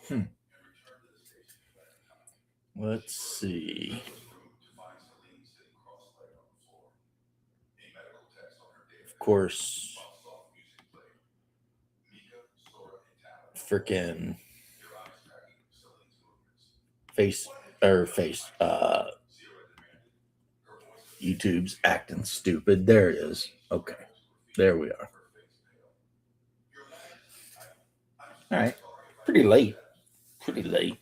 Hmm. Let's see. Of course, freaking face or face. YouTube's acting stupid. There it is. Okay, there we are. All right, pretty late. Pretty late.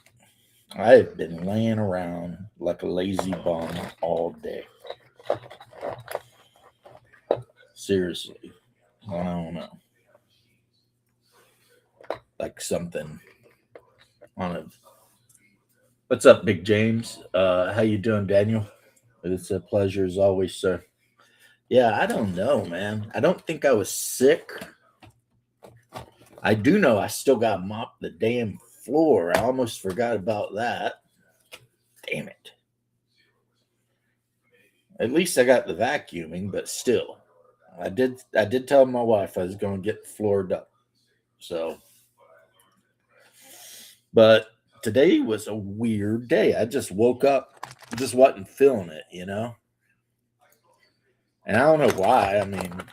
I've been laying around like a lazy bum all day. Seriously, I don't know. Like something on a. What's up, Big James? How you doing, Daniel? It's a pleasure as always, sir. Yeah, I don't know, man. I don't think I was sick. I do know I still got mopped the damn floor. I almost forgot about that. Damn it. At least I got the vacuuming, but still. I did tell my wife I was going to get the floor done. So, but today was a weird day. I just woke up, just wasn't feeling it. And I don't know why. I mean,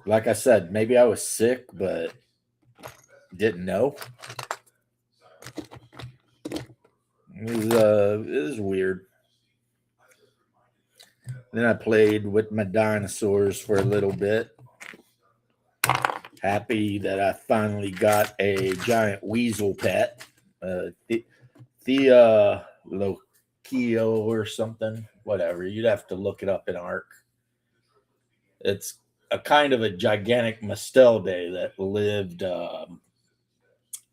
like I said, maybe I was sick, but didn't know. It was weird. Then I played with my dinosaurs for a little bit. Happy that I finally got a giant weasel pet, Thea Lokio or something. Whatever. You'd have to look it up in Arc. It's a kind of a gigantic Masteldae that lived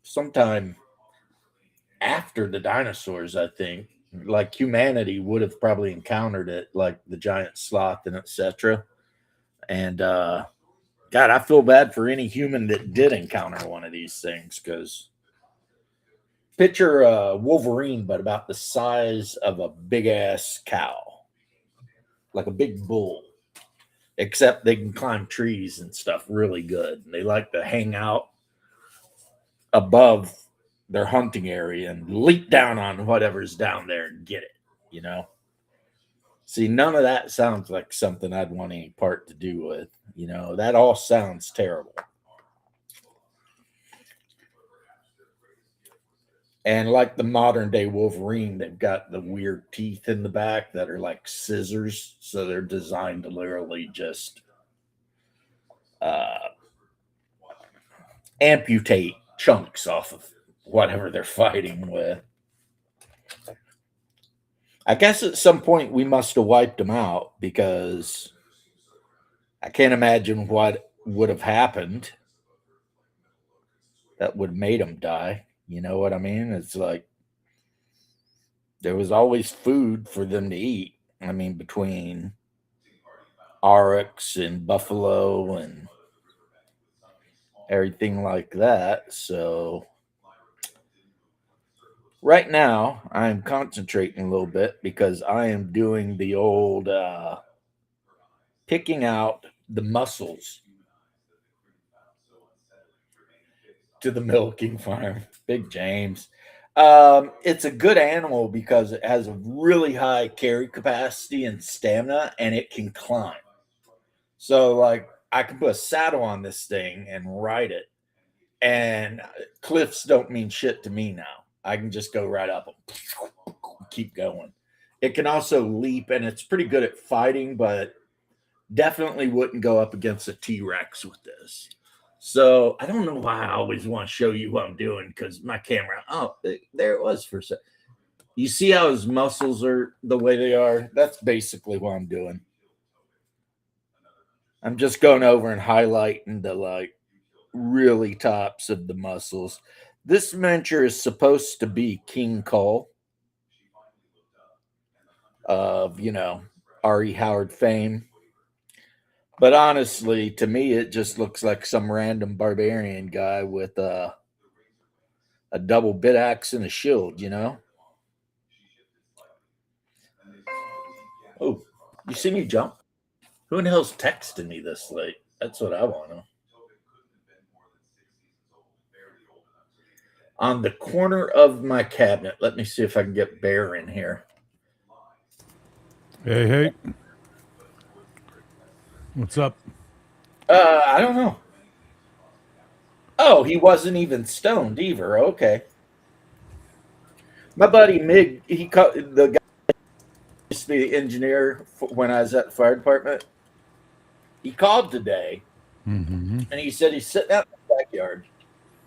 sometime after the dinosaurs, I think. Like humanity would have probably encountered it, like the giant sloth and etc. And God, I feel bad for any human that did encounter one of these things because picture Wolverine, but about the size of a big ass cow, like a big bull. Except they can climb trees and stuff really good. They like to hang out above their hunting area and leap down on whatever's down there and get it. You know. See, none of that sounds like something I'd want any part to do with. That all sounds terrible. And like the modern day Wolverine, they've got the weird teeth in the back that are like scissors. So they're designed to literally just uh, amputate chunks off of whatever they're fighting with. I guess at some point we must have wiped them out because I can't imagine what would have happened that would have made them die. You know what I mean? It's like there was always food for them to eat. I mean, between oryx and buffalo and everything like that. So right now I'm concentrating a little bit because I am doing the old picking out the muscles to the milking farm. Big James. It's a good animal because it has a really high carry capacity and stamina, and it can climb. So, like, I can put a saddle on this thing and ride it, and cliffs don't mean shit to me now. I can just go right up them, keep going. It can also leap, and it's pretty good at fighting, but definitely wouldn't go up against a T Rex with this. So I don't know why I always want to show you what I'm doing because my camera. Oh, there it was for a sec. You see how his muscles are the way they are? That's basically what I'm doing. I'm just going over and highlighting the like really tops of the muscles. This miniature is supposed to be King Cole of R.E. Howard fame. But honestly, to me, it just looks like some random barbarian guy with a double bit axe and a shield. Oh, you see me jump? Who in the hell's texting me this late? That's what I want to know. on the corner of my cabinet. Let me see if I can get Bear in here. Hey. What's up? I don't know. Oh, he wasn't even stoned either. Okay. My buddy Mig, the guy who used to be the engineer when I was at the fire department. He called today, Mm-hmm. and he said he's sitting out in the backyard,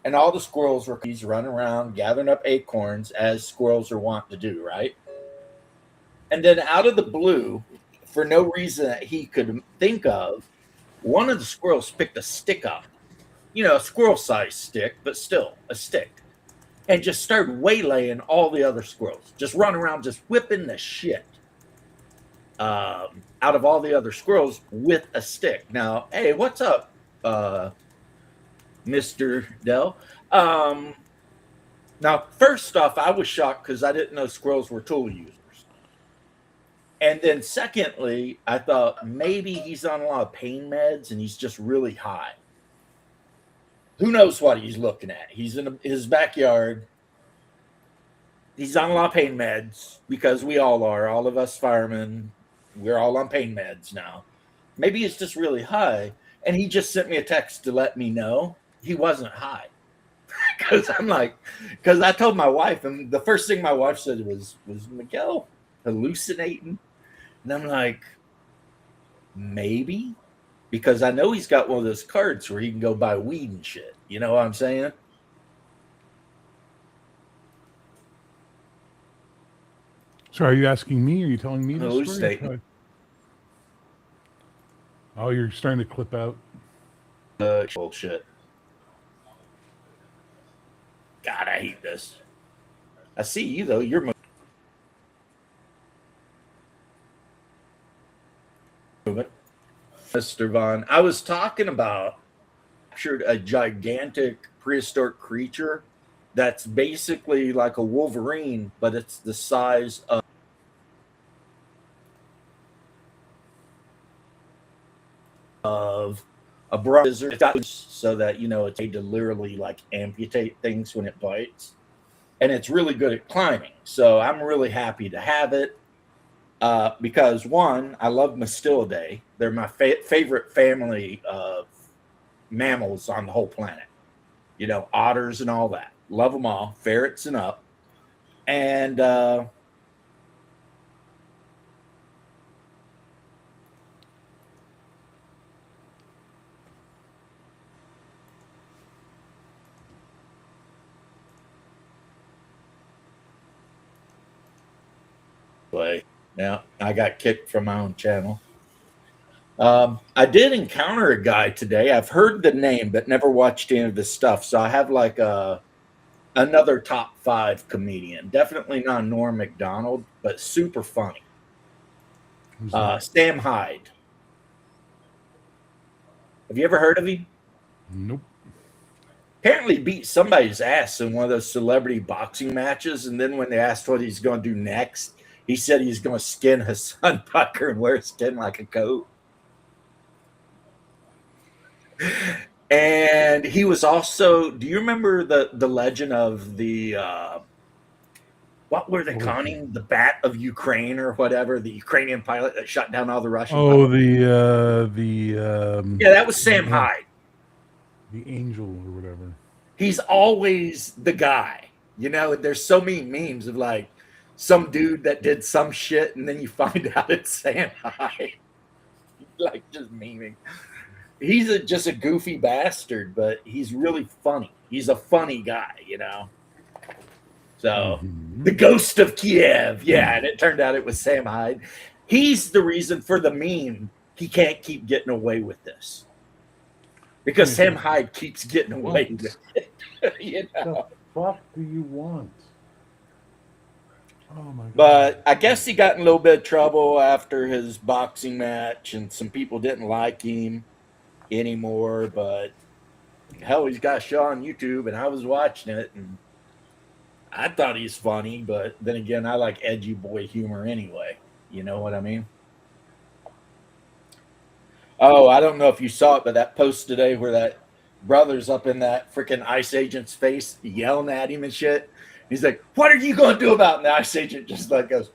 and all the squirrels were he's running around gathering up acorns as squirrels are wont to do, right? And then out of the blue, for no reason that he could think of, one of the squirrels picked a stick up, a squirrel-sized stick, but still a stick, and just started waylaying all the other squirrels, just running around, just whipping the shit out of all the other squirrels with a stick. Now, hey, what's up, Mr. Dell? Now, first off, I was shocked because I didn't know squirrels were tool users. And then secondly, I thought maybe he's on a lot of pain meds and he's just really high. Who knows what he's looking at? He's in his backyard. He's on a lot of pain meds because we all are. All of us firemen, we're all on pain meds now. Maybe he's just really high. And he just sent me a text to let me know he wasn't high. Because I told my wife, and the first thing my wife said was Miguel hallucinating? And I'm like, maybe, because I know he's got one of those cards where he can go buy weed and shit. You know what I'm saying? So are you asking me? Or are you telling me this story? Hallucinating. Oh, you're starting to clip out. Bullshit. God, I hate this. I see you though. You're moving, Mr. Vaughn. I was talking about a gigantic prehistoric creature that's basically like a wolverine, but it's the size of a broad lizard, so that it's made to literally like amputate things when it bites, and it's really good at climbing. So I'm really happy to have it because one, I love Mastidae. They're my favorite family of mammals on the whole planet. Otters and all that. Love them all. Ferrets and up. And now I got kicked from my own channel. I did encounter a guy today. I've heard the name, but never watched any of his stuff. So I have like another top 5 comedian. Definitely not Norm Macdonald, but super funny. Sam Hyde. Have you ever heard of him? Nope. Apparently beat somebody's ass in one of those celebrity boxing matches, and then when they asked what he's going to do next, he said he's going to skin Hassan Tucker and wear his skin like a coat. And he was also, do you remember the legend of the what were they calling him? The Bat of Ukraine or whatever, the Ukrainian pilot that shut down all the Russian pilots? Yeah, that was Sam Hyde. The Angel or whatever. He's always the guy. There's so many memes of like some dude that did some shit and then you find out it's Sam Hyde. Like just memeing. He's just a goofy bastard, but he's really funny. He's a funny guy, So the Ghost of Kiev. Yeah, and it turned out it was Sam Hyde. He's the reason for the meme. He can't keep getting away with this. Because Sam Hyde keeps getting away with it. The fuck do you want? Oh my God. But I guess he got in a little bit of trouble after his boxing match, and some people didn't like him anymore. But hell, he's got a show on YouTube, and I was watching it, and I thought he's funny. But then again, I like edgy boy humor anyway. You know what I mean? Oh, I don't know if you saw it, but that post today where that brother's up in that freaking ICE agent's face, yelling at him and shit. He's like, "What are you going to do about it?" And the ICE agent just like goes,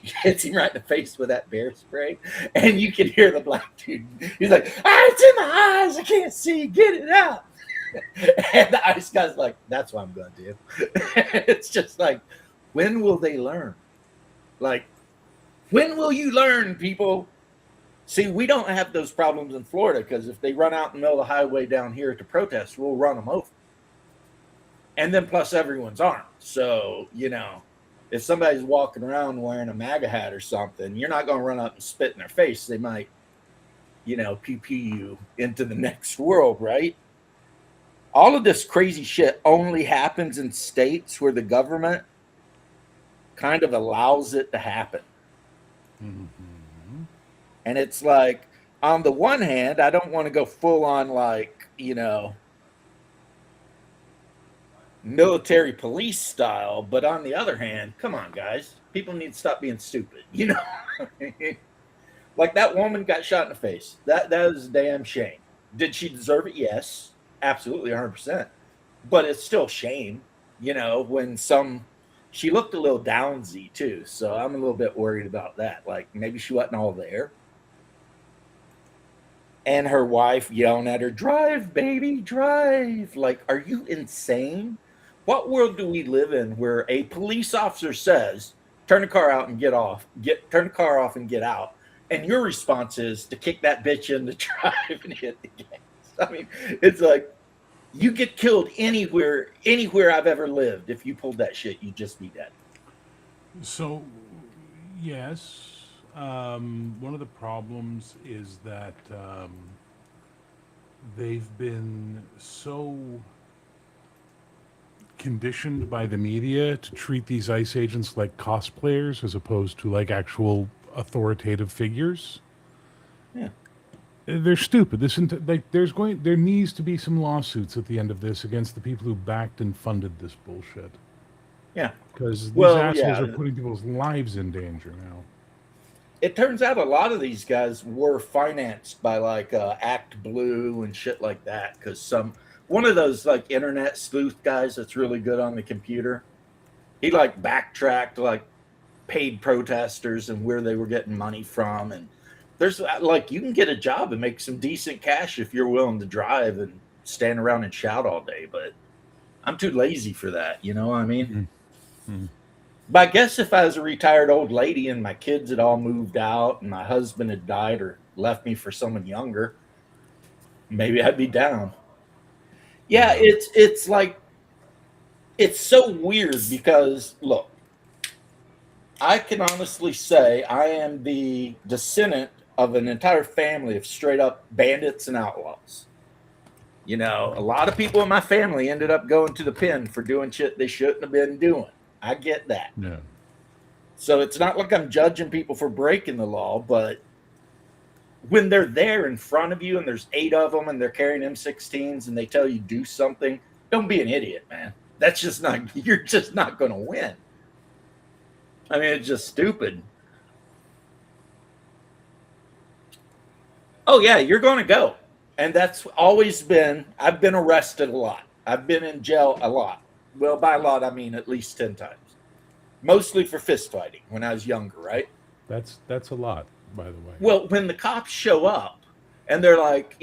hits him right in the face with that bear spray. And you can hear the black dude. He's like, it's in my eyes. I can't see. Get it out. And the ICE guy's like, that's what I'm going to do. It's just like, when will they learn? Like, when will you learn, people? See, we don't have those problems in Florida because if they run out in the middle of the highway down here to protest, we'll run them over. And then plus everyone's armed. So, if somebody's walking around wearing a MAGA hat or something, you're not going to run up and spit in their face. They might, pee you into the next world, right? All of this crazy shit only happens in states where the government kind of allows it to happen. Mm-hmm. And it's like, on the one hand, I don't want to go full on like, military police style, but on the other hand, come on, guys, people need to stop being stupid. Like that woman got shot in the face. That is a damn shame. Did she deserve it? Yes, absolutely, 100%. But it's still shame, when she looked a little downsy too. So I'm a little bit worried about that. Like maybe she wasn't all there. And her wife yelling at her, "Drive, baby, drive." Like, are you insane? What world do we live in where a police officer says, turn the car out and turn the car off and get out. And your response is to kick that bitch in the drive and hit the gas. I mean, it's like, you get killed anywhere I've ever lived. If you pulled that shit, you'd just be dead. So, yes. One of the problems is that they've been so conditioned by the media to treat these ICE agents like cosplayers as opposed to like actual authoritative figures. Yeah, they're stupid. There needs to be some lawsuits at the end of this against the people who backed and funded this bullshit. Yeah, because these assholes are putting people's lives in danger now. It turns out a lot of these guys were financed by like Act Blue and shit like that. Because one of those like internet sleuth guys that's really good on the computer, he like backtracked like paid protesters and where they were getting money from. And there's like, you can get a job and make some decent cash if you're willing to drive and stand around and shout all day. But I'm too lazy for that. You know what I mean? Mm-hmm. But I guess if I was a retired old lady and my kids had all moved out and my husband had died or left me for someone younger, maybe I'd be down. Yeah, it's like, it's so weird because, look, I can honestly say I am the descendant of an entire family of straight up bandits and outlaws. A lot of people in my family ended up going to the pen for doing shit they shouldn't have been doing. I get that. Yeah. So it's not like I'm judging people for breaking the law, but when they're there in front of you and there's 8 of them and they're carrying M16s and they tell you do something, don't be an idiot, man. That's just not, you're just not going to win. I mean, it's just stupid. Oh, yeah, you're going to go. And that's always been, I've been arrested a lot. I've been in jail a lot. Well, by a lot, I mean at least 10 times. Mostly for fist fighting when I was younger, right? That's a lot, by the way. Well, when the cops show up and they're like,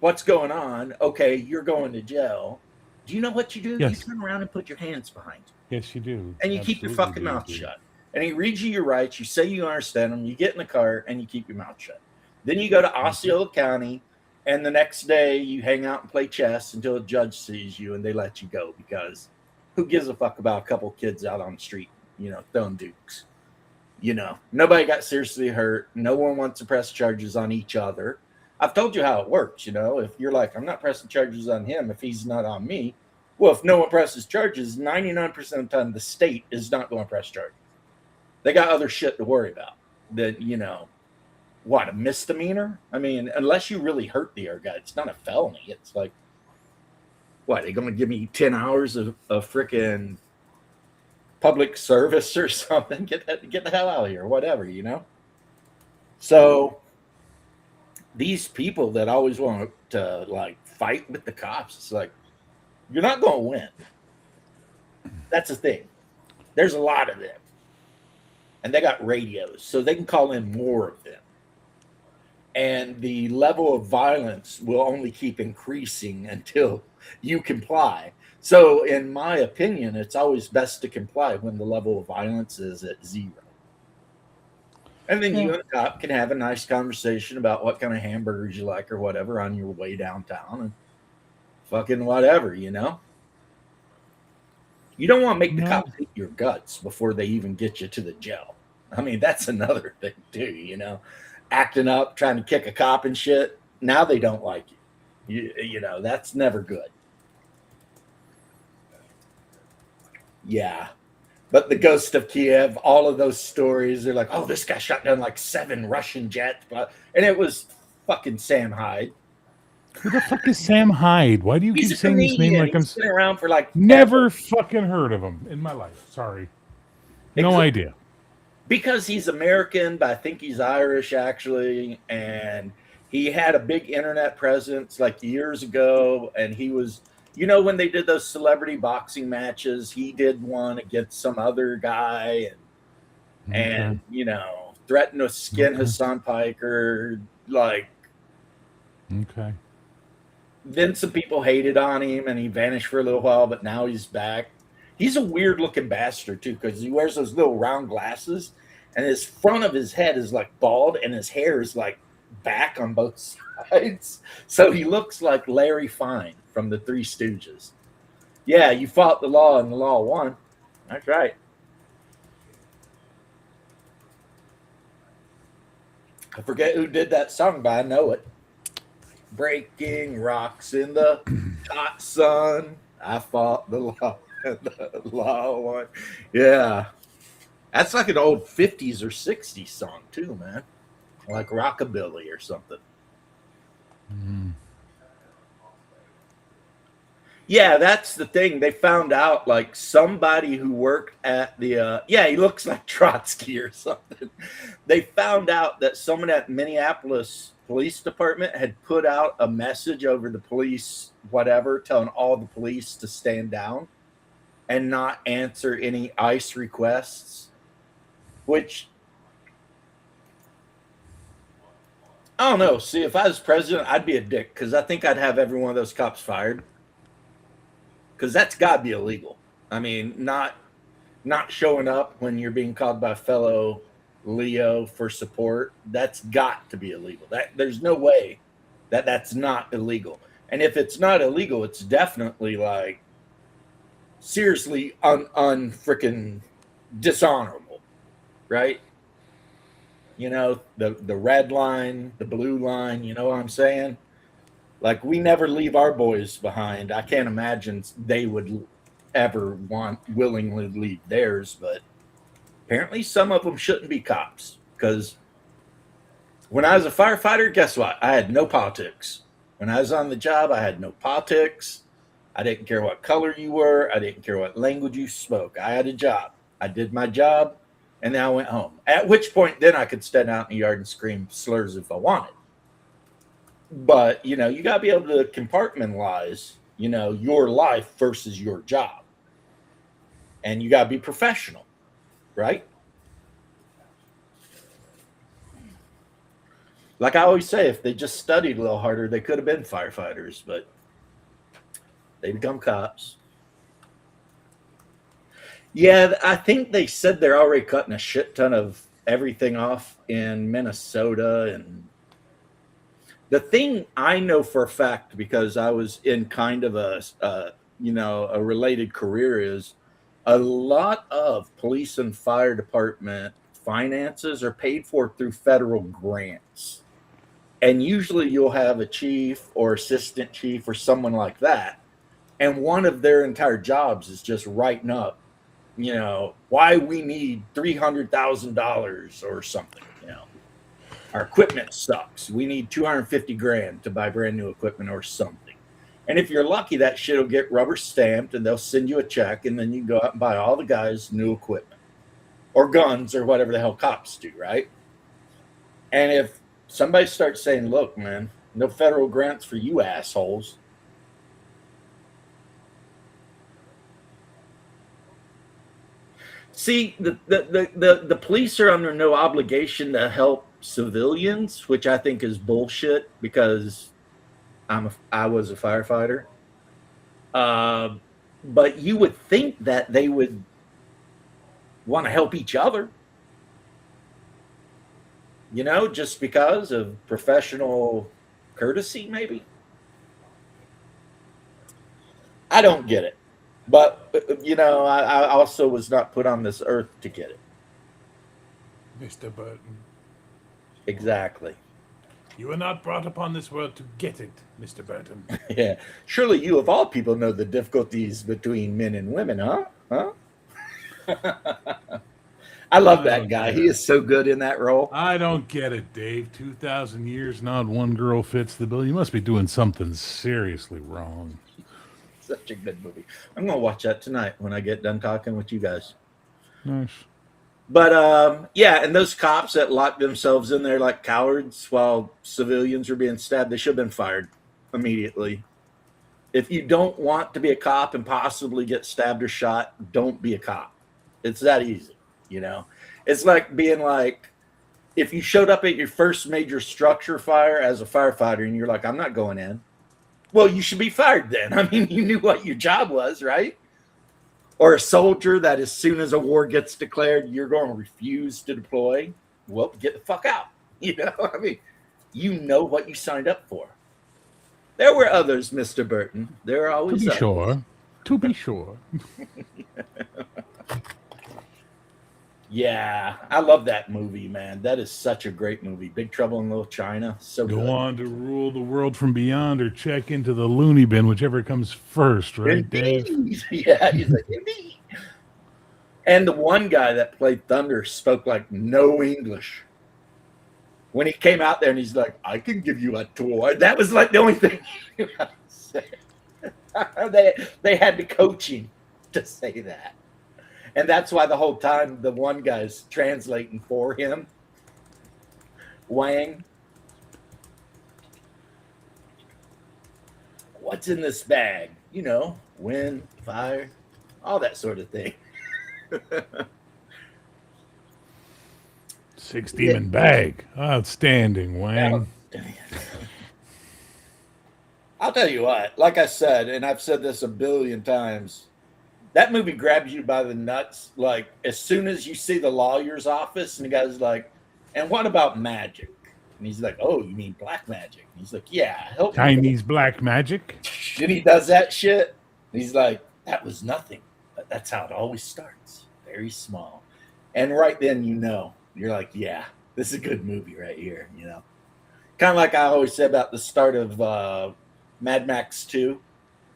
what's going on? Okay, you're going to jail. Do you know what you do? Yes. You turn around and put your hands behind you. Yes, you do. And you keep your fucking mouth shut. And he reads you your rights. You say you understand them. You get in the car and you keep your mouth shut. Then you go to Osceola County, and the next day you hang out and play chess until a judge sees you and they let you go, because who gives a fuck about a couple kids out on the street, throwing dukes? Nobody got seriously hurt. No one wants to press charges on each other. I've told you how it works. If you're like, I'm not pressing charges on him if he's not on me. Well, if no one presses charges, 99% of the time the state is not going to press charges. They got other shit to worry about. That, what, a misdemeanor? I mean, unless you really hurt the other guy, it's not a felony. It's like, what, they going to give me 10 hours of freaking public service or something? Get the hell out of here, whatever, So these people that always want to like fight with the cops. It's like, you're not going to win. That's the thing. There's a lot of them. And they got radios, so they can call in more of them. And the level of violence will only keep increasing until you comply. So, in my opinion, it's always best to comply when the level of violence is at 0. And then you and the cop can have a nice conversation about what kind of hamburgers you like or whatever on your way downtown and fucking whatever, You don't want to make the cops hate your guts before they even get you to the jail. I mean, that's another thing too, acting up, trying to kick a cop and shit. Now they don't like you. That's never good. Yeah. But the Ghost of Kiev, all of those stories, they're like, oh, this guy shot down like 7 Russian jets. And it was fucking Sam Hyde. Who the fuck is Sam Hyde? Why do you keep saying his name like He's been around for like never fucking heard of him in my life. Sorry. No idea. Because he's American, but I think he's Irish actually. And he had a big internet presence like years ago. And he was, when they did those celebrity boxing matches, he did one against some other guy and threatened to skin Hassan Piker. Okay. Then some people hated on him and he vanished for a little while, but now he's back. He's a weird looking bastard too, because he wears those little round glasses and his front of his head is like bald and his hair is like back on both sides. So he looks like Larry Fine from the Three Stooges. Yeah, you fought the law and the law won. That's right. I forget who did that song, but I know it. Breaking rocks in the hot sun. I fought the law. The law won. Yeah. That's like an old 50s or 60s song, too, man. Like rockabilly or something. Mm. Yeah, that's the thing. They found out like somebody who worked at the he looks like Trotsky or something. They found out that someone at Minneapolis police department had put out a message over the police whatever telling all the police to stand down and not answer any ICE requests, which I don't know. See, if I was president, I'd be a dick because I think I'd have every one of those cops fired. Because that's got to be illegal. I mean, not showing up when you're being called by a fellow Leo for support, that's got to be illegal. There's no way that's not illegal. And if it's not illegal, it's definitely like seriously unfreaking dishonorable, right? The red line, the blue line, you know what I'm saying? Like, we never leave our boys behind. I can't imagine they would ever willingly leave theirs, but apparently some of them shouldn't be cops. Because when I was a firefighter, guess what? I had no politics. When I was on the job, I had no politics. I didn't care what color you were. I didn't care what language you spoke. I had a job. I did my job, and then I went home. At which point, then I could stand out in the yard and scream slurs if I wanted. But, you got to be able to compartmentalize, your life versus your job. And you got to be professional, right? Like I always say, if they just studied a little harder, they could have been firefighters, but they become cops. Yeah, I think they said they're already cutting a shit ton of everything off in Minnesota. And the thing I know for a fact, because I was in kind of a related career, is a lot of police and fire department finances are paid for through federal grants. And usually you'll have a chief or assistant chief or someone like that. And one of their entire jobs is just writing up, why we need $300,000 or something. Our equipment sucks. We need $250,000 to buy brand new equipment or something. And if you're lucky, that shit will get rubber stamped and they'll send you a check, and then you can go out and buy all the guys new equipment or guns or whatever the hell cops do, right? And if somebody starts saying, look, man, no federal grants for you assholes, See, the police are under no obligation to help civilians, which I think is bullshit because I was a firefighter. Uh, but you would think that they would want to help each other, just because of professional courtesy, maybe. I don't get it. But, I also was not put on this earth to get it. Mr. Burton. Exactly. You were not brought upon this world to get it, Mr. Burton. Yeah. Surely you, of all people, know the difficulties between men and women, huh? I love that guy. He is so good in that role. I don't get it, Dave. 2,000 years, not one girl fits the bill. You must be doing something seriously wrong. Such a good movie. I'm going to watch that tonight when I get done talking with you guys. Nice. But, yeah, and those cops that locked themselves in there like cowards while civilians were being stabbed, they should have been fired immediately. If you don't want to be a cop and possibly get stabbed or shot, don't be a cop. It's that easy, It's like being like, if you showed up at your first major structure fire as a firefighter and you're like, I'm not going in. Well, you should be fired then. I mean, you knew what your job was, right? Or a soldier that as soon as a war gets declared, you're going to refuse to deploy. Well, get the fuck out. I mean, you know what you signed up for. There were others, Mr. Burton. There are always others. To be sure. Yeah, I love that movie, man. That is such a great movie. Big Trouble in Little China. So Go good. on to rule the world from beyond or check into the loony bin, whichever comes first, right, Indeed. Dave? Yeah, he's like, indeed. And the one guy that played Thunder spoke like no English. When he came out there and he's like, I can give you a tour. That was like the only thing he knew how to say. They had to coach him to say that. And that's why the whole time the one guy's translating for him. Wang. What's in this bag? Wind, fire, all that sort of thing. 6 demon bag. Outstanding, Wang. I'll tell you what, like I said, and I've said this a billion times, that movie grabs you by the nuts. Like, as soon as you see the lawyer's office, and the guy's like, and what about magic? And he's like, oh, you mean black magic? And he's like, yeah, help Chinese black magic? And he does that shit. And he's like, that was nothing. But that's how it always starts. Very small. And right then, you're like, yeah, this is a good movie right here, Kind of like I always say about the start of Mad Max 2.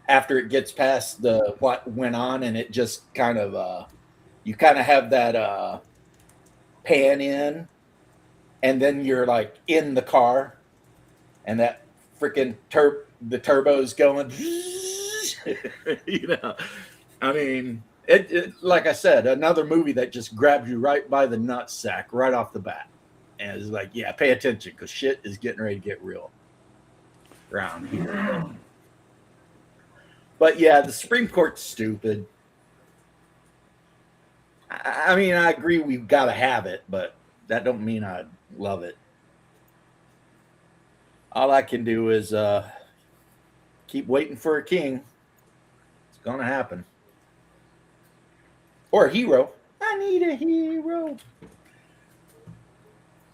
After it gets past what went on, and it just kind of you kind of have that pan in, and then you're like in the car, and that freaking the turbo's going. I mean, it like I said, another movie that just grabs you right by the nutsack right off the bat, and it's like, yeah, pay attention because shit is getting ready to get real around here. But yeah, the Supreme Court's stupid. I mean, I agree we've got to have it, but that don't mean I love it. All I can do is keep waiting for a king. It's going to happen. Or a hero. I need a hero.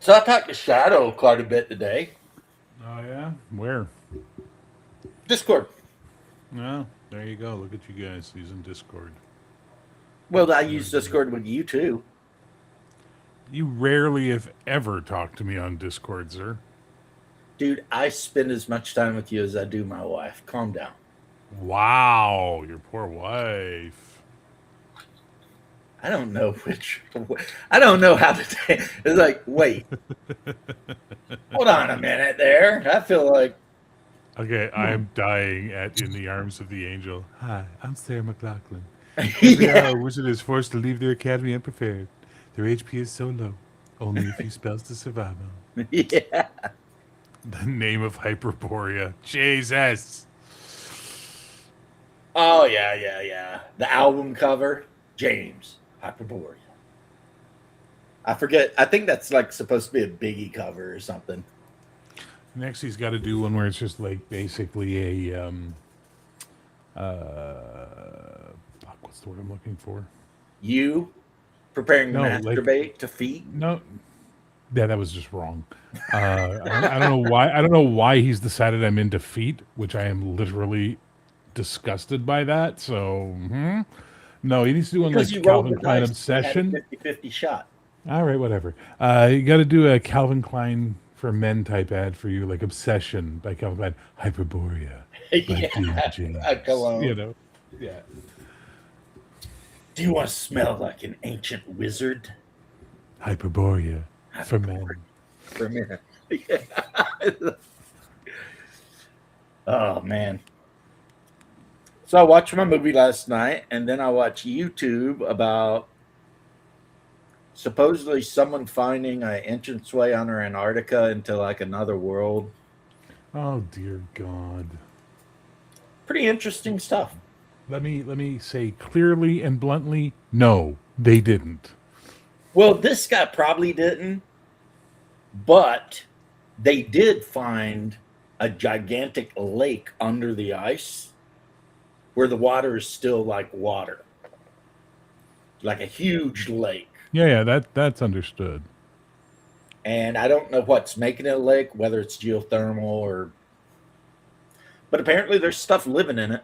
So I talked to Shadow quite a bit today. Oh, yeah? Where? Discord. No, there you go. Look at you guys using Discord. Well, I use Discord with you, too. You rarely, if ever, talk to me on Discord, sir. Dude, I spend as much time with you as I do my wife. Calm down. Wow, your poor wife. I don't know I don't know how to take. It's like, wait. Hold on a minute there. I feel like. Okay, I'm dying in the arms of the angel. Hi, I'm Sarah McLachlan. Yeah. A wizard is forced to leave their academy unprepared. Their HP is so low, only a few spells to survive on. Yeah. The name of Hyperborea. Jesus. Oh, yeah. The album cover, James. Hyperborea. I forget. I think that's like supposed to be a Biggie cover or something. Next, he's got to do one where it's just like basically a fuck, what's the word I'm looking for? You preparing to No, like masturbate to feet. no, yeah, that was just wrong. I don't know why. I don't know why he's decided I'm into feet, which I am literally disgusted by that. So, no, he needs to do one Because like you rolled Calvin the Klein dice and had a Obsession. 50-50 shot. All right, whatever. You got to do a Calvin Klein for men type ad for you, like Obsession by Calvin Klein, Hyperborea by Dean Yeah, James. a cologne. Yeah. Do you want to smell like an ancient wizard? Hyperborea for men. For a minute. Yeah. Oh man. So I watched my movie last night, and then I watched YouTube about supposedly someone finding an entranceway under Antarctica into like another world. Oh dear God. Pretty interesting stuff. Let me say clearly and bluntly, no, they didn't. Well, this guy probably didn't, but they did find a gigantic lake under the ice where the water is still like water, like a huge lake. Yeah, that's understood. And I don't know what's making it a lake, whether it's geothermal or, but apparently there's stuff living in it.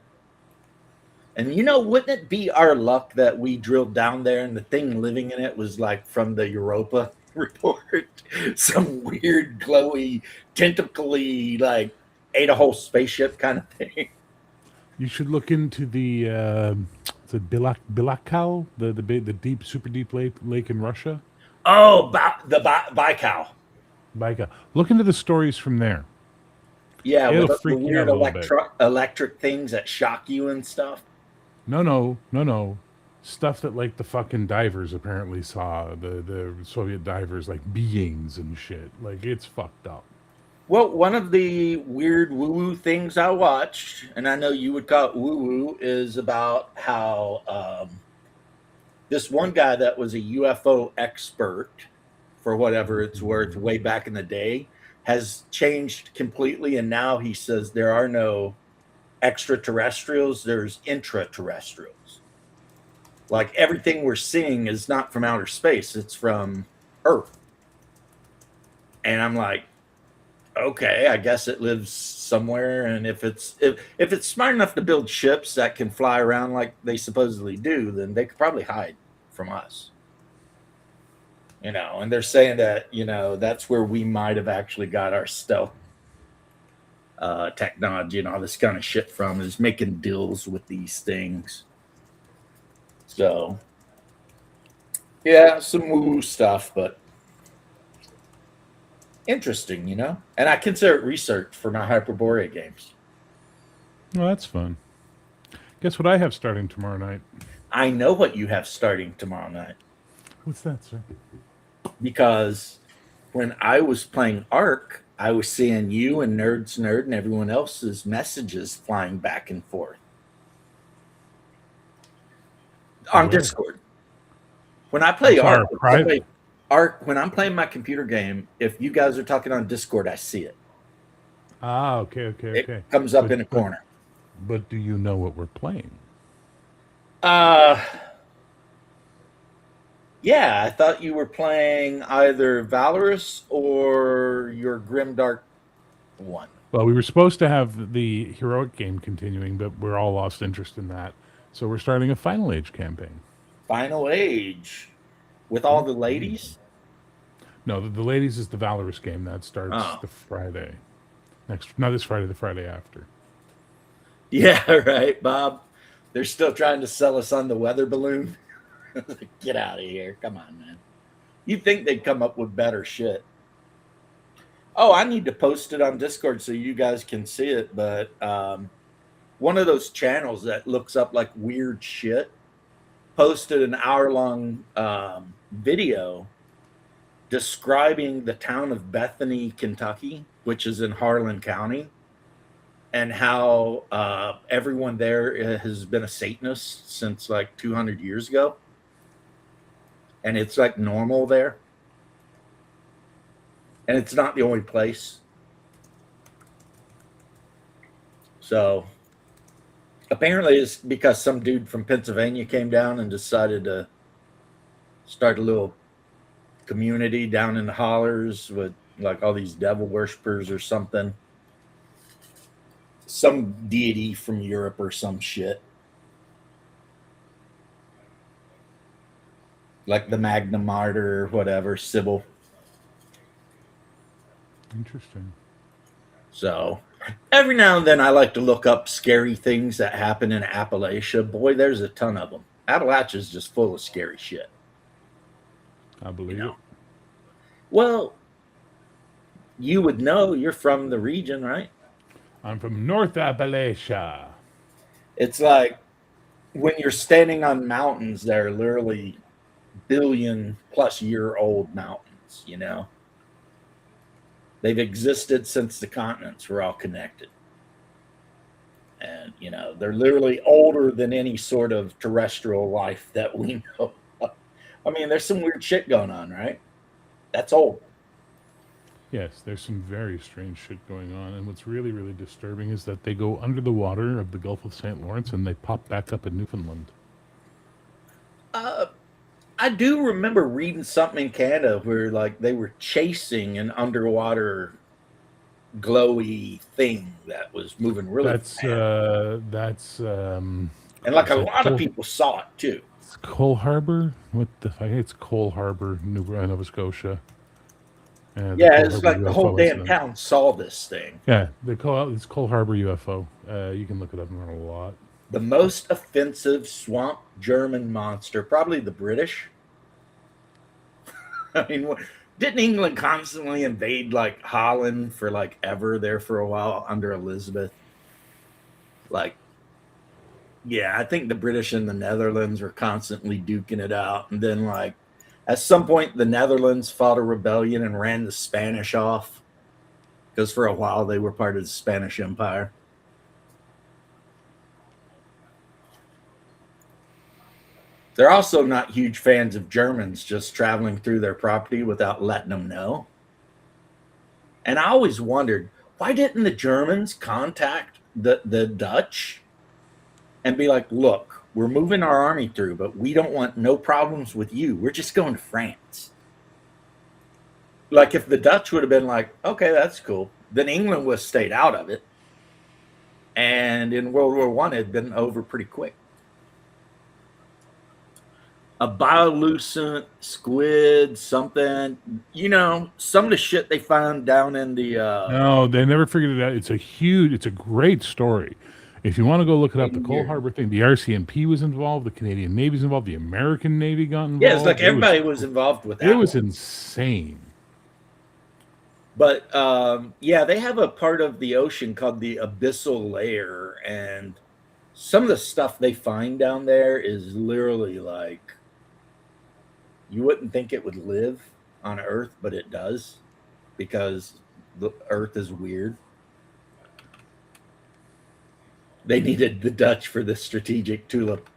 And wouldn't it be our luck that we drilled down there and the thing living in it was like from the Europa report? Some weird, glowy, tentacly, like ate a whole spaceship kind of thing. You should look into the Bilakal, the deep, super deep lake in Russia. Oh, the Baikal. Baika. Look into the stories from there. Yeah, It'll with the freak you out weird a little bit. electric things that shock you and stuff. No. Stuff that like the fucking divers apparently saw, the Soviet divers, like beings and shit. Like it's fucked up. Well, one of the weird woo-woo things I watched, and I know you would call it woo-woo, is about how this one guy that was a UFO expert, for whatever it's worth, way back in the day, has changed completely, and now he says there are no extraterrestrials, there's intraterrestrials. Like everything we're seeing is not from outer space, it's from Earth. And I'm like, okay, I guess it lives somewhere, and if it's smart enough to build ships that can fly around like they supposedly do, then they could probably hide from us. And they're saying that that's where we might have actually got our stealth technology and all this kind of shit from, is making deals with these things. So yeah, some woo stuff, but interesting. And I consider it research for my Hyperborea games. Well, that's fun. Guess what I have starting tomorrow night? I know what you have starting tomorrow night, What's that, sir? because when I was playing Ark, I was seeing you and Nerds Nerd and everyone else's messages flying back and forth on Where? Discord. When I play Sorry, Ark, private. when I'm playing my computer game, if you guys are talking on Discord, I see it. Ah, okay. It comes up But- in a corner. But do you know what we're playing? Uh, yeah, I thought you were playing either Valorous or your Grimdark one. Well, we were supposed to have the heroic game continuing, but we're all lost interest in that. So we're starting a Final Age campaign. Final Age with all the ladies. No, the ladies is the Valorous game that starts Oh. the Friday not this Friday, the Friday after. Yeah, right, Bob. They're still trying to sell us on the weather balloon. Get out of here. Come on, man. You'd think they'd come up with better shit. Oh, I need to post it on Discord so you guys can see it. But one of those channels that looks up like weird shit posted an hour-long video describing the town of Bethany, Kentucky, which is in Harlan County, and how everyone there has been a Satanist since like 200 years ago. and it's like normal there. And it's not the only place. So apparently it's because some dude from Pennsylvania came down and decided to start a little community down in the hollers with like all these devil worshippers or something. Some deity from Europe or some shit. Like the Magna Martyr or whatever, Sybil. Interesting. So every now and then I like to look up scary things that happen in Appalachia. Boy, there's a ton of them. Appalachia's just full of scary shit. I believe it. Well, you would know, you're from the region, right? I'm from North Appalachia. It's like when you're standing on mountains that are literally billion-plus-year-old mountains, you know? They've existed since the continents were all connected. And, you know, they're literally older than any sort of terrestrial life that we know. I mean, there's some weird shit going on, right? That's old. Yes, there's some very strange shit going on. And what's really, really disturbing is that they go under the water of the Gulf of St. Lawrence and they pop back up in Newfoundland. I do remember reading something in Canada where, like, they were chasing an underwater glowy thing that was moving really fast. And, like, a lot of people saw it, too. It's Cole Harbor? What the fuck? It's Cole Harbor, Nova Scotia. Yeah, it's like the whole damn town saw this thing. Yeah, it's Cole Harbor UFO. You can look it up and learn a lot. The most offensive swamp German monster, probably the British. I mean, didn't England constantly invade like Holland for like ever there for a while under Elizabeth? Like, yeah, I think the British and the Netherlands were constantly duking it out. And then like at some point the Netherlands fought a rebellion and ran the Spanish off because for a while they were part of the Spanish Empire. They're also not huge fans of Germans just traveling through their property without letting them know. And I always wondered, why didn't the Germans contact the Dutch and be like, look, we're moving our army through, but we don't want no problems with you. We're just going to France. Like if the Dutch would have been like, okay, that's cool. Then England would have stayed out of it. And in World War I, it had been over pretty quick. A bioluminescent squid, something, you know, some of the shit they found down in the no, they never figured it out. It's a great story. If you want to go look it up, the Cole Harbor thing, the RCMP was involved, the Canadian Navy's involved, the American Navy got involved. Yeah, it's like everybody was involved with that. It was insane. But yeah, they have a part of the ocean called the abyssal layer, and some of the stuff they find down there is literally like, you wouldn't think it would live on Earth, but it does because the Earth is weird. They needed the Dutch for the strategic tulip.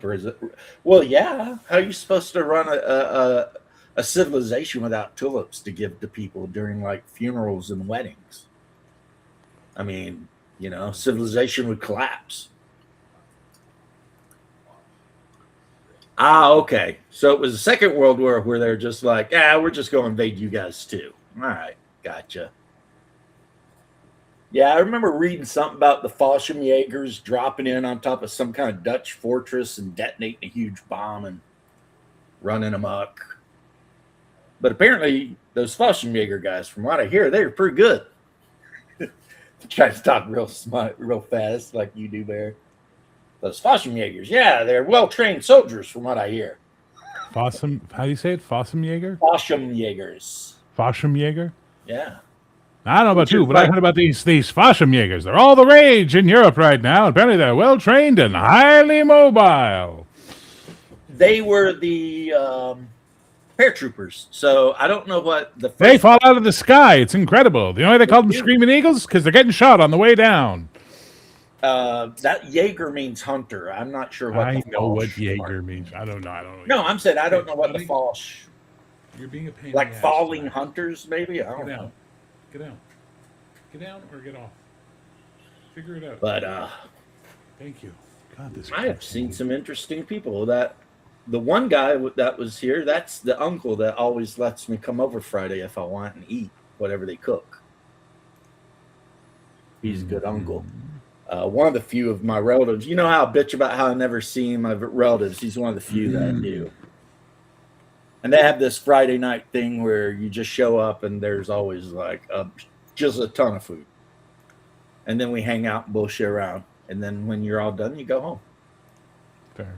Well, yeah. How are you supposed to run a civilization without tulips to give to people during like funerals and weddings? I mean, you know, civilization would collapse. Ah, okay. So it was the Second World War where they're just like, we're just going to invade you guys too. All right, gotcha. Yeah, I remember reading something about the Fallschirmjägers dropping in on top of some kind of Dutch fortress and detonating a huge bomb and running amok. But apparently those Fallschirmjäger guys, from what I hear, they're pretty good. Try to talk real smart, real fast like you do, Bear. Those Fallschirmjägers, yeah, they're well-trained soldiers from what I hear. How do you say it? Fallschirmjäger? Fallschirmjägers. Fallschirmjäger? Yeah. I don't know about you, but I heard about these Fallschirmjägers. They're all the rage in Europe right now. Apparently they're well-trained and highly mobile. They were the paratroopers, so I don't know what the... They fall out of the sky. It's incredible. You know why they call them Screaming Eagles? Because they're getting shot on the way down. That Jaeger means hunter. I'm not sure what I know what Jaeger means. I don't know. No, I'm saying I don't know what the Falsch You're being a pain in Like the ass falling tonight. hunters, maybe. I don't Get know. out. Get out. Get down or get off. Figure it out. But Thank you. God, this I have kid's seen name. some interesting people. That the one guy that was here, that's the uncle that always lets me come over Friday if I want and eat whatever they cook. He's a good uncle. One of the few of my relatives. You know how I bitch about how I never see my relatives. He's one of the few that I do. And they have this Friday night thing where you just show up and there's always like just a ton of food. And then we hang out and bullshit around. And then when you're all done, you go home. Fair.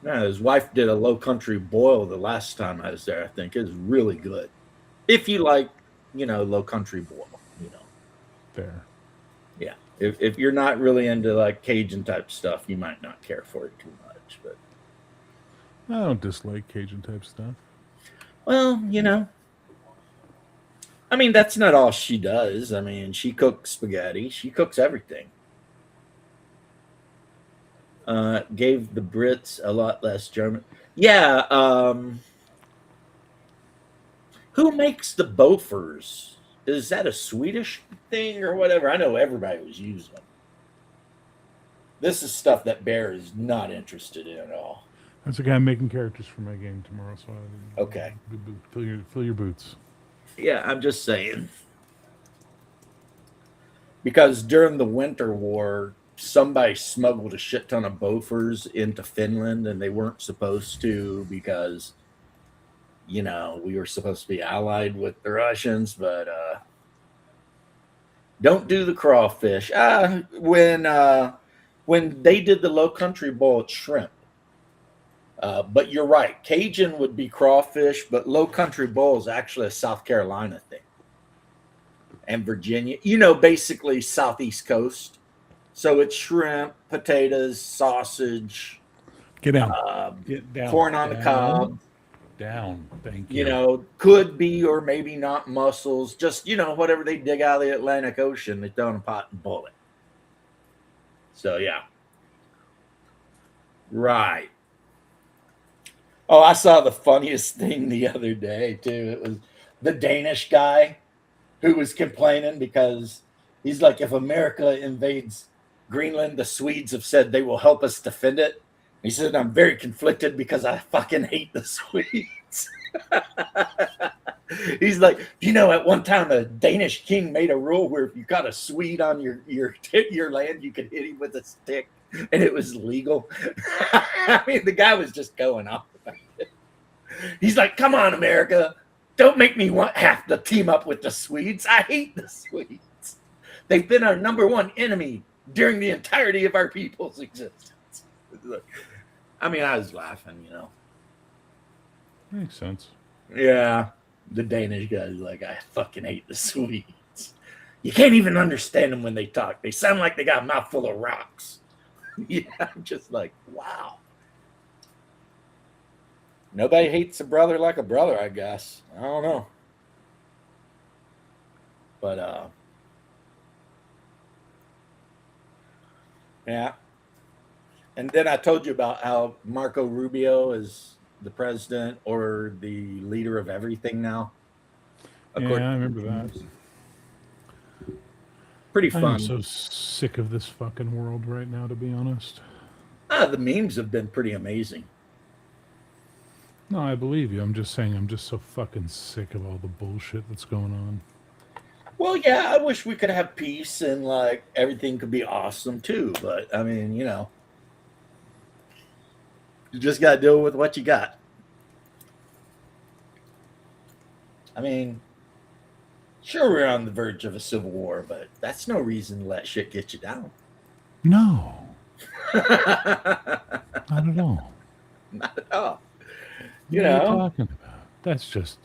Yeah, his wife did a low country boil the last time I was there, I think. It was really good. If you like, low country boil, Fair. Yeah. If you're not really into like Cajun type stuff, you might not care for it too much. But I don't dislike Cajun type stuff. well, I mean, that's not all she does. I mean, she cooks spaghetti. She cooks everything. Gave the Brits a lot less German. Yeah. Who makes the Bofors? Is that a Swedish thing or whatever? I know everybody was using them. This is stuff that Bear is not interested in at all. That's the guy making characters for my game tomorrow. So Okay. Fill your boots. Yeah, I'm just saying. Because during the Winter War, somebody smuggled a shit ton of Bofors into Finland, and they weren't supposed to because, we were supposed to be allied with the Russians, but don't do the crawfish. When they did the low country boil, it's shrimp. But you're right. Cajun would be crawfish, but low country boil is actually a South Carolina thing. And Virginia, basically southeast coast. So it's shrimp, potatoes, sausage. Get down. Get down. Corn on the cob. Down. Thank you. Could be or maybe not mussels. Just, whatever they dig out of the Atlantic Ocean, they throw in a pot and boil it. So, yeah. Right. Oh, I saw the funniest thing the other day, too. It was the Danish guy who was complaining because he's like, if America invades Greenland, the Swedes have said they will help us defend it. He said, I'm very conflicted because I fucking hate the Swedes. He's like, at one time a Danish king made a rule where if you got a Swede on your land, you could hit him with a stick, and it was legal. I mean, the guy was just going off about it. He's like, come on, America. Don't make me have to team up with the Swedes. I hate the Swedes. They've been our number one enemy during the entirety of our people's existence. I mean, I was laughing, Makes sense. Yeah. The Danish guy's like, I fucking hate the Swedes. You can't even understand them when they talk. They sound like they got a mouthful of rocks. Yeah, I'm just like, wow. Nobody hates a brother like a brother, I guess. I don't know. But, yeah. And then I told you about how Marco Rubio is the president or the leader of everything now. Yeah, I remember that. Pretty fun. I'm so sick of this fucking world right now, to be honest. The memes have been pretty amazing. No, I believe you. I'm just saying I'm just so fucking sick of all the bullshit that's going on. Well, yeah, I wish we could have peace and like everything could be awesome too. But I mean, you just got to deal with what you got. I mean, sure, we're on the verge of a civil war, but that's no reason to let shit get you down. No. Not at all. Not at all. What are you talking about? That's just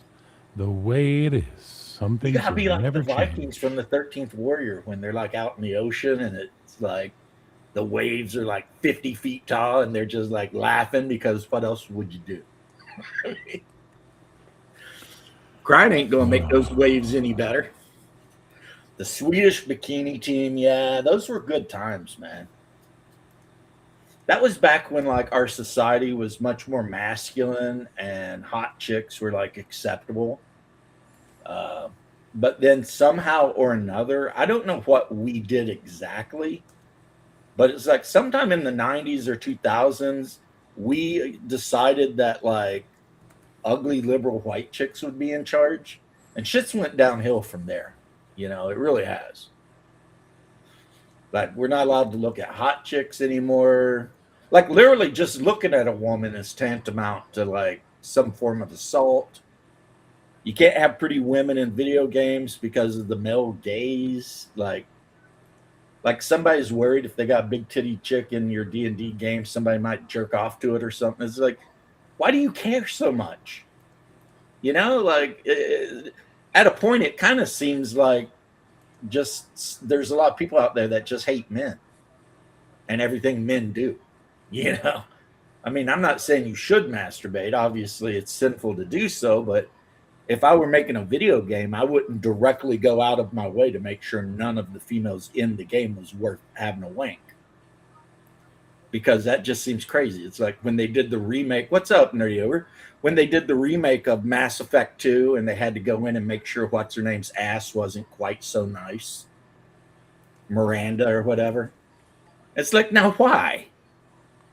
the way it is. Some things you gotta be like never the Vikings change. from the 13th Warrior when they're like out in the ocean and it's like the waves are like 50 feet tall and they're just like laughing because what else would you do? Crying ain't gonna make those waves any better. The Swedish bikini team, yeah, those were good times, man. that was back when like our society was much more masculine and hot chicks were like acceptable. Uh, but then somehow or another, I don't know what we did exactly, but it's like sometime in the 90s or 2000s, we decided that like ugly liberal white chicks would be in charge, and shit's went downhill from there. You know, it really has. Like, we're not allowed to look at hot chicks anymore. Like, literally, just looking at a woman is tantamount to like some form of assault. You can't have pretty women in video games because of the male gaze. Like somebody's worried if they got a big titty chick in your D&D game, somebody might jerk off to it or something. It's like, why do you care so much? You know, like at a point, it kind of seems like just there's a lot of people out there that just hate men and everything men do. You know, I mean, I'm not saying you should masturbate. Obviously, it's sinful to do so, but if I were making a video game, I wouldn't directly go out of my way to make sure none of the females in the game was worth having a wank, because that just seems crazy. It's like when they did the remake. What's up, Nerdy Over? When they did the remake of Mass Effect 2 and they had to go in and make sure what's her name's ass wasn't quite so nice, Miranda or whatever. It's like, now why?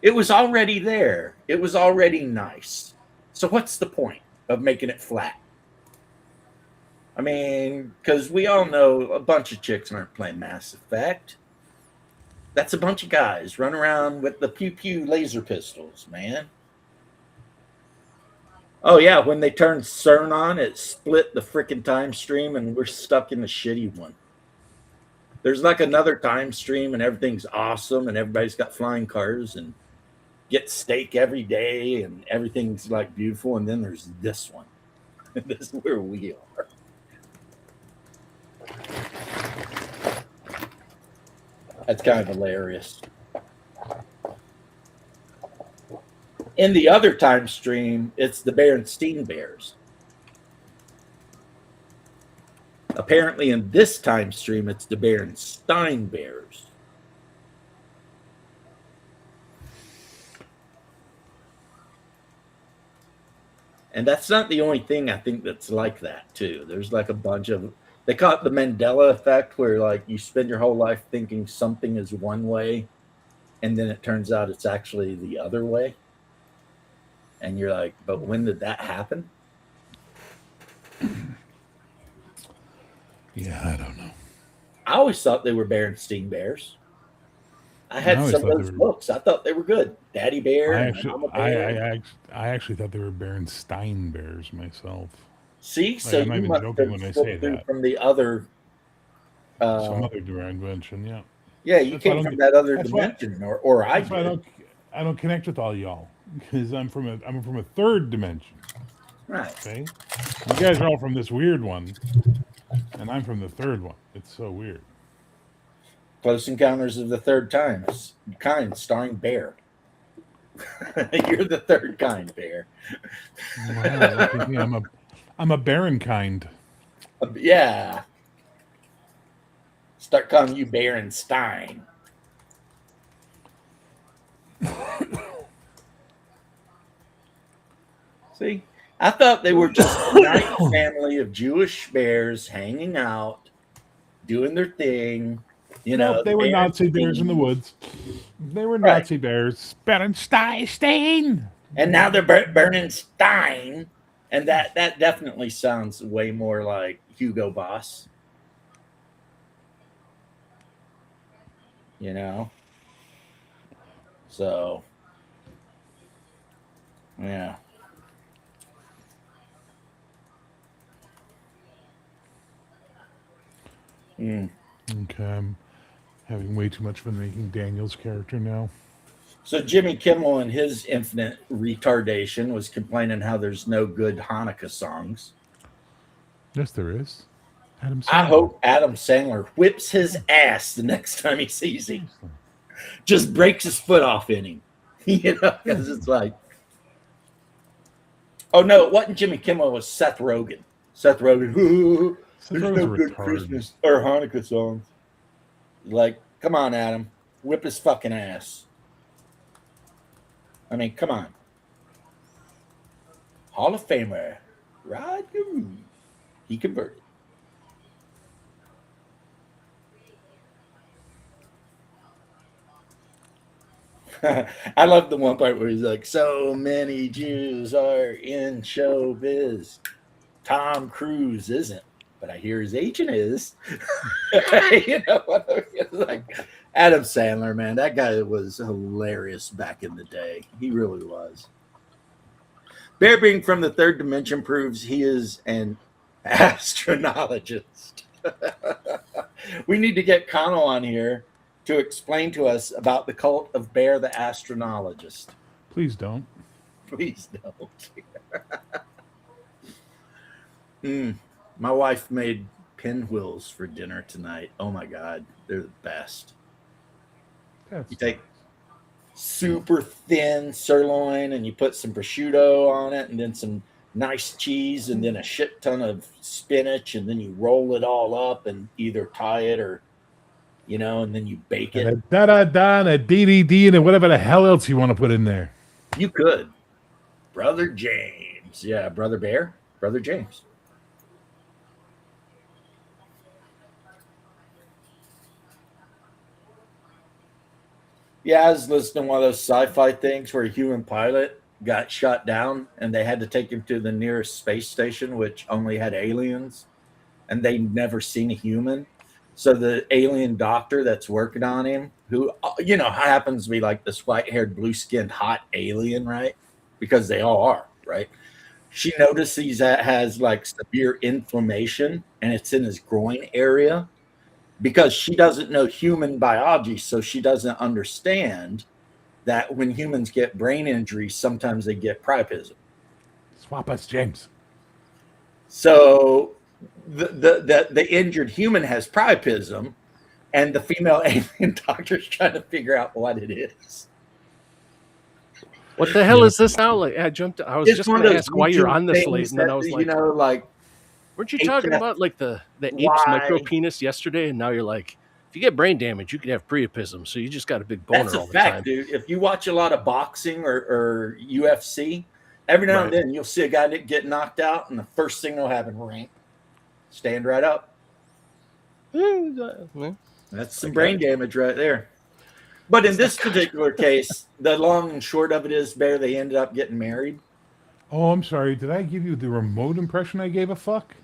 It was already there. It was already nice. So what's the point of making it flat? I mean, because we all know a bunch of chicks aren't playing Mass Effect. That's a bunch of guys running around with the pew pew laser pistols, man. Oh yeah, when they turned CERN on, it split the freaking time stream, and we're stuck in the shitty one. There's like another time stream, and everything's awesome, and everybody's got flying cars and get steak every day, and everything's like beautiful. And then there's this one. This is where we are. That's kind of hilarious. In the other time stream, it's the Berenstein Bears. Apparently, in this time stream, it's the Berenstein Bears. And that's not the only thing I think that's like that, too. There's like a bunch of, they call it the Mandela effect, where like you spend your whole life thinking something is one way, and then it turns out it's actually the other way. And you're like, but when did that happen? Yeah, I don't know. I always thought they were Berenstein Bears. I had some of those books. I thought they were good. Daddy Bear. I actually thought they were Berenstein Bears myself. See, like, so I'm not you even must joking have when I say that. from the other. Some other dimension, yeah. Yeah, you came from that other dimension, or I did. I don't connect with all y'all because I'm from a third dimension. Right. Okay. You guys are all from this weird one, and I'm from the third one. It's so weird. Close Encounters of the Third Kind, starring Bear. You're the third kind, Bear. Wow, I'm a barren kind. Yeah. Start calling you Berenstein. See, I thought they were just a nice family of Jewish bears hanging out, doing their thing. You know, they were Nazi bears in the woods. They were Nazi bears. Berenstein. And now they're Bernstein. And that definitely sounds way more like Hugo Boss. You know? So, yeah. Okay, I'm having way too much fun making Daniel's character now. So Jimmy Kimmel, in his infinite retardation, was complaining how there's no good Hanukkah songs. Yes, there is. Adam Sandler. I hope Adam Sandler whips his ass the next time he sees him. Just breaks his foot off in him. You know, because it's like, oh no, it wasn't Jimmy Kimmel, it was Seth Rogen. Seth Rogen, there's no good Christmas or Hanukkah songs. Like, come on, Adam, whip his fucking ass. I mean, come on. Hall of Famer, Rod Guru. He converted. I love the one part where he's like, so many Jews are in showbiz. Tom Cruise isn't, but I hear his agent is. You know what I mean? Like Adam Sandler, man, that guy was hilarious back in the day. He really was. Bear being from the third dimension proves he is an astronologist. We need to get Connell on here to explain to us about the cult of Bear the astronologist. Please don't. Please don't. My wife made pinwheels for dinner tonight. Oh my God, they're the best. You take super thin sirloin and you put some prosciutto on it and then some nice cheese and then a shit ton of spinach and then you roll it all up and either tie it or, you know, and then you bake it. And a da-da-da and a dee-dee-dee and whatever the hell else you want to put in there. You could. Brother James. Yeah, Brother Bear. Brother James. Yeah, I was listening to one of those sci-fi things where a human pilot got shot down and they had to take him to the nearest space station, which only had aliens, and they'd never seen a human. So the alien doctor that's working on him, who, you know, happens to be like this white-haired, blue-skinned, hot alien, right? Because they all are, right? She notices that has like severe inflammation and it's in his groin area because she doesn't know human biology. So she doesn't understand that when humans get brain injuries, sometimes they get priapism. Swap us, James. So the injured human has priapism, and the female alien doctor's trying to figure out what it is. What the hell is this now? Like, I jumped. I was It's just one going of to those ask why you're on this YouTube late, and then I things was that, like, you know, like, weren't you talking about like the apes Why? micro penis yesterday? And now you're like, if you get brain damage, you can have priapism. So you just got a big boner that's a all the fact, time. dude. If you watch a lot of boxing or UFC, every now and Right. then you'll see a guy that get knocked out, and the first thing that'll happen, rank, stand right up. That's some brain damage right there. But in this particular case, the long and short of it is, Bear, they ended up getting married. Oh, I'm sorry. Did I give you the remote impression I gave a fuck?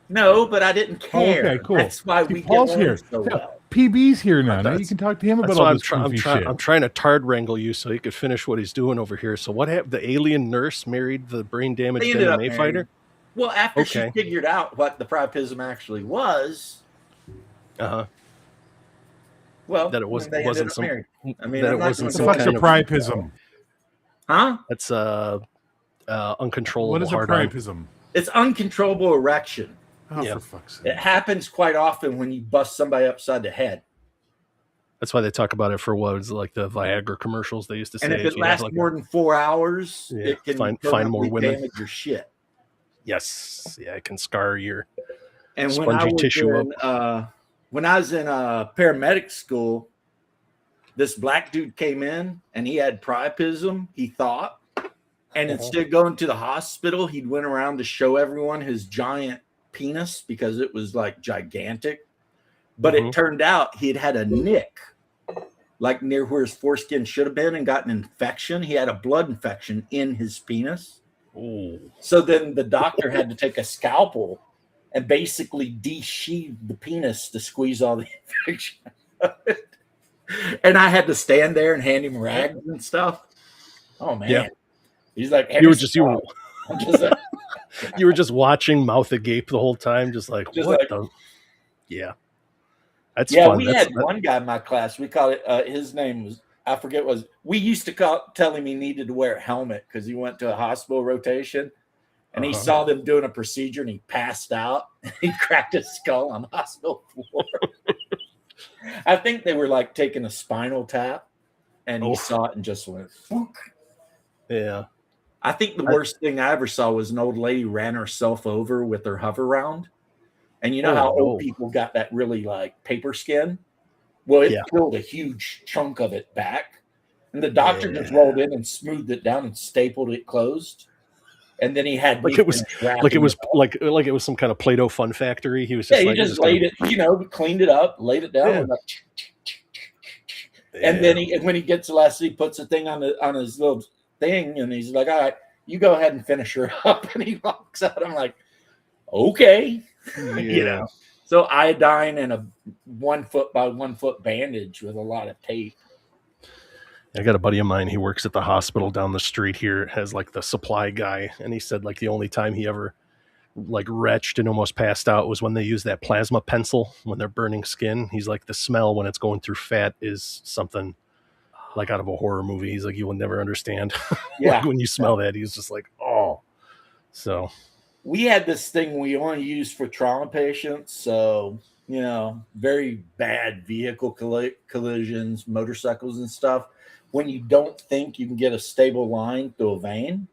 No, but I didn't care. Oh, okay, cool. That's why See, we Paul's get here. along so Yeah, well. PB's here now. Now you That's- can talk to him about That's all why this goofy shit. I'm trying to tard wrangle you so he could finish what he's doing over here. So what happened? The alien nurse married the brain damaged They ended up MMA married. fighter? Well, after Okay. she figured out what the priapism actually was, Uh-huh. well, That it was- they ended wasn't up some- married. I mean, that I'm it not wasn't What the some fuck's a kind of- priapism? Huh? That's uncontrollable What is a hard on. priapism? It's uncontrollable erection. Oh, Yeah. for fuck's sake. It happens quite often when you bust somebody upside the head. That's why they talk about it for what was like the Viagra commercials they used to say. And if is it you have lasts like more than 4 hours, Yeah, it can find more permanently women. damage your shit. yes, yeah, it can scar your. And Spongy tissue when I was in paramedic school, this black dude came in and he had priapism, he thought. And instead of going to the hospital, he went around to show everyone his giant penis because it was like gigantic. But it turned out he had a nick, like near where his foreskin should have been, and got an infection. He had a blood infection in his penis. Ooh. So then the doctor had to take a scalpel and basically de-sheathe the penis to squeeze all the infection out of it. And I had to stand there and hand him rags and stuff. Oh man. Yeah. He's like, You were just you were, I'm just like, you were just watching mouth agape the whole time, just like Just what like- the. Yeah, that's yeah, fun. we That's- had one guy in my class. We called it. His name was, I forget what was. We used to tell him he needed to wear a helmet because he went to a hospital rotation, and he saw them doing a procedure and he passed out. He cracked his skull on the hospital floor. I think they were like taking a spinal tap, and he saw it and just went. Whoop. Yeah. I think the worst thing I ever saw was an old lady ran herself over with her hover round. And you know how old people got that really like paper skin? Well, it Yeah. peeled a huge chunk of it back. And the doctor just rolled in and smoothed it down and stapled it closed. And then he had Like it was like it was some kind of Play-Doh fun factory. He was just he just laid it, cleaned it up, laid it down, Yeah. and, and then when he gets the last, he puts the thing on his little thing, and he's like, "All right, you go ahead and finish her up." And he walks out. I'm like, "Okay," So iodine and a 1 foot by 1 foot bandage with a lot of tape. I got a buddy of mine. He works at the hospital down the street here. Has like the supply guy, and he said like the only time he ever like retched and almost passed out was when they use that plasma pencil when they're burning skin. He's like, the smell when it's going through fat is something like out of a horror movie. He's like, you will never understand. Like when you smell that, he's just like, oh. So we had this thing we only used for trauma patients. So, very bad vehicle collisions, motorcycles and stuff. When you don't think you can get a stable line through a vein,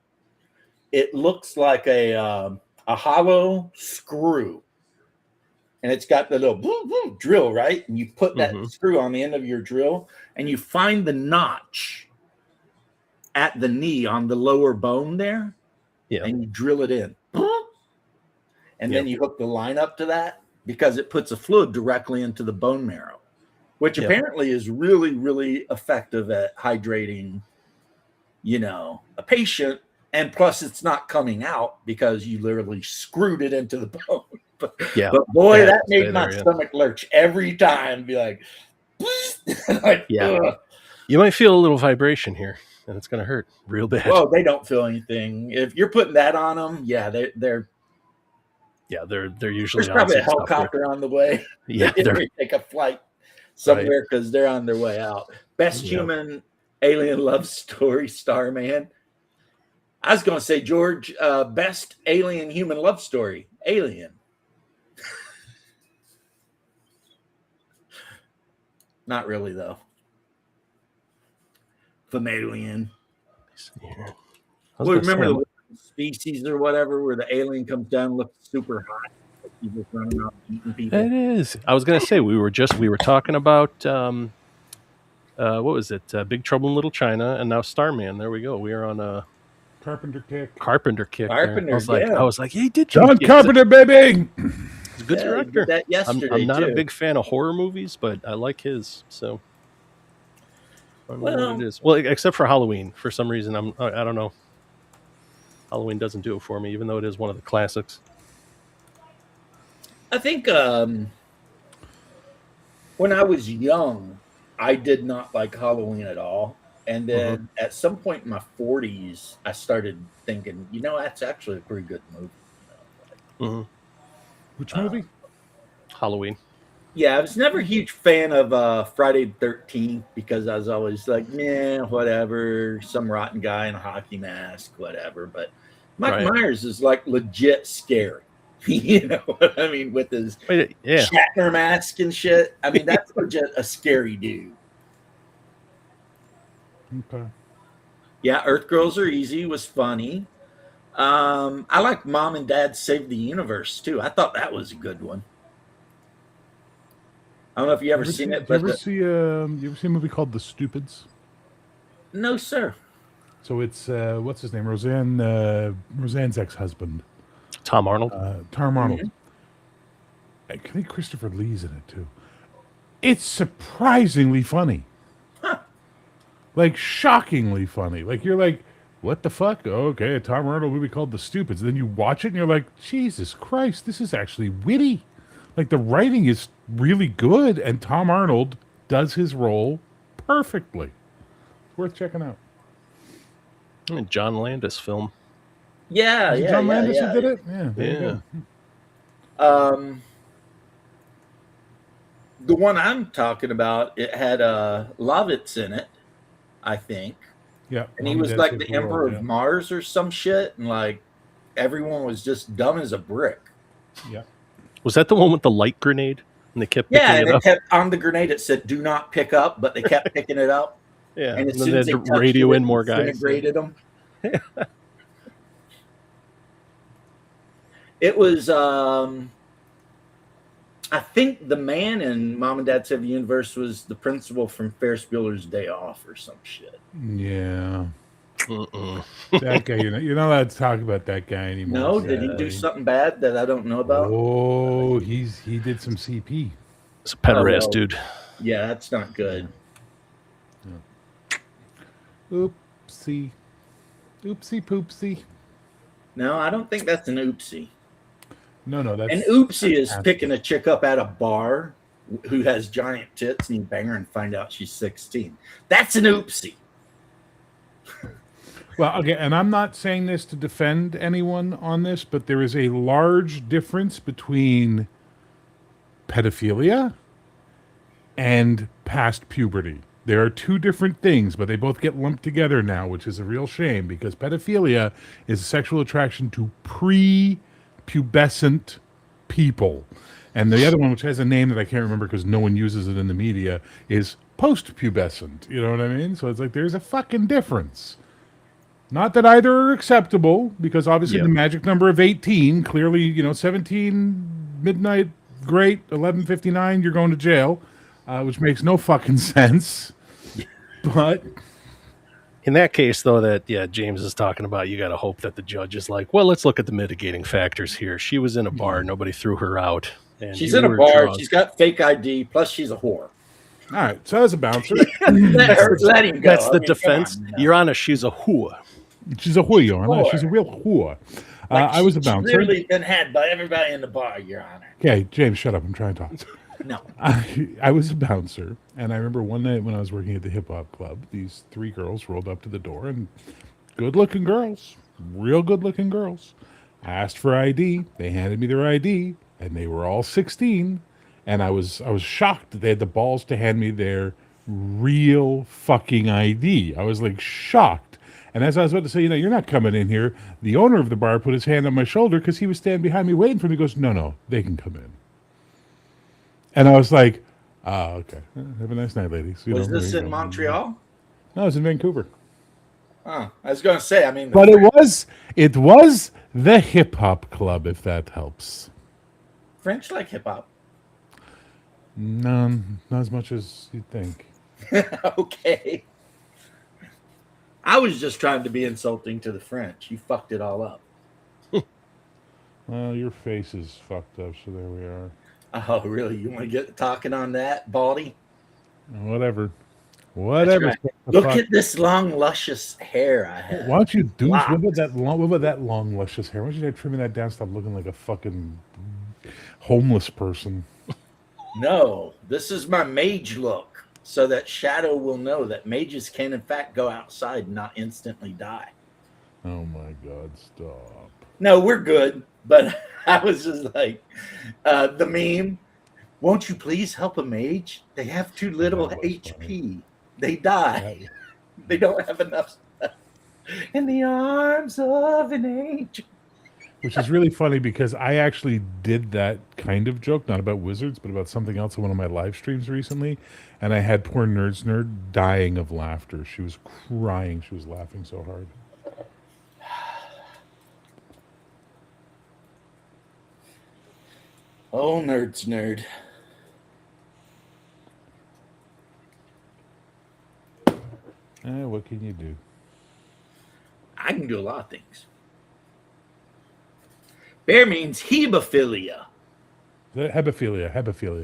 it looks like a hollow screw. And it's got the little drill, right? And you put that screw on the end of your drill, and you find the notch at the knee on the lower bone there, and you drill it in. And then you hook the line up to that, because it puts a fluid directly into the bone marrow, which apparently is really, really effective at hydrating, a patient. And plus, it's not coming out because you literally screwed it into the bone. But boy, that made my stomach lurch every time. Be like, ugh. You might feel a little vibration here, and it's going to hurt real bad. Well, they don't feel anything. If you're putting that on them, they're usually. There's probably a helicopter on the way. Yeah, they take a flight somewhere because they're on their way out. Best human alien love story, Starman. I was going to say, George, best alien human love story, Alien. Not really, though. Alien. Well, remember the Species or whatever, where the alien comes down, looks super hot. He's just running around eating people. It is. I was going to say, we were talking about, what was it? Big Trouble in Little China, and now Starman. There we go. We are on a Carpenter kick. I was like, hey, did John Carpenter, baby? He's a good director. That yesterday, I'm not a big fan of horror movies, but I like his. So, I don't know what it is. Well, except for Halloween, for some reason, I don't know. Halloween doesn't do it for me, even though it is one of the classics. I think when I was young, I did not like Halloween at all. And then at some point in my 40s, I started thinking, that's actually a pretty good movie. Which movie? Halloween. Yeah, I was never a huge fan of Friday the 13th because I was always like, whatever, some rotten guy in a hockey mask, whatever. But Mike Myers is like legit scary. You know what I mean? With his Shatner mask and shit. I mean, that's legit a scary dude. Okay. Yeah, Earth Girls Are Easy was funny. I like Mom and Dad Save the Universe too. I thought that was a good one. I don't know if you ever seen it. You ever see a movie called The Stupids? No, sir. So it's what's his name? Roseanne's ex-husband. Tom Arnold. Tom Arnold. I think Christopher Lee's in it too. It's surprisingly funny. Like shockingly funny. Like you're like, what the fuck? Okay, a Tom Arnold movie called The Stupids. Then you watch it and you're like, Jesus Christ, this is actually witty. Like the writing is really good, and Tom Arnold does his role perfectly. It's worth checking out. John Landis film. Yeah, Is it John Landis who did it? Yeah, there you go. The one I'm talking about, it had Lovitz in it, I think. Yeah, and he was like the Emperor of Mars or some shit, and like everyone was just dumb as a brick. Yeah. Was that the one with the light grenade? And they kept picking it up? Kept on the grenade. It said "Do not pick up," but they kept picking it up. Yeah, and as then soon they as had they to radio in more guys. Integrated them. It was I think the man in Mom and Dad Save the Universe was the principal from Ferris Bueller's Day Off or some shit. Yeah. Mm-mm. That guy, you're not allowed to talk about that guy anymore. No, did he do something bad that I don't know about? Oh, he did some CP. It's a pederast, well. dude. Yeah, that's not good. Oopsie. Oopsie poopsie. No, I don't think that's an oopsie. No, that's An oopsie is picking a chick up at a bar who has giant tits and you bang her and find out she's 16. That's an oopsie. Well, okay, and I'm not saying this to defend anyone on this, but there is a large difference between pedophilia and past puberty. There are two different things, but they both get lumped together now, which is a real shame because pedophilia is sexual attraction to pre-pubescent people. And the other one, which has a name that I can't remember because no one uses it in the media, is post-pubescent. You know what I mean? So it's like there's a fucking difference. Not that either are acceptable, because obviously the magic number of 18, clearly, 17, midnight, great, 11:59, you're going to jail, which makes no fucking sense. But in that case, though, James is talking about, you got to hope that the judge is like, well, let's look at the mitigating factors here. She was in a bar, nobody threw her out. And she's in a bar, she's got fake ID, plus she's a whore. All right, so as a bouncer, let him go. That's the defense. Your Honor, she's a whore. She's a whore, Your Honor. She's a real whore. I was a bouncer. She's really been had by everybody in the bar, Your Honor. Okay, James, shut up. I'm trying to talk. No. I was a bouncer, and I remember one night when I was working at the hip hop club, these three girls rolled up to the door, and good-looking girls, real good-looking girls. I asked for ID. They handed me their ID, and they were all 16. And I was shocked that they had the balls to hand me their real fucking ID. I was like shocked. And as I was about to say, you're not coming in here, the owner of the bar put his hand on my shoulder because he was standing behind me waiting for me. He goes, no, they can come in. And I was like, okay. Have a nice night, ladies. Was this in Montreal? No, it was in Vancouver. Oh, I was going to say, but it was the hip hop club, if that helps. French like hip hop. No, not as much as you'd think. Okay. I was just trying to be insulting to the French. You fucked it all up. Well, your face is fucked up, so there we are. Oh, really? You want to get talking on that, Baldy? Whatever. Right. Look at this long, luscious hair I have. Why don't you do what about that long, luscious hair? Why don't you try trimming that down? Stop looking like a fucking homeless person. No, this is my mage look, so that Shadow will know that mages can, in fact, go outside and not instantly die. Oh, my God, stop. No, we're good, but I was just like, the meme, won't you please help a mage? They have too little HP. Funny. They die. They don't have enough stuff. In the arms of an angel. Which is really funny because I actually did that kind of joke, not about wizards, but about something else in one of my live streams recently. And I had poor Nerds Nerd dying of laughter. She was crying. She was laughing so hard. Oh, Nerds Nerd. What can you do? I can do a lot of things. Bear means hebephilia. Hebephilia.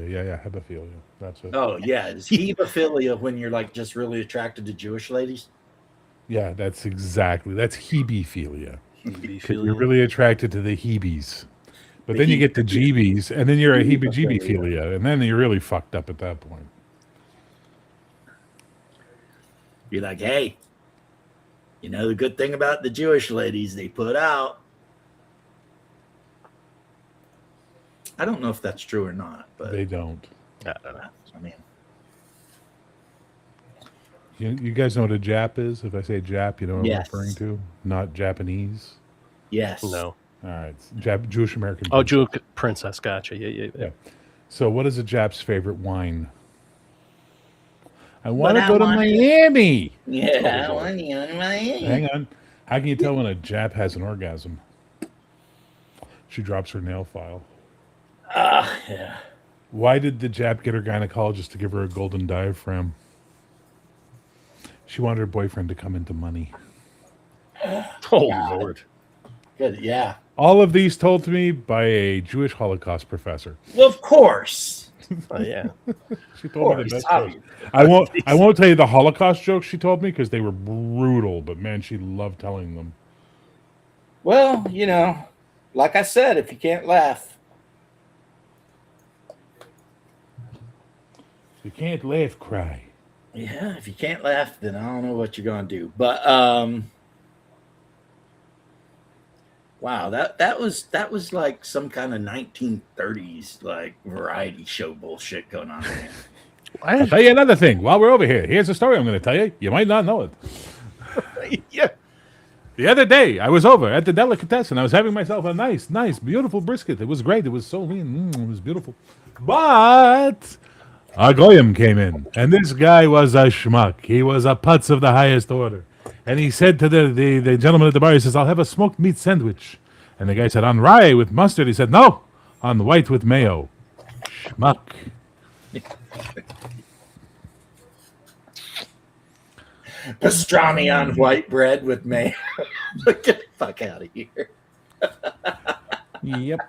Yeah, hebephilia. That's it. Oh, yeah. Is hebephilia when you're like just really attracted to Jewish ladies? Yeah, that's hebephilia. You're really attracted to the Hebes. But then you get the Jeebies, and then you're a heebie-jeebie-philia, and then you're really fucked up at that point. You're like, hey, the good thing about the Jewish ladies they put out. I don't know if that's true or not, but they don't. I don't know. I mean, you guys know what a Jap is? If I say Jap, you know what I'm referring to? Not Japanese? Yes. No. All right. Jewish American. Oh, Jewish princess. Gotcha. Yeah. So what is a Jap's favorite wine? I want to go to Miami. Yeah, I want to go to Miami. Hang on. How can you tell when a Jap has an orgasm? She drops her nail file. Yeah. Why did the Jap get her gynecologist to give her a golden diaphragm? She wanted her boyfriend to come into money. Oh Lord. Good, yeah. All of these told to me by a Jewish Holocaust professor. Well, of course. Oh yeah. She told me the course, best obvious. jokes. I won't tell you the Holocaust jokes she told me because they were brutal, but man, she loved telling them. Well, you know, like I said, if you can't laugh, You can't laugh, cry. yeah, if you can't laugh, then I don't know what you're gonna do. But wow, that was like some kind of 1930s like variety show bullshit going on there. I'll tell you another thing. While we're over here, here's a story I'm going to tell you. You might not know it. Yeah. The other day, I was over at the delicatessen. I was having myself a nice, beautiful brisket. It was great. It was so lean. It was beautiful. But a goyim came in, and this guy was a schmuck. He was a putz of the highest order. And he said to the gentleman at the bar, he says, I'll have a smoked meat sandwich. And the guy said, on rye with mustard. He said, no, on white with mayo. Schmuck. Pastrami on white bread with mayo. Get the fuck out of here. Yep.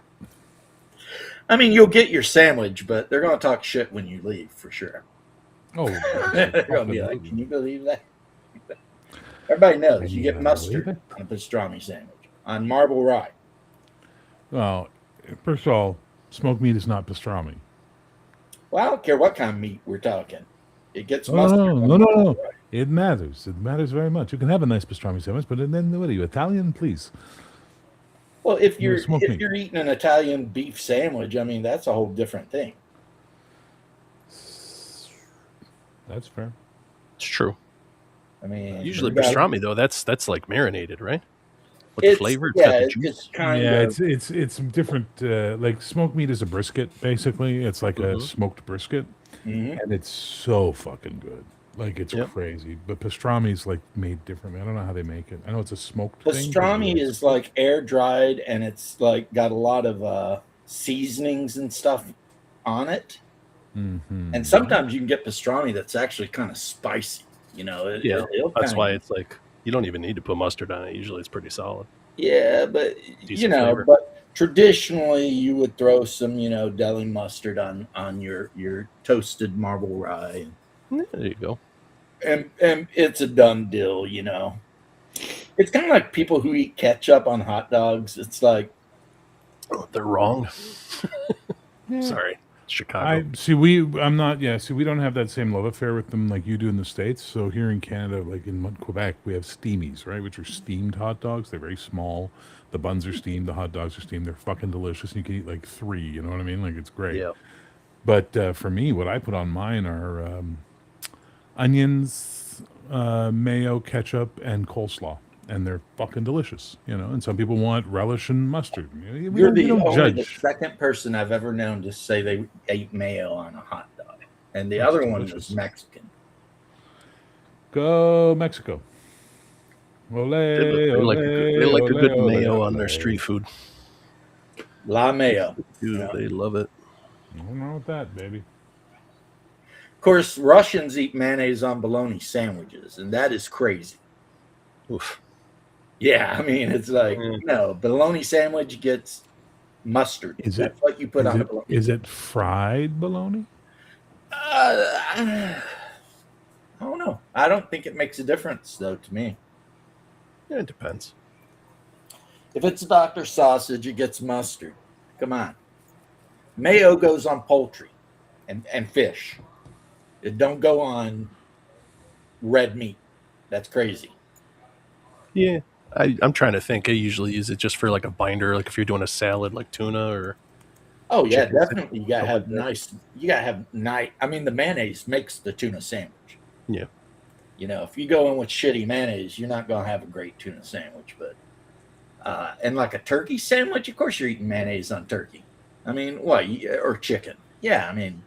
I mean, you'll get your sandwich, but they're going to talk shit when you leave for sure. Oh, They're going to be like, can you believe that? Everybody knows you get mustard on a pastrami sandwich on marble rye. well, first of all, smoked meat is not pastrami. Well, I don't care what kind of meat we're talking. It gets Oh, mustard. no, on no, no, marble no. rye. It matters. It matters very much. You can have a nice pastrami sandwich, but then what are you, Italian? Please. Well, if You're you're smoked if meat. you're eating an Italian beef sandwich, I mean that's a whole different thing. That's fair. It's true. I mean, Usually you gotta- pastrami though, that's like marinated, right? With it's, the flavor. It's yeah, got the it's juice. just kind Yeah, of. it's different. Like smoked meat is a brisket, basically. It's like a Mhm. smoked brisket, Mhm. and it's so fucking good. Like it's Yep. crazy. But pastrami's like made differently. I don't know how they make it. I know it's a smoked thing. but Pastrami it's- is like air dried, and it's like got a lot of seasonings and stuff on it. Mhm. And sometimes you can get pastrami that's actually kind of spicy. You know, Yeah, it'll That's kinda- why it's like you don't even need to put mustard on it. Usually it's pretty solid. Yeah, but you Decent know, flavor. but traditionally you would throw some, you know, deli mustard on your toasted marble rye, Yeah, there you go. and it's a done deal. You know, it's kind of like people who eat ketchup on hot dogs. It's like, Oh, they're wrong. Yeah. Sorry. Chicago. I'm not. Yeah, see, we don't have that same love affair with them like you do in the States. So here in Canada, like in Quebec, we have steamies, right, which are steamed hot dogs. They're very small. The buns are steamed. The hot dogs are steamed. They're fucking delicious. And you can eat like 3. You know what I mean? Like it's great. Yeah. But for me, what I put on mine are onions, mayo, ketchup, and coleslaw, and they're fucking delicious. You know, and some people want relish and mustard. We you're don't- we the don't only the judge. second person I've ever known to say they ate mayo on a hot dog, and the That's other one was delicious. Mexican. Go Mexico. Ole, They like a good ole, mayo ole, on their ole. street food. La mayo. Dude, Yeah. they love it. Nothing wrong with that, baby. Of course, Russians eat mayonnaise on bologna sandwiches, and that is crazy. Oof. Yeah, I mean, it's like, no, bologna sandwich gets mustard. Is That's what you put on the bologna. Is it fried bologna? I don't know. I don't think it makes a difference, though, to me. Yeah, it depends. If it's a Dr. Sausage, it gets mustard. Come on. Mayo goes on poultry and fish. It don't go on red meat. That's crazy. Yeah. I'm trying to think. I usually use it just for like a binder, like if you're doing a salad like tuna or Oh yeah, Chicken definitely. You gotta stuff have like that. nice. You gotta have nice. I mean, the mayonnaise makes the tuna sandwich. Yeah. You know, if you go in with shitty mayonnaise, you're not gonna have a great tuna sandwich. But and like a turkey sandwich, of course you're eating mayonnaise on turkey. I mean, what? Or chicken? Yeah, I mean,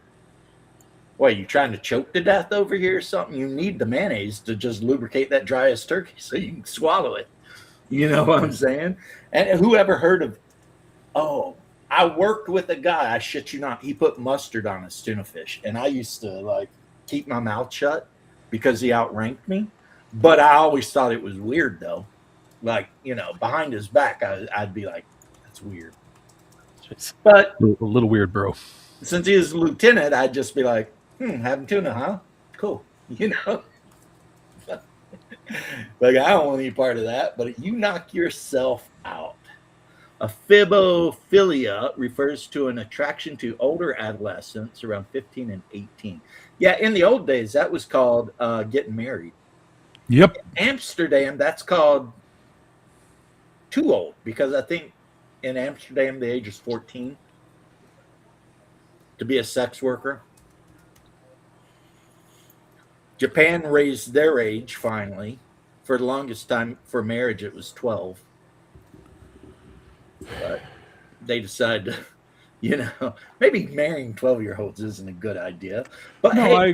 what? You trying to choke to death over here or something? You need the mayonnaise to just lubricate that dry as turkey so you can swallow it. You know what I'm saying? And whoever heard of? Oh, I worked with a guy, I shit you not, he put mustard on his tuna fish. And I used to like keep my mouth shut because he outranked me. But I always thought it was weird though. Like, behind his back, I'd be like, that's weird. It's But a little weird, bro. since he was a lieutenant, I'd just be like, having tuna, huh? Cool. Like, I don't want any part of that, but you knock yourself out. A phibophilia refers to an attraction to older adolescents around 15 and 18. Yeah, in the old days, that was called getting married. Yep. In Amsterdam, that's called too old, because I think in Amsterdam, the age is 14 to be a sex worker. Japan raised their age finally. For the longest time for marriage, it was 12. But they decided, maybe marrying 12-year-olds isn't a good idea. But hey,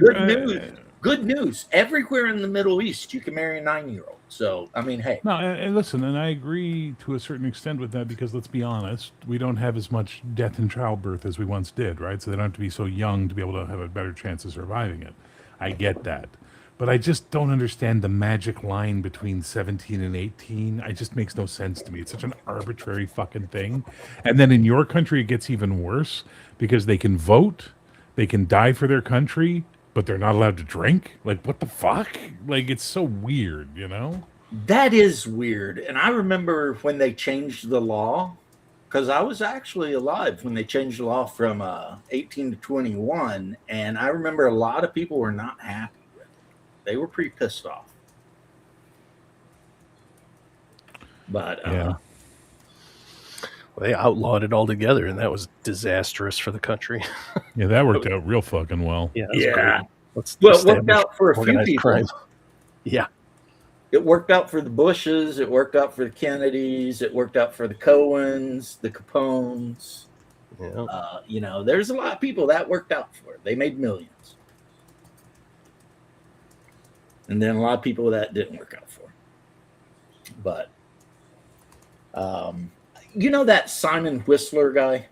good news. Everywhere in the Middle East, you can marry a 9-year-old. So, I mean, hey. No, and listen, and I agree to a certain extent with that because let's be honest, we don't have as much death in childbirth as we once did, right? So they don't have to be so young to be able to have a better chance of surviving it. I get that. But I just don't understand the magic line between 17 and 18. It just makes no sense to me. It's such an arbitrary fucking thing. And then in your country, it gets even worse because they can vote, they can die for their country, but they're not allowed to drink. Like, what the fuck? Like, it's so weird, That is weird. And I remember when they changed the law, because I was actually alive when they changed the law from 18 to 21. And I remember a lot of people were not happy. They were pretty pissed off. But yeah. Well, they outlawed it altogether, and that was disastrous for the country. Yeah, that worked out real fucking well. Yeah. Well, it worked out for a few people. Crime. Yeah. It worked out for the Bushes. It worked out for the Kennedys. It worked out for the Cohens, the Capones. Yeah. There's a lot of people that worked out for. They made millions. And then a lot of people that didn't work out for. But, that Simon Whistler guy?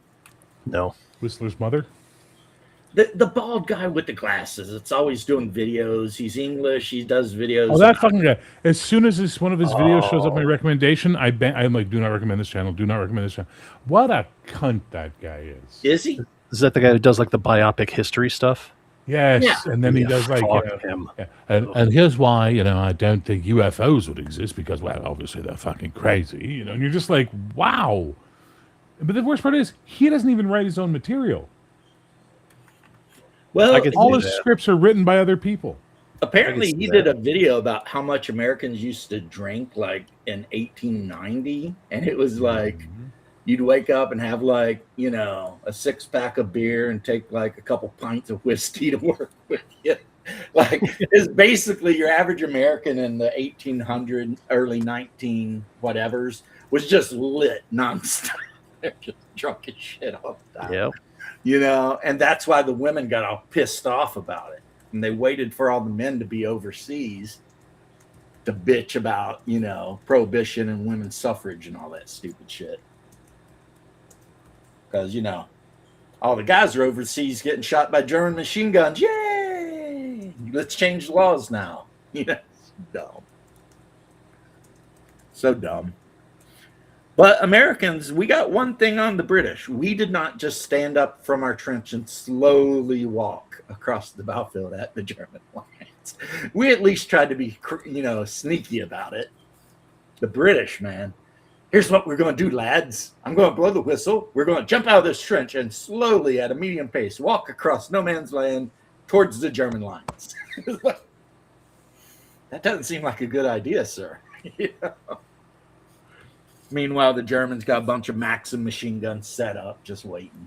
No. Whistler's mother? The bald guy with the glasses. It's always doing videos. He's English. He does videos. Oh, that fucking guy. As soon as one of his videos shows up my recommendation, I'm like, do not recommend this channel. Do not recommend this channel. What a cunt that guy is. Is he? Is that the guy who does like the biopic history stuff? Yes, yeah. And then he does like, him. Yeah. And here's why, I don't think UFOs would exist because, well, obviously they're fucking crazy, and you're just like, wow. But the worst part is, he doesn't even write his own material. Well, all his scripts are written by other people. Apparently, he did a video about how much Americans used to drink, like in 1890, and it was like, you'd wake up and have like, a 6-pack of beer and take like a couple pints of whiskey to work with you. Like, it's basically your average American in the 1800, early 19 whatevers was just lit nonstop. They're just drunk as shit all the time. Yeah. And that's why the women got all pissed off about it. And they waited for all the men to be overseas to bitch about, prohibition and women's suffrage and all that stupid shit. Because, all the guys are overseas getting shot by German machine guns. Yay! Let's change the laws now. Dumb. So dumb. But Americans, we got one thing on the British. We did not just stand up from our trench and slowly walk across the battlefield at the German lines. We at least tried to be, sneaky about it. The British, man. Here's what we're going to do, lads. I'm going to blow the whistle. We're going to jump out of this trench and slowly, at a medium pace, walk across no man's land towards the German lines. That doesn't seem like a good idea, sir. Meanwhile, the Germans got a bunch of Maxim machine guns set up, just waiting.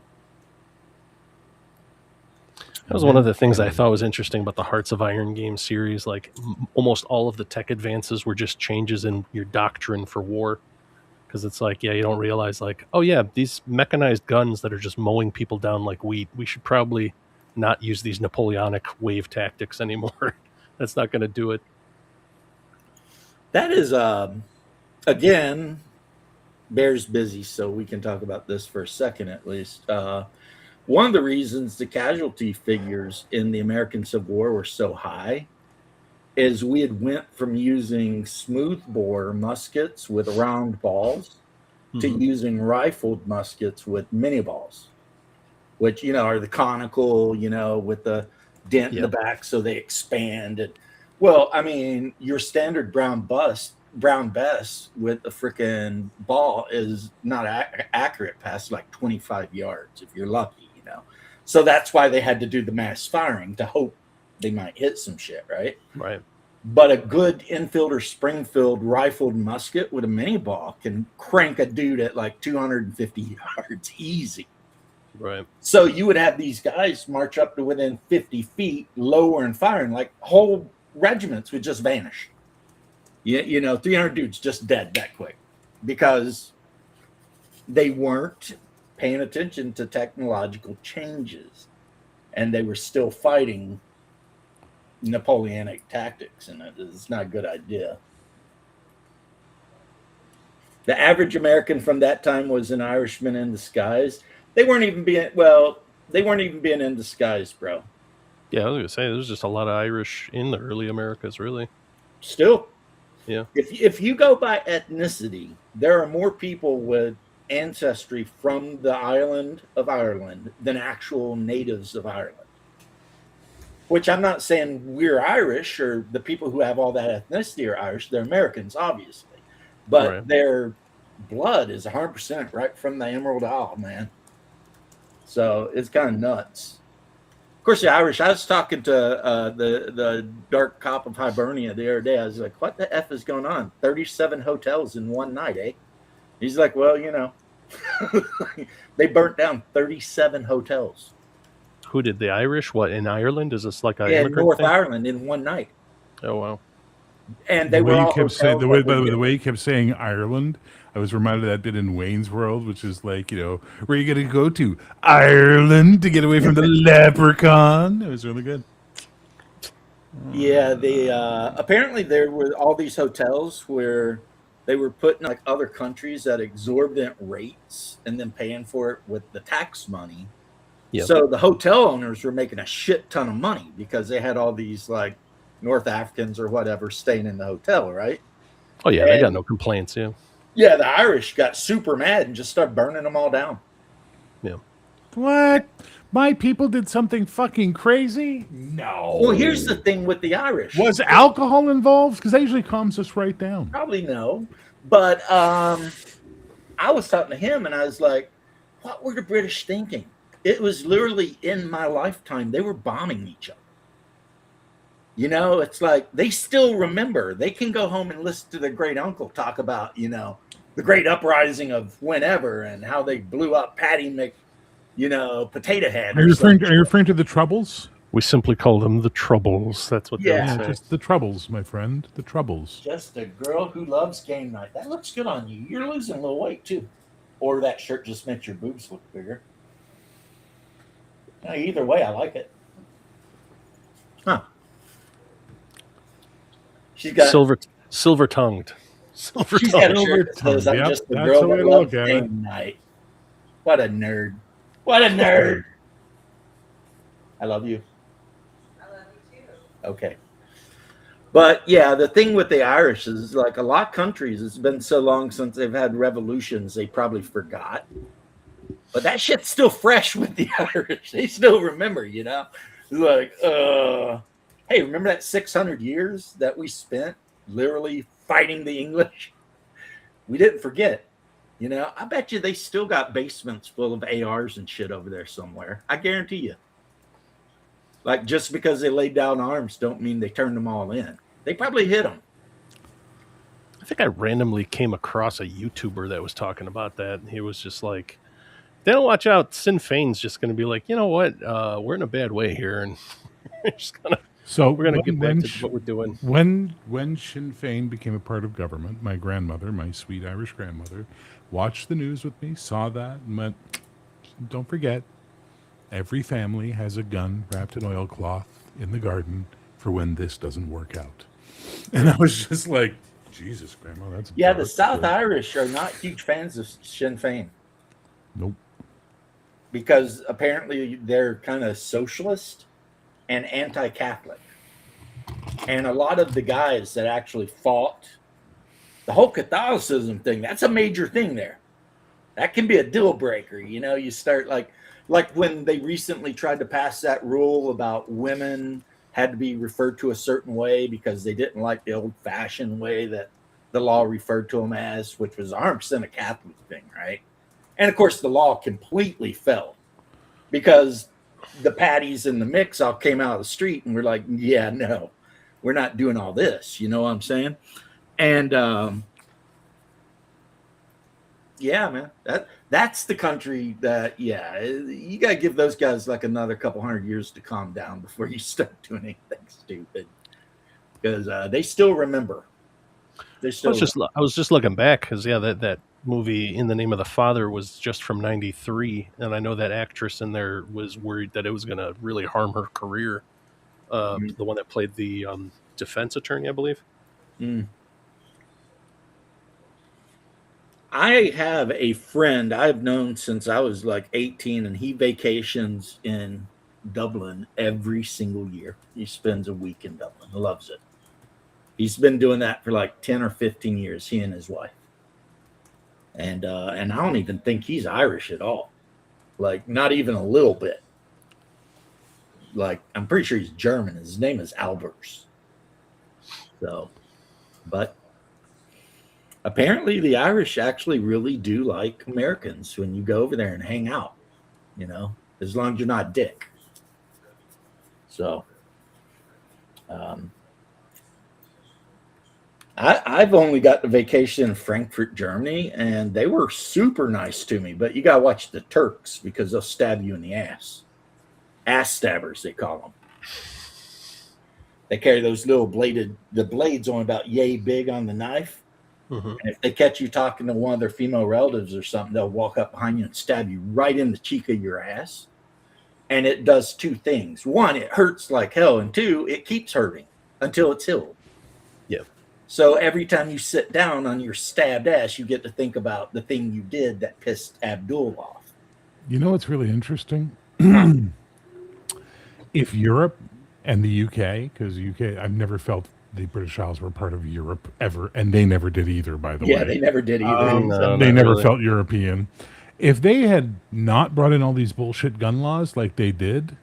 That was one of the things I thought was interesting about the Hearts of Iron game series. Like, almost all of the tech advances were just changes in your doctrine for war. Because it's like, you don't realize, like, oh yeah, these mechanized guns that are just mowing people down like wheat, we should probably not use these Napoleonic wave tactics anymore. That's not going to do it. That is, again, Bear's busy, so we can talk about this for a second at least. One of the reasons the casualty figures in the American Civil War were so high is we had went from using smoothbore muskets with round balls to Mhm. using rifled muskets with mini balls, which are the conical, with the dent in the Yep. back so they expand. And well, I mean, your standard brown bess with a freaking ball is not accurate past like 25 yards if you're lucky. So that's why they had to do the mass firing to hope they might hit some shit, right? Right. But a good infield or spring-filled rifled musket with a mini ball can crank a dude at like 250 yards easy. Right. So you would have these guys march up to within 50 feet, lower and firing, like whole regiments would just vanish. 300 dudes just dead that quick because they weren't paying attention to technological changes and they were still fighting Napoleonic tactics, and it's not a good idea. The average American from that time was an Irishman in disguise. They weren't even being in disguise, bro. Yeah, I was gonna say there's just a lot of Irish in the early Americas, really. Still, Yeah. if you go by ethnicity, there are more people with ancestry from the island of Ireland than actual natives of Ireland. Which I'm not saying we're Irish or the people who have all that ethnicity are Irish. They're Americans, obviously. But Right. their blood is 100% right from the Emerald Isle, man. So it's kind of nuts. Of course, the Irish, I was talking to the Dark Cop of Hibernia the other day. I was like, what the F is going on? 37 hotels in one night, eh? He's like, well, they burnt down 37 hotels. Who did the Irish? What, in Ireland? Is this like a Yeah, immigrant North thing? Ireland in one night. Oh wow. And they The were way you all kept saying hotels the that were way you kept saying Ireland, I was reminded of that bit in Wayne's World, which is like, where are you gonna go to? Ireland to get away from the leprechaun. It was really good. Yeah, they apparently there were all these hotels where they were putting like other countries at exorbitant rates and then paying for it with the tax money. Yep. So the hotel owners were making a shit ton of money because they had all these like North Africans or whatever staying in the hotel, right? Oh yeah, they got And- no complaints. Yeah. Yeah, the Irish got super mad and just started burning them all down. What? My people did something fucking crazy? No. Well, here's the thing with the Irish. Was alcohol involved? Because that usually calms us right down. Probably no. But I was talking to him and I was like, what were the British thinking? It was literally in my lifetime. They were bombing each other. It's like they still remember. They can go home and listen to their great uncle talk about, the great uprising of whenever and how they blew up Patty Potato Head. Are you referring to the Troubles? We simply call them the Troubles. That's what they Yeah. would say. Just the Troubles, my friend. The Troubles. Just a girl who loves game night. That looks good on you. You're losing a little weight too. Or that shirt just makes your boobs look bigger. Either way, I like it. Huh. She's got silver tongued. Silver she's got a tongued. shirt that says, I'm Yep, just a that's girl the way that to loves look at it. game night. What a nerd. What a nerd. I love you. I love you too. Okay. But yeah, the thing with the Irish is like a lot of countries, it's been so long since they've had revolutions, they probably forgot. But that shit's still fresh with the Irish. They still remember, It's like, hey, remember that 600 years that we spent literally fighting the English? We didn't forget. I bet you they still got basements full of ARs and shit over there somewhere. I guarantee you. Like, just because they laid down arms don't mean they turned them all in. They probably hit them. I think I randomly came across a YouTuber that was talking about that. He was just like, they don't watch out. Sinn Féin's just going to be like, you know what? We're in a bad way here. And we're just going to, So we're going to get when back to what we're doing. When Sinn Féin became a part of government, my grandmother, my sweet Irish grandmother, watched the news with me, saw that, and went, don't forget, every family has a gun wrapped in oilcloth in the garden for when this doesn't work out. And I was just like, Jesus, Grandma, that's Yeah, the dark. South Irish are not huge fans of Sinn Féin Nope. because apparently they're kind of socialist and anti-Catholic. And a lot of the guys that actually fought the whole Catholicism thing, that's a major thing there. That can be a deal breaker. You know, you start like when they recently tried to pass that rule about women had to be referred to a certain way because they didn't like the old-fashioned way that the law referred to them as, which was 100% a Catholic thing, right? And of course, the law completely fell because the patties in the mix all came out of the street and we're like, yeah, no, we're not doing all this. You know what I'm saying? And yeah, man, that's the country that, yeah, you got to give those guys like another couple hundred years to calm down before you start doing anything stupid because they still remember. They still. I was just looking back because that movie In the Name of the Father was just from '93, and I know that actress in there was worried that it was going to really harm her career. The one that played the defense attorney, I believe. I have a friend I've known since I was like 18, and he vacations in Dublin every single year. He spends a week in Dublin. Loves it. He's been doing that for like 10 or 15 years, he and his wife. And I don't even think he's Irish at all. Like, not even a little bit. Like, I'm pretty sure he's German. His name is Albers. So, but apparently the Irish actually really do like Americans when you go over there and hang out, you know, as long as you're not a dick. So, I've only got the vacation in Frankfurt, Germany, and they were super nice to me. But you got to watch the Turks because they'll stab you in the ass. Ass stabbers, they call them. They carry those little the blades only about yay big on the knife. Mm-hmm. And if they catch you talking to one of their female relatives or something, they'll walk up behind you and stab you right in the cheek of your ass. And it does two things. One, it hurts like hell. And two, it keeps hurting until it's healed. Yeah. So every time you sit down on your stabbed ass, you get to think about the thing you did that pissed Abdul off. You know what's really interesting? If Europe and the UK, because UK, I've never felt the British Isles were part of Europe ever, and they never did either, by the way. Yeah, they never did either. No, they never felt European. If they had not brought in all these bullshit gun laws like they did,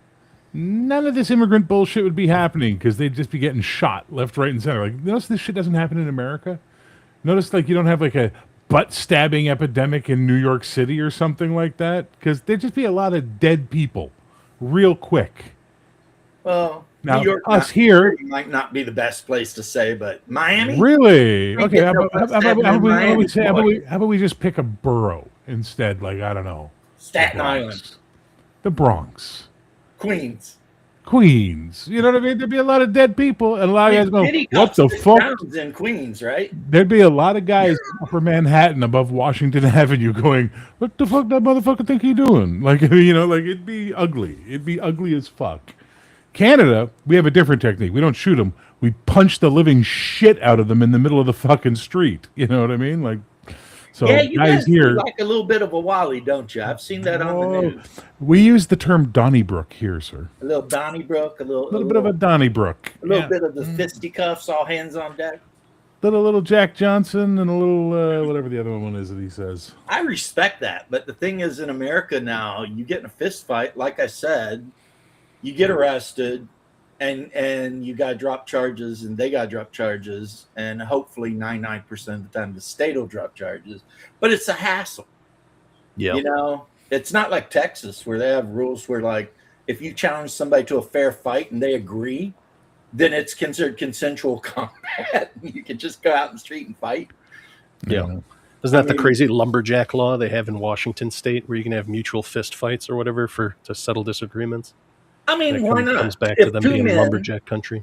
none of this immigrant bullshit would be happening because they'd just be getting shot left, right, and center. Like, notice this shit doesn't happen in America? Notice, like, you don't have, like, a butt-stabbing epidemic in New York City or something like that? Because there'd just be a lot of dead people real quick. Well, now, New York us here might not be the best place to say, but Miami? Really? Okay, how about we just pick a borough instead? Like, I don't know. Staten Island. The Bronx. Queens. You know what I mean? There'd be a lot of dead people, and a lot of guys go, "What the fuck?" In Queens, right? There'd be a lot of guys upper Manhattan above Washington Avenue going, "What the fuck that motherfucker think he doing?" Like, you know, like it'd be ugly. It'd be ugly as fuck. Canada, we have a different technique. We don't shoot them. We punch the living shit out of them in the middle of the fucking street. You know what I mean? Like, so yeah, you guys here like a little bit of a wally, don't you? I've seen that on the news. We use the term Donnybrook here, sir. A little Donnybrook, a little bit of a Donnybrook. A little bit of the fisticuffs, all hands on deck. Little Jack Johnson and a little whatever the other one is that he says. I respect that, but the thing is, in America now, you get in a fist fight, like I said, you get arrested, and you got to drop charges, and they got to drop charges, and hopefully 99% of the time the state will drop charges. But it's a hassle. Yeah, you know, it's not like Texas where they have rules where, like, if you challenge somebody to a fair fight and they agree, then it's considered consensual combat. You can just go out in the street and fight. Yeah. Isn't that the crazy lumberjack law they have in Washington State where you can have mutual fist fights or whatever to settle disagreements? I mean, why not? Comes back to them being lumberjack country.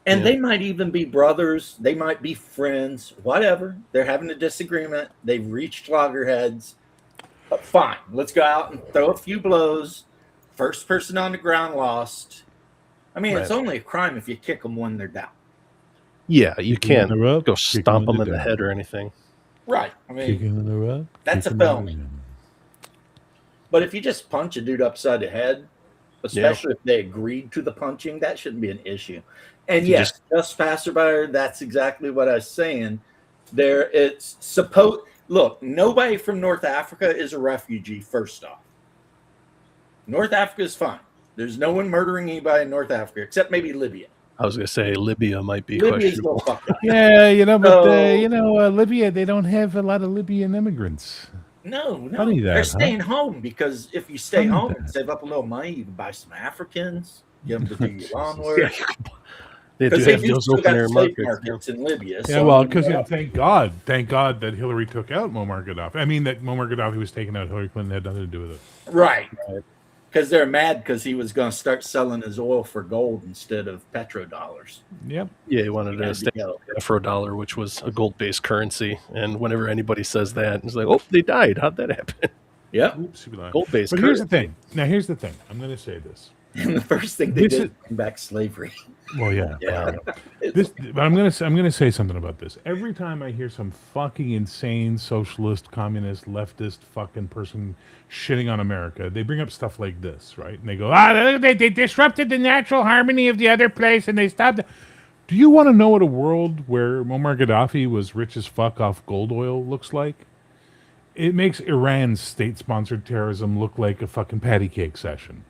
And they might even be brothers. They might be friends, whatever. They're having a disagreement. They've reached loggerheads. But fine. Let's go out and throw a few blows. First person on the ground lost. I mean, It's only a crime if you kick them when they're down. Yeah, you can't Kicking her up, go kicking stomp her them in the down. head or anything. Right. I mean, Kicking her up. that's a kicking her felony. down. but if you just punch a dude upside the head, especially if they agreed to the punching, that shouldn't be an issue. And You yes, just passerby, that's exactly what I was saying. There, it's supposed. Look, nobody from North Africa is a refugee. First off, North Africa is fine. There's no one murdering anybody in North Africa except maybe Libya. I was going to say Libya might be Libya's questionable. no fucked up. Yeah, but So- Libya, they don't have a lot of Libyan immigrants. No, Funny that, they're huh? staying home because if you stay Funny home that. and save up a little money, you can buy some Africans, get them to do your lawnmower. Yeah, they do Because they have do those still open got air slave markets. markets in Libya. Yeah, so- well, because thank God that Hillary took out Muammar Gaddafi. I mean, that Muammar Gaddafi was taken out. Hillary Clinton had nothing to do with it. Right. Because they're mad because he was going to start selling his oil for gold instead of petrodollars. Yep. Yeah, he wanted to Had stay go. Afro-dollar, which was a gold-based currency. And whenever anybody says that, it's like, oh, they died. How'd that happen? Yep. Oops. Gold-based But currency. here's the thing. Now, here's the thing. I'm going to say this. And the first thing they This did is- was bring back slavery. Well, yeah. Yeah. But I'm gonna say something about this. Every time I hear some fucking insane socialist, communist, leftist fucking person shitting on America, they bring up stuff like this, right? And they go, they disrupted the natural harmony of the other place, and they stopped. Do you want to know what a world where Muammar Gaddafi was rich as fuck off gold oil looks like? It makes Iran's state-sponsored terrorism look like a fucking patty cake session.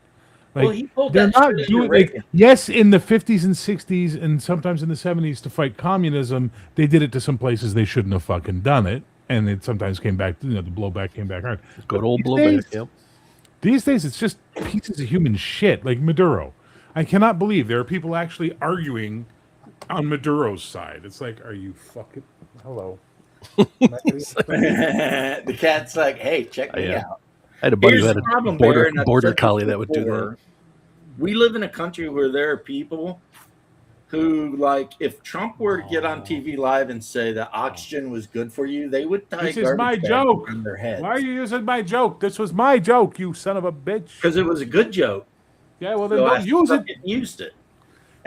Well, he pulled they're that not shit in doing Reagan. yes, in the 50s and 60s and sometimes in the 70s to fight communism, they did it to some places they shouldn't have fucking done it, and it sometimes came back. The blowback came back hard. Good old These blowback. days- Yep. These days, it's just pieces of human shit, like Maduro. I cannot believe there are people actually arguing on Maduro's side. It's like, are you fucking hello? The cat's like, hey, check me Yeah. out. I had a buddy Here's who had the a problem, border, Bear, and I've border said this collie that would do that. before. We live in a country where there are people who, like, if Trump were to get on TV live and say that oxygen was good for you, they would tie This is my garbage bags joke. on their heads. Why are you using my joke? This was my joke, you son of a bitch. Because it was a good joke. Yeah, well then So I don't use it. fucking used it.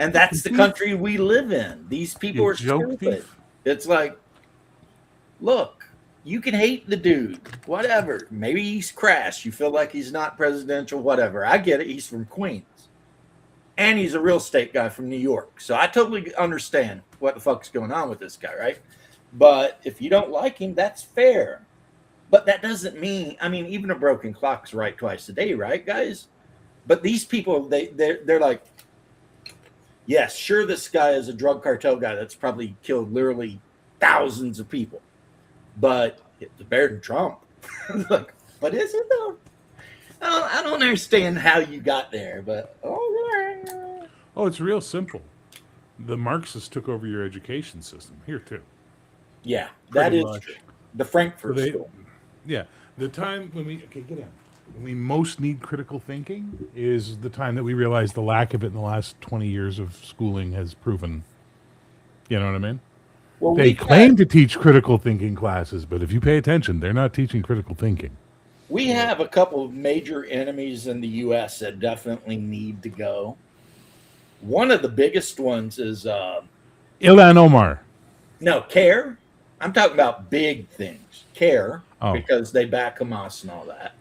And that's the country we live in. These people You are joke stupid. thief. It's like, look, you can hate the dude, whatever. Maybe he's crass. You feel like he's not presidential, whatever. I get it. He's from Queens. And he's a real estate guy from New York. So I totally understand what the fuck's going on with this guy, right? But if you don't like him, that's fair. But that doesn't mean, I mean, even a broken clock's right twice a day, right, guys? But these people, they're like, yes, sure, this guy is a drug cartel guy that's probably killed literally thousands of people. But it's better than Trump. Like, what is it though? I don't understand how you got there, but Oh, it's real simple. The Marxists took over your education system here too. yeah, that Pretty is much. true. The Frankfurt They- School. Yeah, the time when we most need critical thinking is the time that we realize the lack of it in the last 20 years of schooling has proven. You know what I mean? Well, They claim to teach critical thinking classes, but if you pay attention, they're not teaching critical thinking. we have a couple of major enemies in the U.S. that definitely need to go. One of the biggest ones is Ilhan Omar. no CARE. I'm talking about big things. CARE, Oh. because they back Hamas and all that.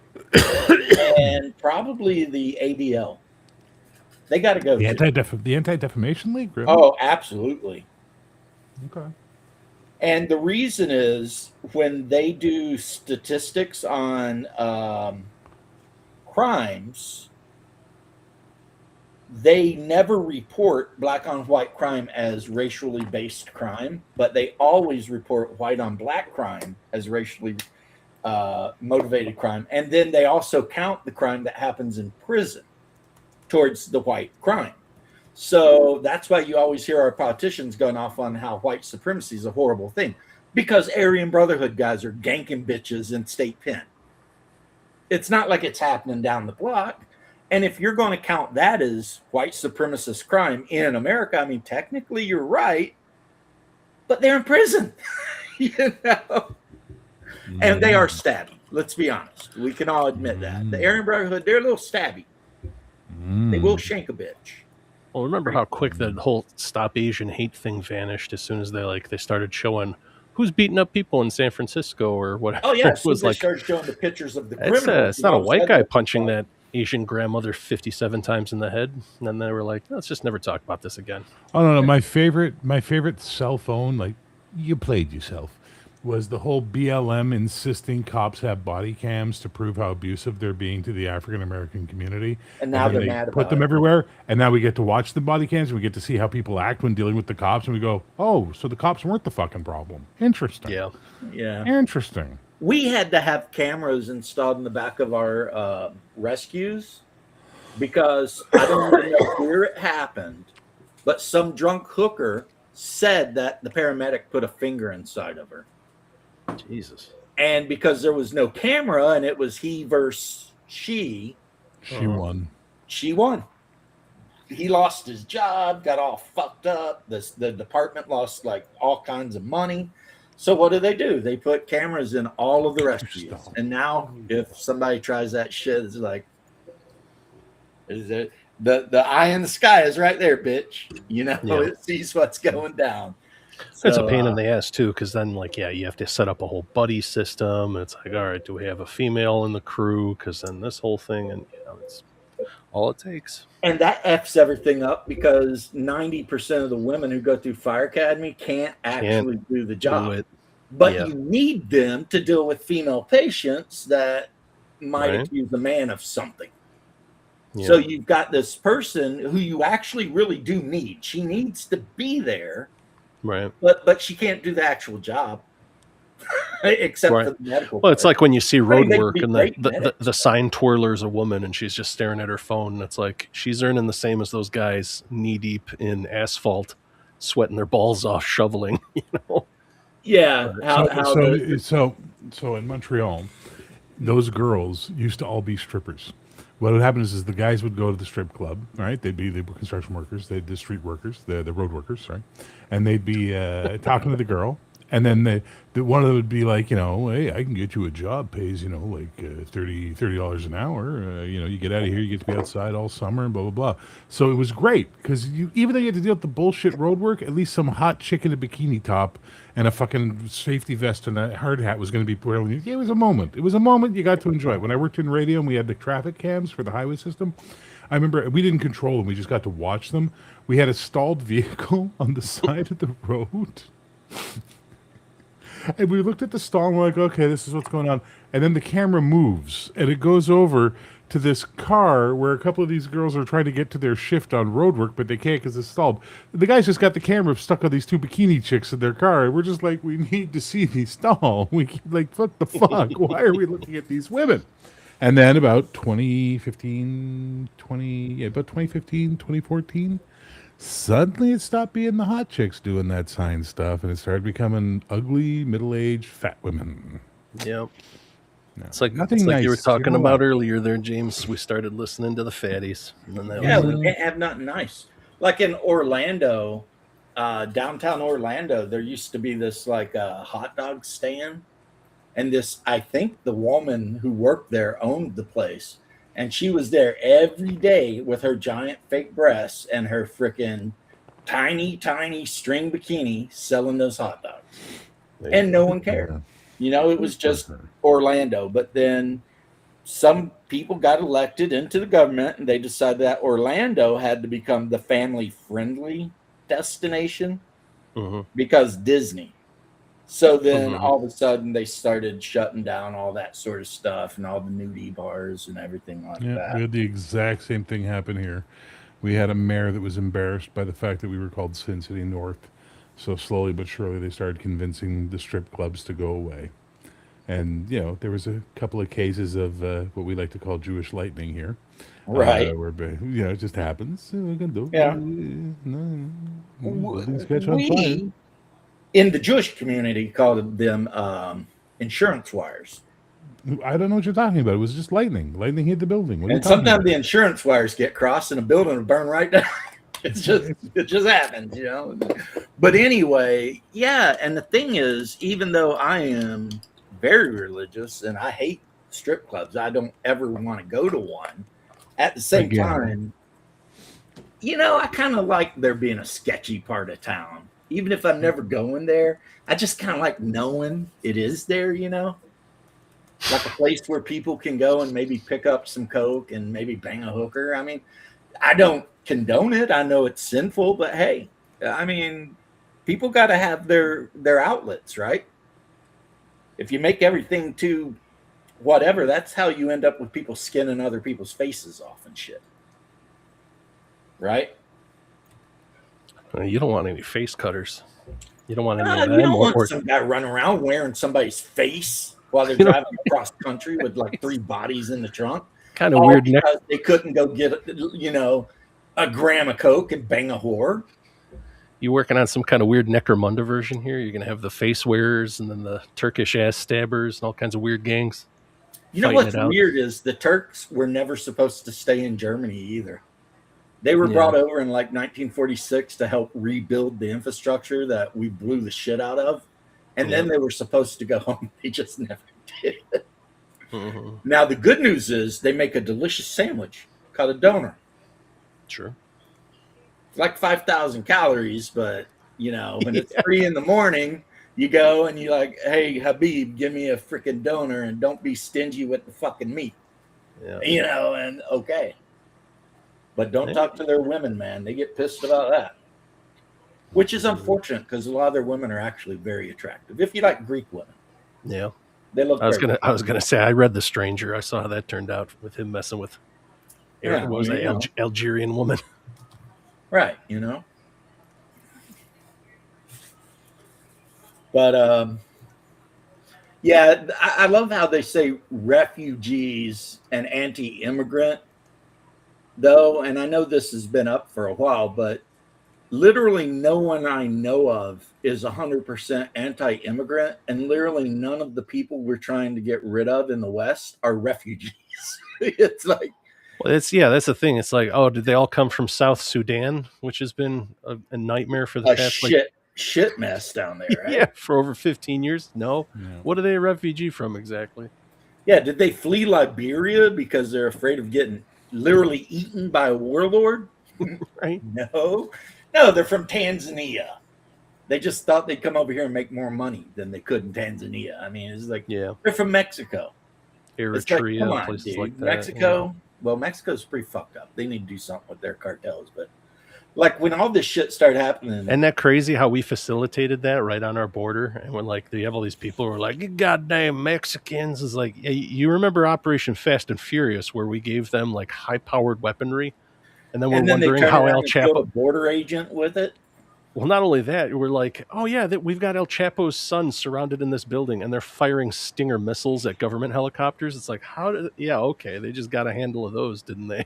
And probably the ADL. They got to go. The too. Anti-Defamation League? Really? Oh, absolutely. Okay. And the reason is when they do statistics on crimes, they never report black on white crime as racially based crime, but they always report white on black crime as racially motivated crime. And then they also count the crime that happens in prison towards the white crime. So that's why you always hear our politicians going off on how white supremacy is a horrible thing, because Aryan Brotherhood guys are ganking bitches in state pen. It's not like it's happening down the block. And if you're going to count that as white supremacist crime in America, I mean, technically you're right, but they're in prison, you know? And they are stabby. Let's be honest. We can all admit that. The Aryan Brotherhood, they're a little stabby. They will shank a bitch. Well, remember how quick the whole Stop Asian Hate thing vanished as soon as they started showing who's beating up people in San Francisco or whatever. Oh yeah, It so was they like, started showing the pictures of the it's criminals. it's and not a all of white sudden guy it's punching like, that Asian grandmother 57 times in the head. And then they were like, let's just never talk about this again. Oh no, no, my favorite cell phone, like you played yourself, was the whole BLM insisting cops have body cams to prove how abusive they're being to the African American community. And now then they're they mad put about them it. everywhere, and now we get to watch the body cams and we get to see how people act when dealing with the cops, and we go, oh, so the cops weren't the fucking problem. Interesting. Yeah. Yeah. Interesting. We had to have cameras installed in the back of our rescues because I don't even know where it happened, but some drunk hooker said that the paramedic put a finger inside of her. Jesus. And because there was no camera and it was he versus she Won. She won. He lost his job, got all fucked up. The department lost like all kinds of money. So what do? They put cameras in all of the rescues. And now if somebody tries that shit, it's like, is it the eye in the sky is right there, bitch. You know, Yeah. it sees what's going down. It's So, a pain in the ass too, because then you have to set up a whole buddy system. And it's like, all right, do we have a female in the crew? Because then this whole thing, and it's all it takes. And that F's everything up because 90% of the women who go through Fire Academy can't actually do the job. Do it. But Yeah. you need them to deal with female patients that might Right. accuse a man of something. Yeah. So you've got this person who you actually really do need. She needs to be there, Right. but she can't do the actual job except Right. for the medical. Well, it's part. like when you see road they could work be and great the medics. sign twirler's a woman and she's just staring at her phone. And it's like she's earning the same as those guys knee deep in asphalt, sweating their balls off, shoveling. You know. Yeah. So in Montreal, those girls used to all be strippers. What would happen is the guys would go to the strip club, right? They were construction workers, they'd the street workers, the road workers, right? And they'd be talking to the girl, and then one of them would be like, hey, I can get you a job, pays like $30 an hour. You get out of here, you get to be outside all summer, and blah blah blah. So it was great because even though you had to deal with the bullshit road work, at least some hot chick in a bikini top and a fucking safety vest and a hard hat was going to be wearing. It was a moment. It was a moment you got to enjoy. When I worked in radio and we had the traffic cams for the highway system, I remember we didn't control them. We just got to watch them. We had a stalled vehicle on the side of the road. And we looked at the stall and we're like, okay, this is what's going on. And then the camera moves and it goes over to this car where a couple of these girls are trying to get to their shift on road work, but they can't because it's stalled. The guys just got the camera stuck on these two bikini chicks in their car. And we're just like, we need to see these stall. We keep like, what the fuck? Why are we looking at these women? And then about 2014, suddenly it stopped being the hot chicks doing that sign stuff and it started becoming ugly, middle-aged, fat women. Yep. No, It's like nothing you were nice. talking You know about what? earlier there, James. We started listening to the fatties. And then that Yeah, was we can't have nothing nice. Like in Orlando, downtown Orlando, there used to be this like hot dog stand. And I think the woman who worked there owned the place. And she was there every day with her giant fake breasts and her freaking tiny, tiny string bikini selling those hot dogs. And no one cared. It was just Orlando. But then some people got elected into the government and they decided that Orlando had to become the family-friendly destination because Disney. So then all of a sudden they started shutting down all that sort of stuff and all the nudie bars and everything like Yeah, that. we had the exact same thing happen here. We had a mayor that was embarrassed by the fact that we were called Sin City North. So slowly but surely they started convincing the strip clubs to go away. And, there was a couple of cases of what we like to call Jewish lightning here. Right. Where, it just happens. Yeah. Buildings catch on fire. We, in the Jewish community, called them insurance wires. I don't know what you're talking about. It was just lightning. Lightning hit the building. What are you And talking sometimes the about? insurance wires get crossed and a building will burn right down. It just happens, But anyway, yeah. And the thing is, even though I am very religious and I hate strip clubs, I don't ever want to go to one. At the same time, I kind of like there being a sketchy part of town. Even if I'm never going there, I just kind of like knowing it is there, like a place where people can go and maybe pick up some coke and maybe bang a hooker. I mean, I don't condone it. I know it's sinful, but hey, I mean, people got to have their outlets, right? If you make everything too whatever, that's how you end up with people skinning other people's faces off and shit. Right? You don't want any face cutters. You don't want any of You them. don't want some guy running around wearing somebody's face while they're driving across country with like 3 bodies in the trunk. Kind of weird. Because they couldn't go get, a gram of coke and bang a whore. You working on some kind of weird Necromunda version here? You're going to have the face wearers and then the Turkish ass stabbers and all kinds of weird gangs. You know what's weird is the Turks were never supposed to stay in Germany either. They were brought over in like 1946 to help rebuild the infrastructure that we blew the shit out of. And then they were supposed to go home. They just never did. Mm-hmm. Now, the good news is they make a delicious sandwich called a doner. Sure. It's like 5,000 calories, but, when it's 3 a.m, you go and you're like, hey, Habib, give me a freaking doner and don't be stingy with the fucking meat. Yeah. And okay. But don't talk to their women, man. They get pissed about that. Which is unfortunate because a lot of their women are actually very attractive. If you like Greek women. Yeah. They look I was gonna say I read The Stranger. I saw how that turned out with him messing with Algerian woman. Right, But I love how they say refugees and anti-immigrant, though, and I know this has been up for a while, but literally no one I know of is 100% anti-immigrant, and literally none of the people we're trying to get rid of in the West are refugees. It's like, well, that's the thing. It's like, oh, did they all come from South Sudan, which has been a nightmare for the past shit mess down there, right? Yeah, for over 15 years. No. What are they a refugee from exactly? Yeah, did they flee Liberia because they're afraid of getting literally eaten by a warlord? Right. No, they're from Tanzania. They just thought they'd come over here and make more money than they could in Tanzania. I mean, it's like, they're from Mexico. Eritrea, like, places dude. like that. Mexico, well, Mexico's pretty fucked up. They need to do something with their cartels. But like when all this shit started happening. Isn't that crazy how we facilitated that right on our border? And when like you have all these people who are like, you goddamn Mexicans. Is like, you remember Operation Fast and Furious where we gave them like high-powered weaponry? And then we're wondering how El Chapo... a border agent with it? Well, not only that, we're like, oh yeah, we've got El Chapo's son surrounded in this building, and they're firing Stinger missiles at government helicopters. It's like, okay, they just got a handle of those, didn't they?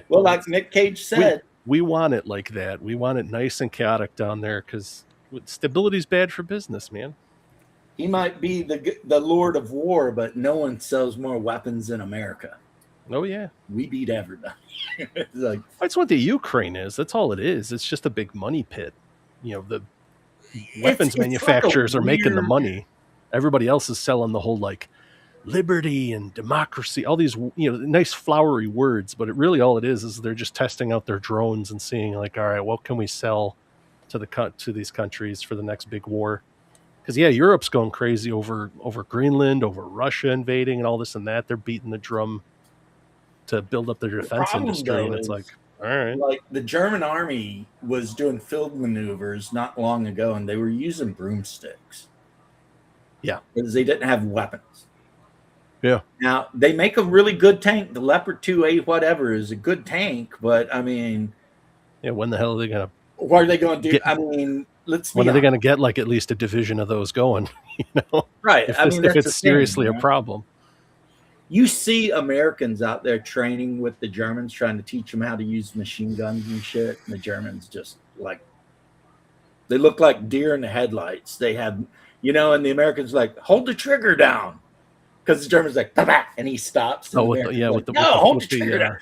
Well, like Nick Cage said, we want it like that. We want it nice and chaotic down there because stability's bad for business, man. He might be the Lord of War, but no one sells more weapons in America. Oh yeah, we beat everybody. It's like, that's what the Ukraine is. That's all it is. It's just a big money pit. The weapons manufacturers are making the money. Everybody else is selling the whole like liberty and democracy, all these nice flowery words, but all it is they're just testing out their drones and seeing like, all right, what can we sell to these countries for the next big war? Because Europe's going crazy over Greenland, over Russia invading and all this and that. They're beating the drum to build up their defense industry, and it's like, all right. Like the German army was doing field maneuvers not long ago, and they were using broomsticks. Yeah, because they didn't have weapons. Yeah. Now they make a really good tank. The Leopard 2A whatever is a good tank, but I mean, when the hell are they gonna? What are they going to do? I mean, when are they going to get like at least a division of those going? Right. If it's seriously a problem. You see Americans out there training with the Germans, trying to teach them how to use machine guns and shit. And the Germans just they look like deer in the headlights. They have, and the Americans like, hold the trigger down. Because the German's like, bah, and he stops. Hold the trigger down.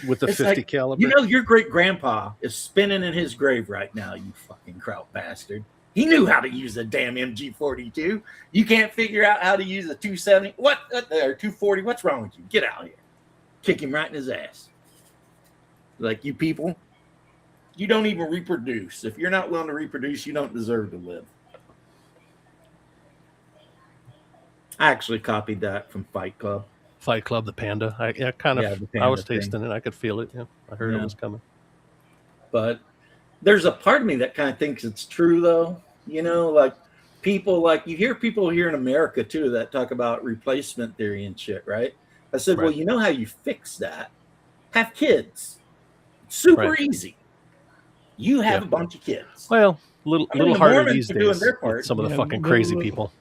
With the 50 caliber. Your great grandpa is spinning in his grave right now, you fucking kraut bastard. He knew how to use a damn MG42. You can't figure out how to use a 270. Or 240. What's wrong with you? Get out here. Kick him right in his ass. Like, you people, you don't even reproduce. If you're not willing to reproduce, you don't deserve to live. I actually copied that from Fight Club. Fight Club, the panda. I Yeah, the I was panda thing. tasting it. I could feel it. Yeah, I heard Yeah. it was coming. But there's a part of me that kind of thinks it's true, though. You know, like people, like you hear people here in America too that talk about replacement theory and shit, right? I said, well, Right. you know how you fix that? Have kids. Super Right. easy. You have Yeah. a bunch of kids. Well, little I mean, the harder Mormons these are doing days their with part. some of the Yeah, fucking the- crazy the- people.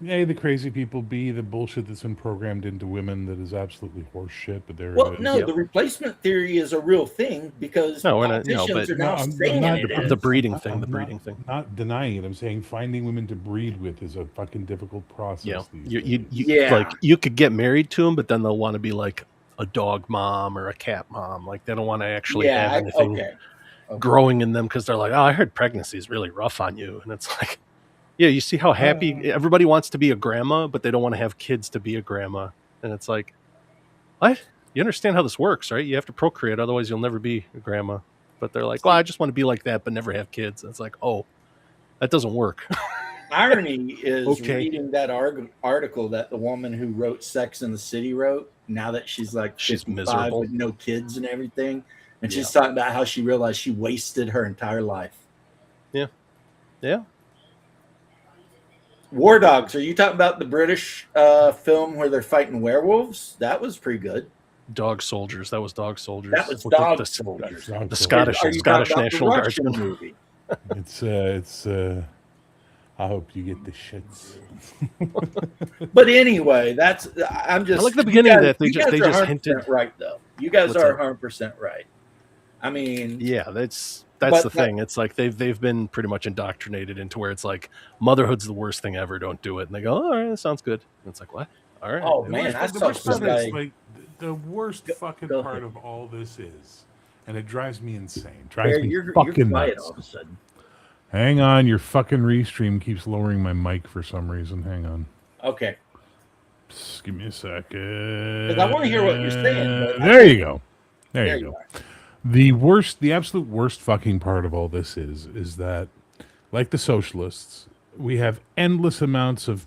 A, the crazy people. B, the bullshit that's been programmed into women that is absolutely horse shit. But there Well, it is. no, Yep. the replacement theory is a real thing because No, we're not- no, politicians but- are now I'm saying not it debating is. The breeding I'm thing. The not- breeding thing. Not denying it. I'm saying finding women to breed with is a fucking difficult process. Yeah, these you days. Yeah. like you could get married to them, but then they'll want to be like a dog mom or a cat mom. Like they don't want to actually Yeah, have anything okay. growing in them because they're like, oh, I heard pregnancy is really rough on you, and it's like, yeah, you see how happy everybody wants to be a grandma, but they don't want to have kids to be a grandma, and it's like, what? You understand how this works, right? You have to procreate, otherwise you'll never be a grandma. But they're like, well, I just want to be like that, but never have kids. And it's like, oh, that doesn't work. Irony is Okay. reading that article that the woman who wrote Sex in the City wrote, now that she's like She's 55 miserable. with no kids and everything. And she's Yeah. talking about how she realized she wasted her entire life. Yeah. War Dogs, are you talking about the British film where they're fighting werewolves? That was pretty good. Dog soldiers. That was dog soldiers. That was With Dog the, Soldiers. Dog the soldiers. Scottish Are you Scottish talking about National the Russian Guardsmen. movie? It's I hope you get the shits. But anyway, that's I'm just I like the beginning you of guys- that. They you just- guys they are just 100% hinted- right though. You guys What's are that? 100% right. I mean, Yeah, that's But the thing. It's like they've been pretty much indoctrinated into where it's like motherhood's the worst thing ever. Don't do it. And they go, oh, all right, that sounds good. And it's like, what? All right. Oh, The man, worst- I the saw worst part some is, guy- like the worst fucking go part ahead. of all this is, and it drives me insane. Bear, Drives me you're fucking quiet nuts. all of a sudden. Hang on, your fucking restream keeps lowering my mic for some reason. Hang on. Okay. Just give me a second. I wanna hear what you're saying, but- There you go. There There you you go. are. The absolute worst fucking part of all this is that, like the socialists, we have endless amounts of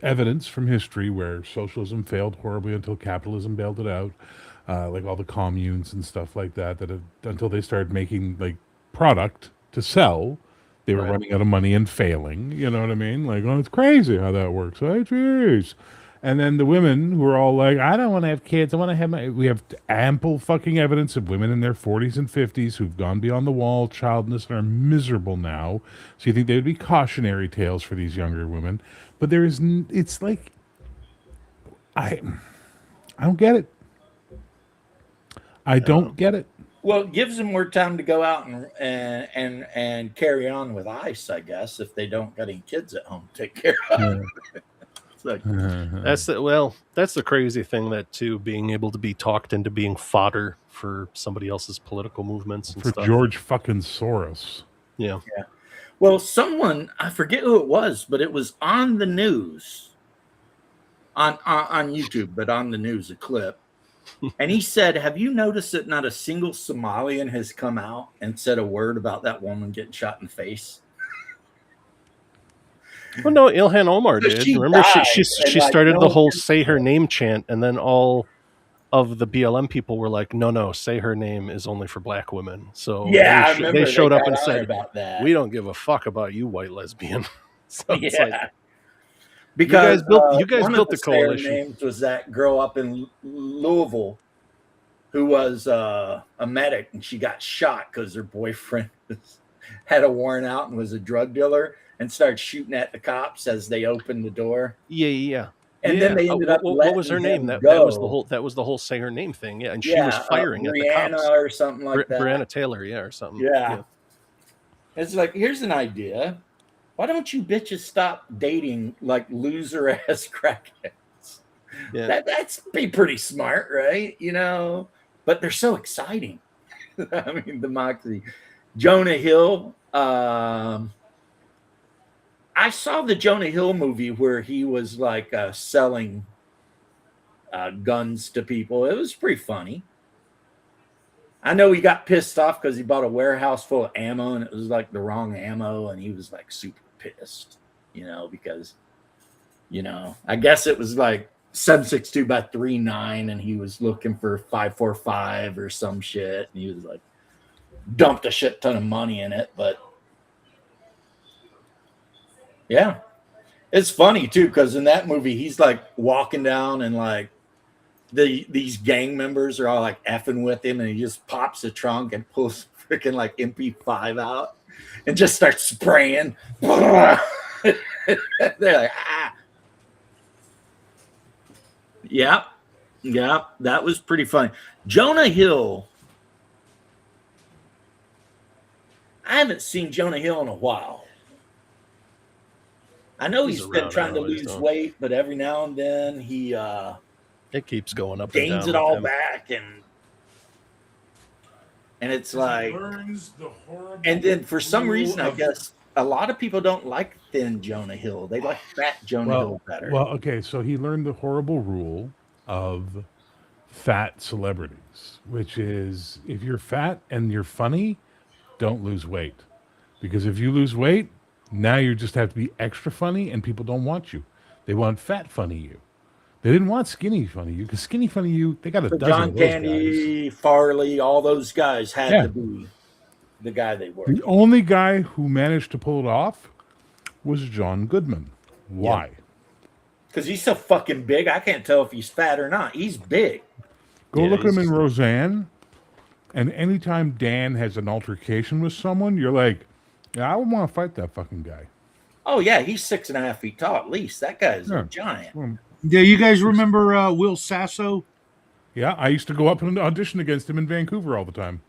evidence from history where socialism failed horribly until capitalism bailed it out, like all the communes and stuff like that. That have, until they started making like product to sell, they were Right. running out of money and failing. You know what I mean? Like, oh, it's crazy how that works. Oh, jeez. And then the women who are all like, I don't want to have kids. I want to have my. We have ample fucking evidence of women in their 40s and 50s who've gone beyond the wall, childless, and are miserable now. So you think they would be cautionary tales for these younger women? But there is. It's like, I don't get it. I don't get it. Well, it gives them more time to go out and carry on with ICE, I guess, if they don't got any kids at home to take care of. It's like, That's the crazy thing, that too, being able to be talked into being fodder for somebody else's political movements and For stuff. George fucking Soros. Yeah. well, someone, I forget who it was, but it was on the news, on YouTube, but on the news, a clip. And he said, have you noticed that not a single Somalian has come out and said a word about that woman getting shot in the face? Well, no, Ilhan Omar But did. she Remember, died, she and, like, started no the one whole can- "say her name" chant, and then all of the BLM people were like, "No, say her name is only for black women." So Yeah, I they, remember they showed up got and on said, about that. "We don't give a fuck about you, white lesbian." So it's Yeah. like, Because you guys one built of the Slayer coalition. Names was that girl up in Louisville who was a medic, and she got shot because her boyfriend had a warrant out and was a drug dealer, and started shooting at the cops as they opened the door. yeah. And then they ended up. What was her letting name? him That was the go. whole. That was the whole "say her name" thing. Yeah, and she was firing at the Brianna cops. or something like that. Brianna Taylor, yeah, or something. Yeah. It's like, here's an idea. Why don't you bitches stop dating like loser ass crackheads? Yeah. That's be pretty smart, right? You know, but they're so exciting. I mean, the Moxie, Jonah Hill. I saw the Jonah Hill movie where he was like selling guns to people. It was pretty funny. I know he got pissed off because he bought a warehouse full of ammo and it was like the wrong ammo, and he was like super pissed, because I guess it was like 7.62 by 3.9, and he was looking for 5.45 or some shit, and he was like dumped a shit ton of money in it. But yeah, it's funny too because in that movie he's like walking down and like these gang members are all like effing with him, and he just pops the trunk and pulls freaking like MP5 out and just starts spraying. They're like, ah. Yeah, that was pretty funny. Jonah Hill. I haven't seen Jonah Hill in a while. I know he's been trying to lose weight, but every now and then he it keeps going up gains and down it all back, and it's like, and then for some reason, I guess a lot of people don't like thin Jonah Hill. They like fat Jonah Hill better. Well, okay, so he learned the horrible rule of fat celebrities, which is if you're fat and you're funny, don't lose weight. Because if you lose weight, now you just have to be extra funny, and people don't want you. They want fat funny you. They didn't want skinny funny you, because skinny funny you, they got a dozen John of those Candy, guys. Farley, all those guys had to be the guy they were. The only guy who managed to pull it off was John Goodman. Why? Because he's so fucking big, I can't tell if he's fat or not. He's big. Go look at him in Roseanne, and anytime Dan has an altercation with someone, you're like, yeah, I would want to fight that fucking guy. Oh, yeah, he's 6.5 feet tall at least. That guy's a giant. Yeah, you guys remember Will Sasso? Yeah, I used to go up and audition against him in Vancouver all the time.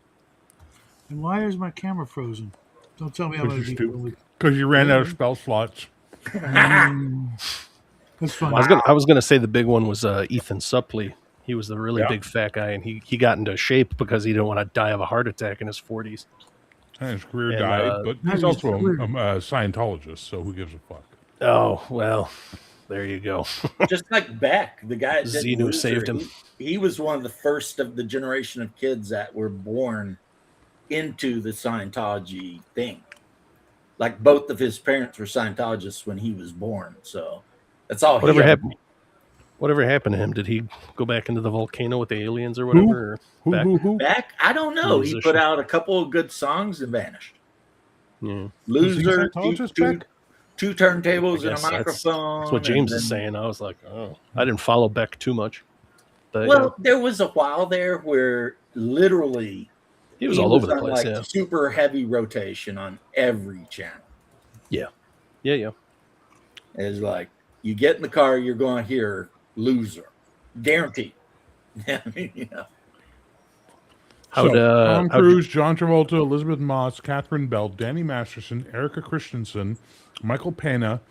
And why is my camera frozen? Don't tell me I'm going to be... Because you ran out of spell slots. That's funny. I was gonna say the big one was Ethan Suplee. He was the really big fat guy, and he got into shape because he didn't want to die of a heart attack in his 40s. And his career died, but he's also a Scientologist, so who gives a fuck? Oh, well, there you go. Just like Beck, the guy that Xenu saved him. He was one of the first of the generation of kids that were born into the Scientology thing. Like both of his parents were Scientologists when he was born, so that's all. Whatever happened to him? Did he go back into the volcano with the aliens or whatever? Who? Beck? I don't know. He put out a couple of good songs and vanished. Yeah. Loser, two turntables and a microphone. That's what James is saying. I was like, oh, I didn't follow Beck too much. But, well, there was a while there where literally he was all over the place. Like super heavy rotation on every channel. Yeah. It's like you get in the car, you're going to hear Loser, guaranteed. Tom Cruise, John Travolta, Elizabeth Moss, Catherine Bell, Danny Masterson, Erica Christensen, Michael Pena,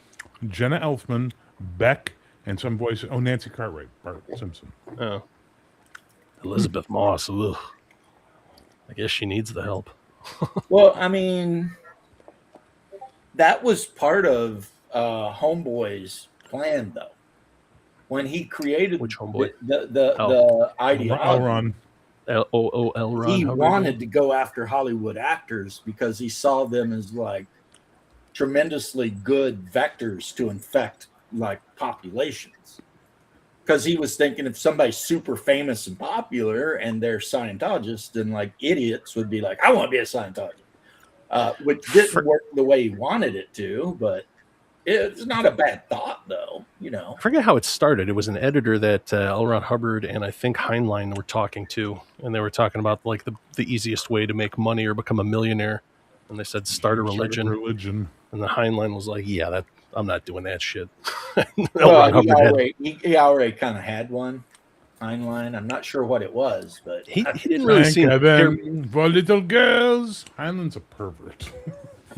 Jenna Elfman, Beck, and some voice. Oh, Nancy Cartwright, Bart Simpson. Oh, Elizabeth Moss. Ugh. I guess she needs the help. Well, I mean, that was part of Homeboy's plan, though. When he created which Homeboy? The ideology, L-Ron. He wanted to go after Hollywood actors because he saw them as like tremendously good vectors to infect like populations. Because he was thinking if somebody's super famous and popular and they're Scientologists, then like idiots would be like, I want to be a Scientologist, which didn't work the way he wanted it to, but it's not a bad thought, though, I forget how it started. It was an editor that L. Ron Hubbard and I think Heinlein were talking to, and they were talking about like the easiest way to make money or become a millionaire. And they said, start a religion. And the Heinlein was like, yeah, I'm not doing that shit. Well, he already kind of had one, Heinlein. I'm not sure what it was, but he didn't really seem for little girls. Heinlein's a pervert.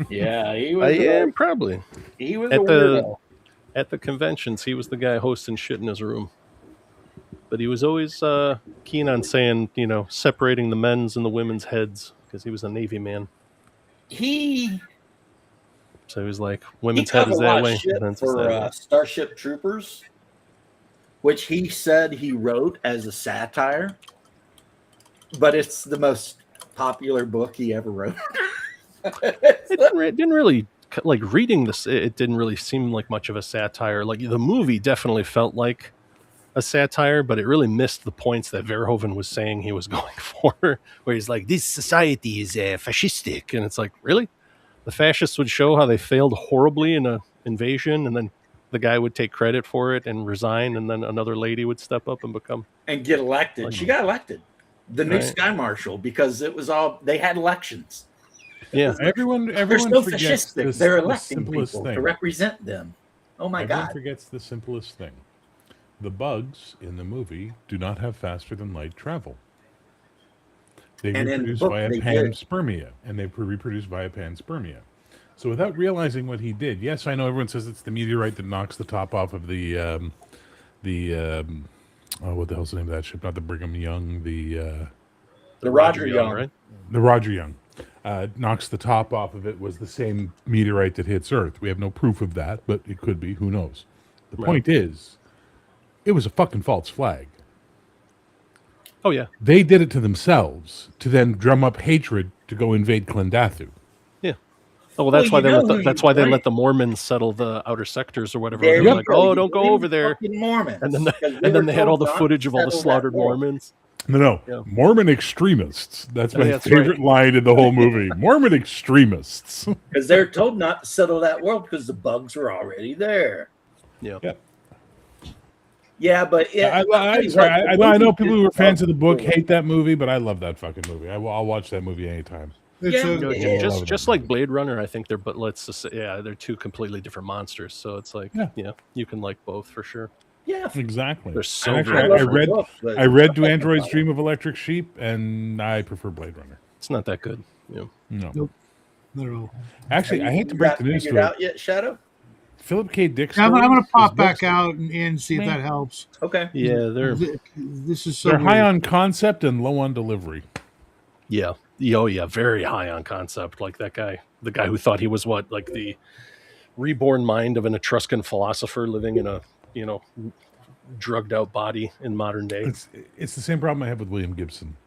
Yeah, he was. Probably. He was a weirdo. At the conventions, he was the guy hosting shit in his room. But he was always keen on saying, separating the men's and the women's heads because he was a Navy man. So he was like, women's head is that way. For Starship Troopers, which he said he wrote as a satire. but it's the most popular book he ever wrote. It didn't really like reading this. It didn't really seem like much of a satire. Like the movie definitely felt like a satire, but it really missed the points that Verhoeven was saying he was going for. Where he's like, "This society is fascistic," and it's like, really, the fascists would show how they failed horribly in a invasion, and then the guy would take credit for it and resign, and then another lady would step up and become and get elected. She got elected, the new Right. Sky Marshal, because it was all they had elections. yeah. Everyone They're so forgets fascistic. this, They're the electing simplest people thing. to represent them. Oh my Everyone God! forgets the simplest thing. The bugs in the movie do not have faster than light travel. They And in the reproduce book, via they did. panspermia, and they reproduce via panspermia. So without realizing what he did, yes, I know everyone says it's the meteorite that knocks the top off of the what the hell's the name of that ship? Not the Brigham Young, The Roger Young, right? the Roger Young. Knocks the top off of it was the same meteorite that hits Earth. We have no proof of that, but it could be. Who knows? The Right. point is, it was a fucking false flag. Oh yeah, They did it to themselves to then drum up hatred to go invade Clendathu. yeah. Oh well, that's Well, why you they know who that's you why they blame. let the Mormons settle the outer sectors or whatever. There They're you like, go. oh, You don't go blame over the there. fucking Mormons. And then because and then they had all the told not footage to of all the settle that slaughtered war. Mormons. No, Yeah. Mormon extremists. That's my That's favorite right. line in the whole movie. Mormon extremists. Because they're told not to settle that world because the bugs were already there. Yeah. Yeah. Yeah, but I know people who are fans of the book hate that movie, but I love that fucking movie. I'll watch that movie anytime. It's Yeah, a- You know, Yeah. just Love just that like movie. Blade Runner, I think they're but let's just say, yeah, they're two completely different monsters. So it's like Yeah. you can like both for sure. Yeah, Exactly. They're so Actually, good. love I the read book, but- I read Do Androids Dream of Electric Sheep, and I prefer Blade Runner. It's not that good. Yeah. No, Nope. Not at all. actually, I hate to You break got the news figured to out yet, Shadow? Philip K. Dick. I'm going to stories, pop his back books, out and see if that helps. Okay. Yeah, they're This is so They're high weird. on concept and low on delivery. yeah. Oh yeah, very high on concept. Like that guy, the guy who thought he was what, like the reborn mind of an Etruscan philosopher living in a, drugged out body in modern day. It's the same problem I have with William Gibson.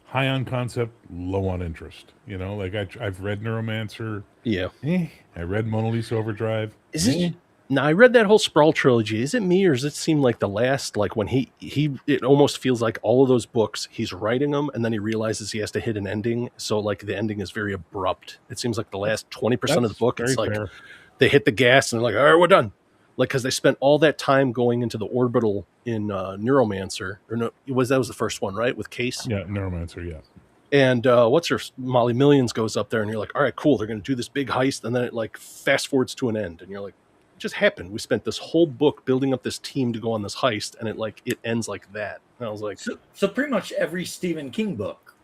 High on concept, low on interest. Like I've read Neuromancer. Yeah. I read Mona Lisa Overdrive. Is it? Now I read that whole Sprawl trilogy. Is it me or does it seem like the last? Like when he it almost feels like all of those books he's writing them and then he realizes he has to hit an ending. So like the ending is very abrupt. It seems like the last 20% of the That's book, very it's like fair. they hit the gas and they're like, all right, we're done. Like because they spent all that time going into the orbital in Neuromancer, or no, that was the first one, right? With Case. Yeah, Neuromancer. Yeah. And Molly Millions goes up there and you're like, all right, cool. They're going to do this big heist. And then it like fast forwards to an end. And you're like, it just happened. We spent this whole book building up this team to go on this heist. And it ends like that. And I was like, So pretty much every Stephen King book.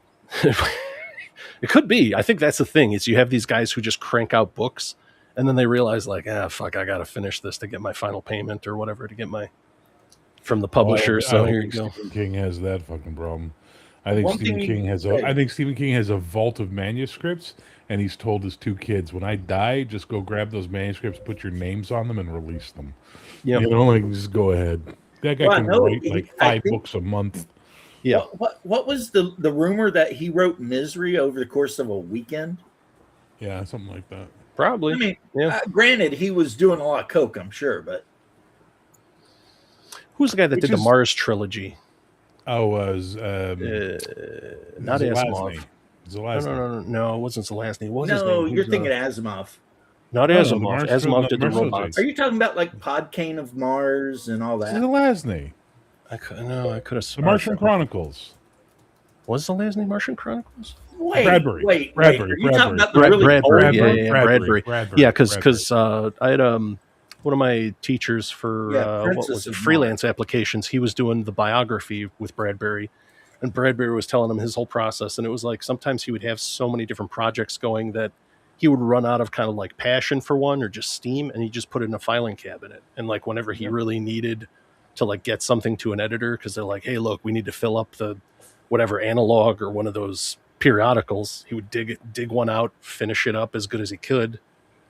it could be. I think that's the thing is you have these guys who just crank out books and then they realize like, fuck, I got to finish this to get my final payment or whatever to get from the publisher. So here you go. Stephen King has that fucking problem. I think One Stephen thing King you has can say- I think Stephen King has a vault of manuscripts, and he's told his two kids, when I die, just go grab those manuscripts, put your names on them, and release them. Yeah. Just go ahead. That guy Well, can no, write he- like I 5 think- books a month. Yeah. What was the rumor that he wrote Misery over the course of a weekend? Yeah, something like that. Probably. I mean, Yeah. granted, he was doing a lot of coke, I'm sure, but Who's the guy that Which did the is- Mars trilogy? Oh, was Not Asimov. No, it wasn't Zelazny. What was his no, name? you're Who's, thinking Asimov. not No, the Asimov. Mars Asimov trilogy- did the Mars robots. Are you talking about like Podkane of Mars and all that? Zelazny. I could have. The Martian Chronicles. Was Zelazny Martian Chronicles? Wait, Bradbury. wait, Bradbury, Are you talking Bradbury. about the really Bradbury, old yeah, one? Bradbury. Bradbury. Yeah, because I had one of my teachers for Yeah, what Princess was it, of freelance applications. He was doing the biography with Bradbury, and Bradbury was telling him his whole process. And it was like sometimes he would have so many different projects going that he would run out of kind of like passion for one or just steam, and he just put it in a filing cabinet. And like whenever he really needed to like get something to an editor, because they're like, hey, look, we need to fill up the whatever analog or one of those periodicals, he would dig one out, finish it up as good as he could.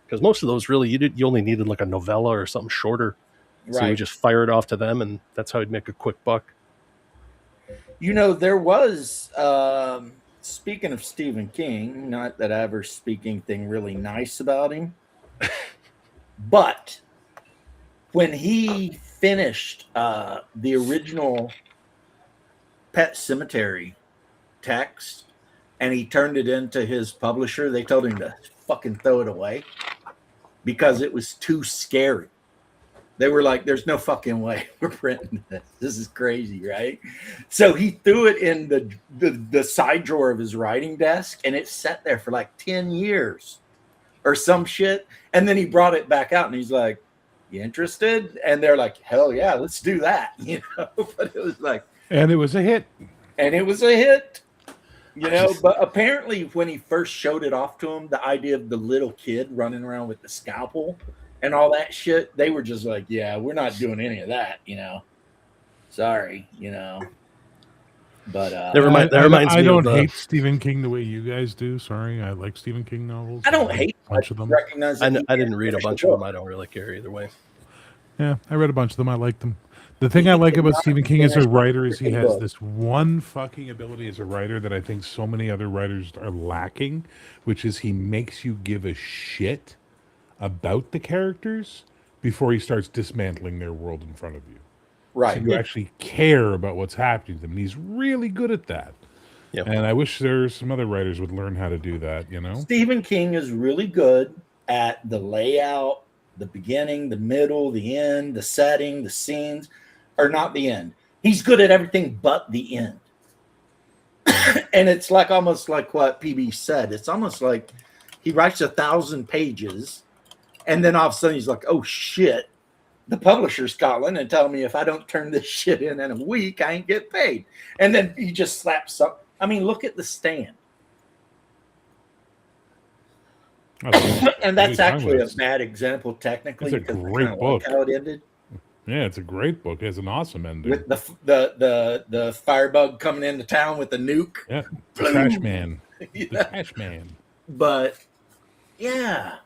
Because most of those really you only needed like a novella or something shorter. So he Right. would just fire it off to them, and that's how he'd make a quick buck. You know, there was speaking of Stephen King, not that I ever speak anything really nice about him, but when he finished the original Pet Cemetery text and he turned it into his publisher, they told him to fucking throw it away because it was too scary. They were like, there's no fucking way we're printing this. This is crazy, right? So he threw it in the side drawer of his writing desk, and it sat there for like 10 years or some shit. And then he brought it back out, and he's like, you interested? And they're like, hell yeah, let's do that. You know, but it was like, And it was a hit. and it was a hit. You know, but apparently when he first showed it off to him, the idea of the little kid running around with the scalpel and all that shit, they were just like, yeah, we're not doing any of that, you know. Sorry, you know. But That reminds I me don't of hate Stephen King the way you guys do. Sorry, I like Stephen King novels. I don't read hate a bunch of them. recognize I that he didn't read a finished bunch the of them. book. I don't really care either way. Yeah, I read a bunch of them. I like them. The thing I like about Stephen King as a writer is he has this one fucking ability as a writer that I think so many other writers are lacking, which is he makes you give a shit about the characters before he starts dismantling their world in front of you. Right. So you actually care about what's happening to them. And he's really good at that. Yep. And I wish there some other writers would learn how to do that, you know? Stephen King is really good at the layout, the beginning, the middle, the end, the setting, the scenes, or not the end. He's good at everything but the end. And it's like almost like what PB said. It's almost like he writes 1,000 pages, and then all of a sudden he's like, oh shit, the publisher's calling and telling me if I don't turn this shit in a week, I ain't get paid. And then he just slaps up. I mean, look at The Stand. And that's actually a bad example technically. It's a because I great kinda book. like how it ended. Yeah, it's a great book. It has an awesome ending. With the firebug coming into town with the nuke. Yeah, the Trash Man. The Yeah. Trash Man. But yeah,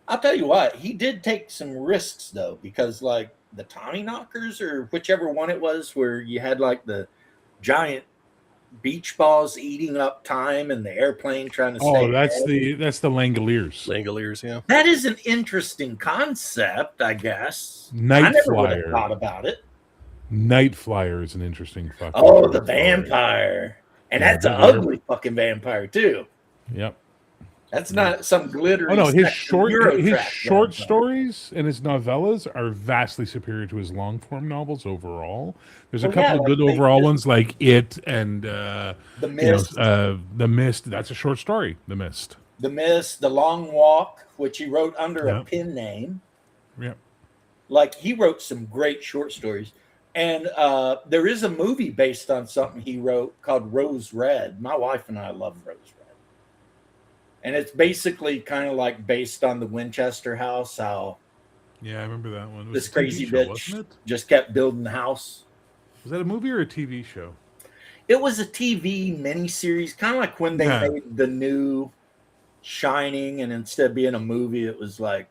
I'll tell you what, he did take some risks though, because like the Tommy Knockers or whichever one it was, where you had like the giant beach balls eating up time and the airplane trying to stay. Oh, that's ahead. the Langoliers. Langoliers, yeah. That is an interesting concept, I guess. Night I never would have Flyer. thought about it. Night Flyer is an interesting fucking. Oh, the story. vampire. And Yeah, that's an the vampire. ugly fucking vampire too. Yep. That's not some glittery. Oh no, his sexy short Eurotrash vampire. stories and his novellas are vastly superior to his long form novels overall. There's a Well, couple yeah, of good like they overall just- ones like It and The you Mist, know, The Mist. That's a short story. The Mist. The Mist, The Long Walk, which he wrote under a Yep. pen name. Yep. Like he wrote some great short stories. And there is a movie based on something he wrote called Rose Red. My wife and I love Rose Red. And it's basically kind of like based on the Winchester house, how Yeah, I remember that one. It was this a TV crazy show, bitch wasn't it? just kept building the house. Was that a movie or a TV show? It was a TV miniseries, kind of like when they Yeah. made the new Shining, and instead of being a movie, it was like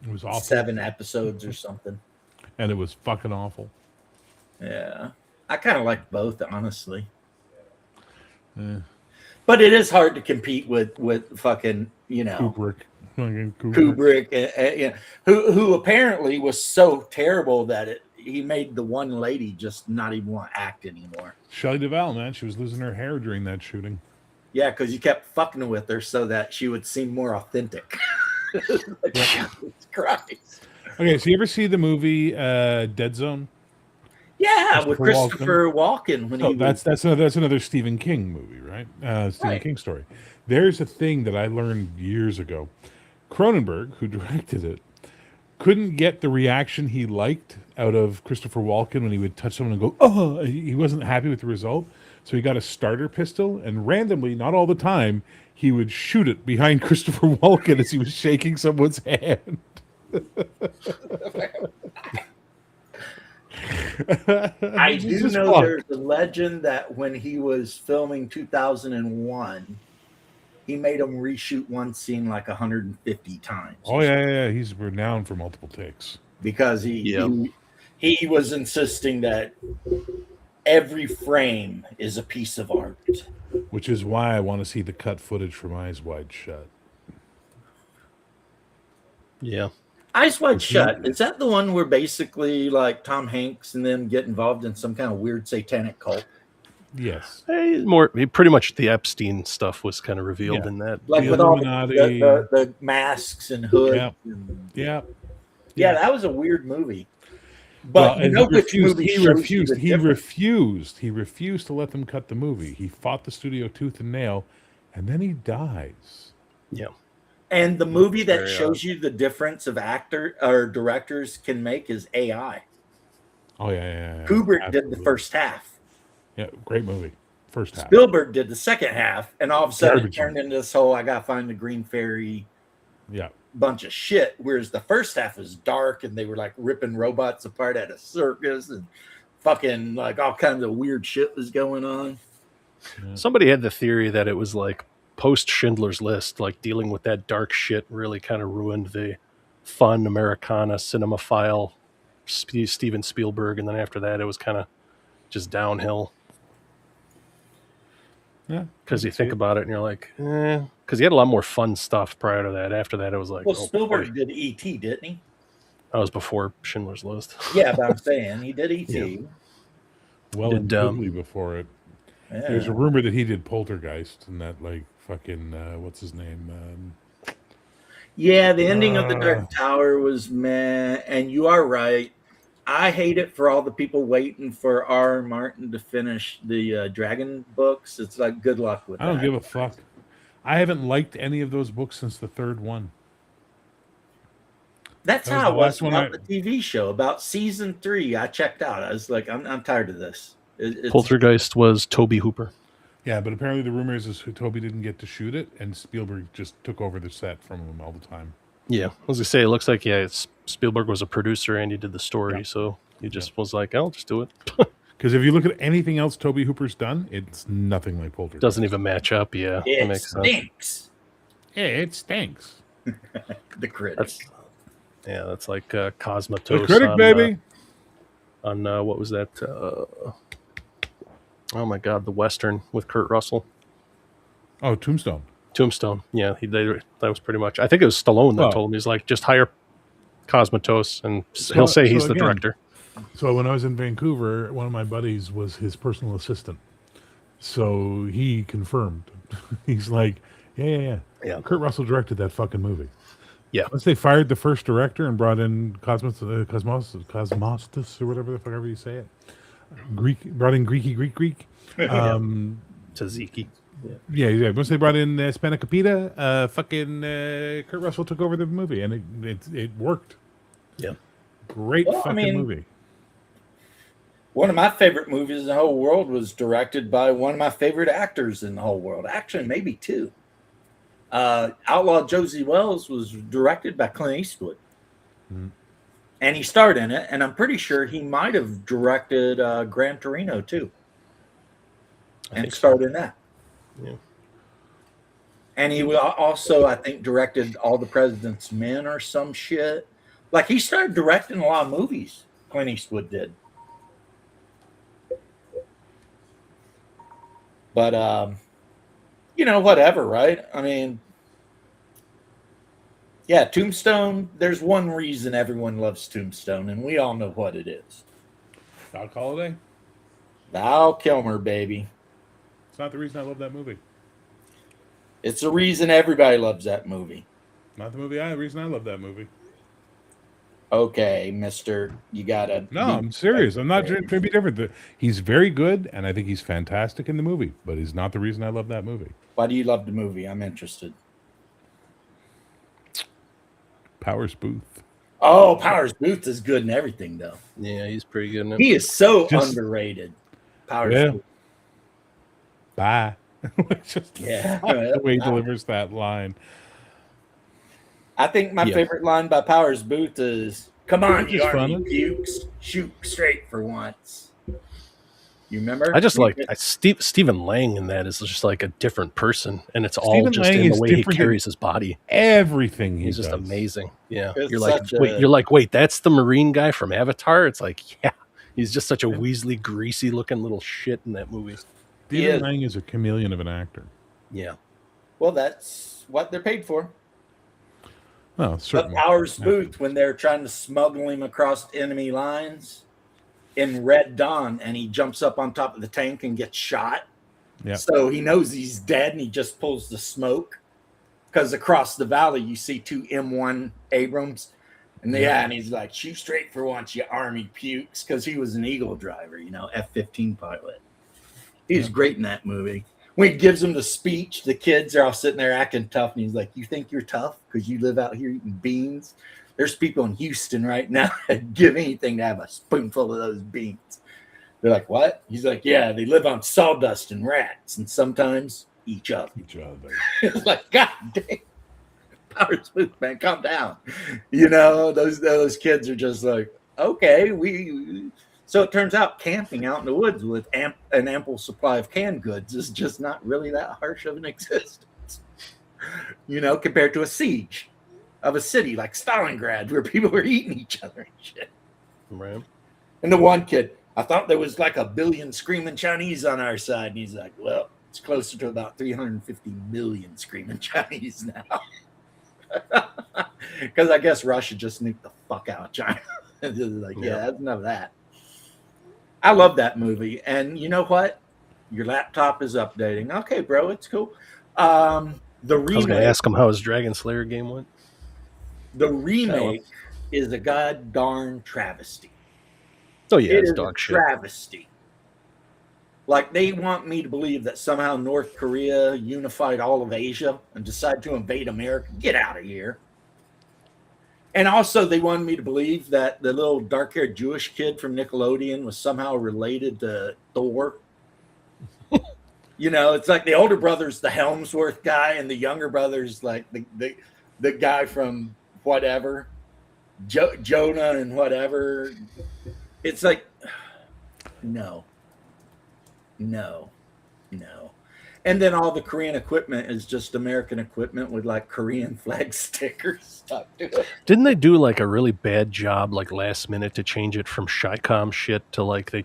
It was awful, 7 episodes or something. and it was fucking awful. Yeah, I kind of like both, honestly. Eh, But it is hard to compete with fucking Kubrick. Fucking Kubrick, who apparently was so terrible that he made the one lady just not even want to act anymore. Shelley Duvall, man, she was losing her hair during that shooting. Yeah, because you kept fucking with her so that she would seem more authentic. Like, Jesus Christ. Okay, so you ever see the movie Dead Zone? Yeah, with Christopher Christopher Walken when Oh, he that's another Stephen King movie, right? Stephen Right. King story. There's a thing that I learned years ago. Cronenberg, who directed it, couldn't get the reaction he liked out of Christopher Walken when he would touch someone and go, "Oh!" He wasn't happy with the result, so he got a starter pistol and randomly, not all the time, he would shoot it behind Christopher Walken as he was shaking someone's hand. I It's do just know fucked. there's a legend that when he was filming 2001, he made him reshoot one scene like 150 times. Oh yeah. He's renowned for multiple takes. Because he was insisting that every frame is a piece of art. Which is why I want to see the cut footage from Eyes Wide Shut. Yeah. Eyes Wide Shut, is that the one where basically like Tom Hanks and them get involved in some kind of weird satanic cult? Yes. Pretty much the Epstein stuff was kind of revealed Yeah. in that. Like The with all Illuminati. the masks and hoods. Yep. And, Yeah. yeah, that was a weird movie. But you know which movie he shows you refused. the He difference? refused. He refused to let them cut the movie. He fought the studio tooth and nail, and then he dies. Yeah. And the movie that Very shows you the difference of actor or directors can make is AI. Oh yeah. Kubrick did the Absolutely. first half. Yeah, great movie. First half. Spielberg did the second half, and all of a sudden it Garbage. turned into this whole "I gotta find the Green Fairy" Yeah. bunch of shit. Whereas the first half was dark, and they were like ripping robots apart at a circus, and fucking like all kinds of weird shit was going on. Somebody had the theory that it was like post Schindler's List, like dealing with that dark shit really kind of ruined the fun Americana cinemaphile Steven Spielberg, and then after that it was kind of just downhill. Yeah. Because you think about it and you're like, because he had a lot more fun stuff prior to that. After that, it was like, Well, oh, Spielberg boy. did E.T., didn't he? That was before Schindler's List. Yeah, but I'm saying he did E.T. Yeah. Well, Did, and goodly before it. Yeah. There's a rumor that he did Poltergeist and that like fucking what's his name? Yeah, the ending of the Dark Tower was meh, and you are right. I hate it for all the people waiting for R. Martin to finish the Dragon books. It's like good luck with I that. don't give a fuck. I haven't liked any of those books since the third one. That's That was how the it was last one about the TV show. About season 3, I checked out. I was like, I'm tired of this. It's, Poltergeist was Toby Hooper. Yeah, but apparently the rumor is Toby didn't get to shoot it, and Spielberg just took over the set from him all the time. Yeah, I was gonna say it looks like Spielberg was a producer and he did the story, so he just was like, I'll just do it. Because if you look at anything else Toby Hooper's done, it's nothing like Poltergeist. Doesn't even match up. Yeah, that it makes sense. stinks. Yeah, it stinks. The critic. That's like Cosmatos. The critic, baby. On what was that? Oh my God, the Western with Kurt Russell. Oh, Tombstone. Tombstone. Yeah, that was pretty much. I think it was Stallone that Well- told him. He's like, just hire Cosmatos, and he'll say he's the again, director. So when I was in Vancouver, one of my buddies was his personal assistant. So he confirmed. He's like, yeah. Yeah. Kurt Russell directed that fucking movie. Yeah. Once they fired the first director and brought in Cosmos or whatever the fuck ever you say it, brought in Greek. Tzatziki. Yeah. Once they brought in Spanakopita, Kurt Russell took over the movie, and it worked. Yeah. Great Well, I fucking mean, movie. One of my favorite movies in the whole world was directed by one of my favorite actors in the whole world. Actually, maybe two. Outlaw Josie Wells was directed by Clint Eastwood. Mhm. And he starred in it, and I'm pretty sure he might have directed Gran Torino too. And think so. starred in that. Yeah. And he also, I think, directed All the President's Men or some shit. Like, he started directing a lot of movies, Clint Eastwood did. But, whatever, right? I mean, yeah, Tombstone, there's one reason everyone loves Tombstone, and we all know what it is. Doc Holliday? Val Kilmer, baby. It's not the reason I love that movie. It's the reason everybody loves that movie. Not the reason I love that movie. Okay, mister, you gotta... No, I'm serious. I'm not trying to be different. He's very good, and I think he's fantastic in the movie, but he's not the reason I love that movie. Why do you love the movie? I'm interested. Powers Booth. Oh, Powers Booth is good in everything, though. Yeah, he's pretty good in it. He is so Just- underrated. Powers Yeah. Booth. Bye. Just Yeah. the way he delivers that line. I think my Yeah. favorite line by Powers Booth is, "Come on, Which you is army funny. pukes, shoot straight for once." You remember? I just like Stephen Lang in that is just like a different person, and it's all Stephen just Lang in the is way he different in carries his body. Everything He's just does. amazing. Yeah, It's you're like, such wait, a- wait, that's the Marine guy from Avatar. It's like, yeah, He's just such a Weasley, greasy looking little shit in that movie. Stephen Lang is a chameleon of an actor. Yeah. Well, that's what they're paid for. Well, But certainly. Powers Booth, when they're trying to smuggle him across enemy lines in Red Dawn, and he jumps up on top of the tank and gets shot. Yeah. So he knows he's dead, and he just pulls the smoke. Because across the valley, you see 2 M1 Abrams. And and he's like, shoot straight for once, you army pukes. Because he was an Eagle driver, F-15 pilot. He's great in that movie. When he gives them the speech, the kids are all sitting there acting tough. And he's like, you think you're tough because you live out here eating beans? There's people in Houston right now that give anything to have a spoonful of those beans. They're like, what? He's like, yeah, they live on sawdust and rats and sometimes each other. It's like, God damn. Powers Booth, man, calm down. Those kids are just like, okay, So it turns out camping out in the woods with an ample supply of canned goods is just not really that harsh of an existence, compared to a siege of a city like Stalingrad where people were eating each other and shit. Right. And the one kid, I thought there was like 1 billion screaming Chinese on our side. And he's like, well, it's closer to about 350 million screaming Chinese now. Because I guess Russia just nuked the fuck out of China. Like, that's enough of that. I love that movie. And you know what? Your laptop is updating. Okay, bro, it's cool. The I was remake, going to ask him how his Dragon Slayer game went. the remake is a god darn travesty. Oh, yeah, It it's is dog a shit. travesty. Like, they want me to believe that somehow North Korea unified all of Asia and decided to invade America. Get out of here. And also, they wanted me to believe that the little dark-haired Jewish kid from Nickelodeon was somehow related to Thor. It's like the older brother's the Helmsworth guy, and the younger brother's like the guy from whatever, Jonah and whatever. It's like, no. And then all the Korean equipment is just American equipment with like Korean flag stickers stuck to it. Didn't they do like a really bad job, like last minute, to change it from Shycom shit to like they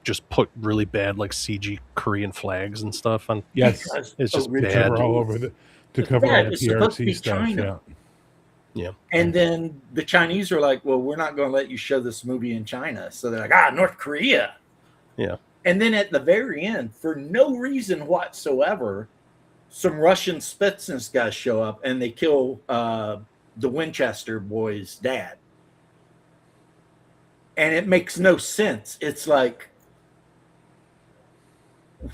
just put really bad like CG Korean flags and stuff on? Yes. Because It's just originally- bad. Cover all over to It's cover all bad. the It's supposed to be PRC stuff. China. Yeah. And then the Chinese are like, well, we're not going to let you show this movie in China. So they're like, North Korea. Yeah. And then at the very end, for no reason whatsoever, some Russian Spetsnaz guys show up and they kill the Winchester boy's dad. And it makes no sense. It's like,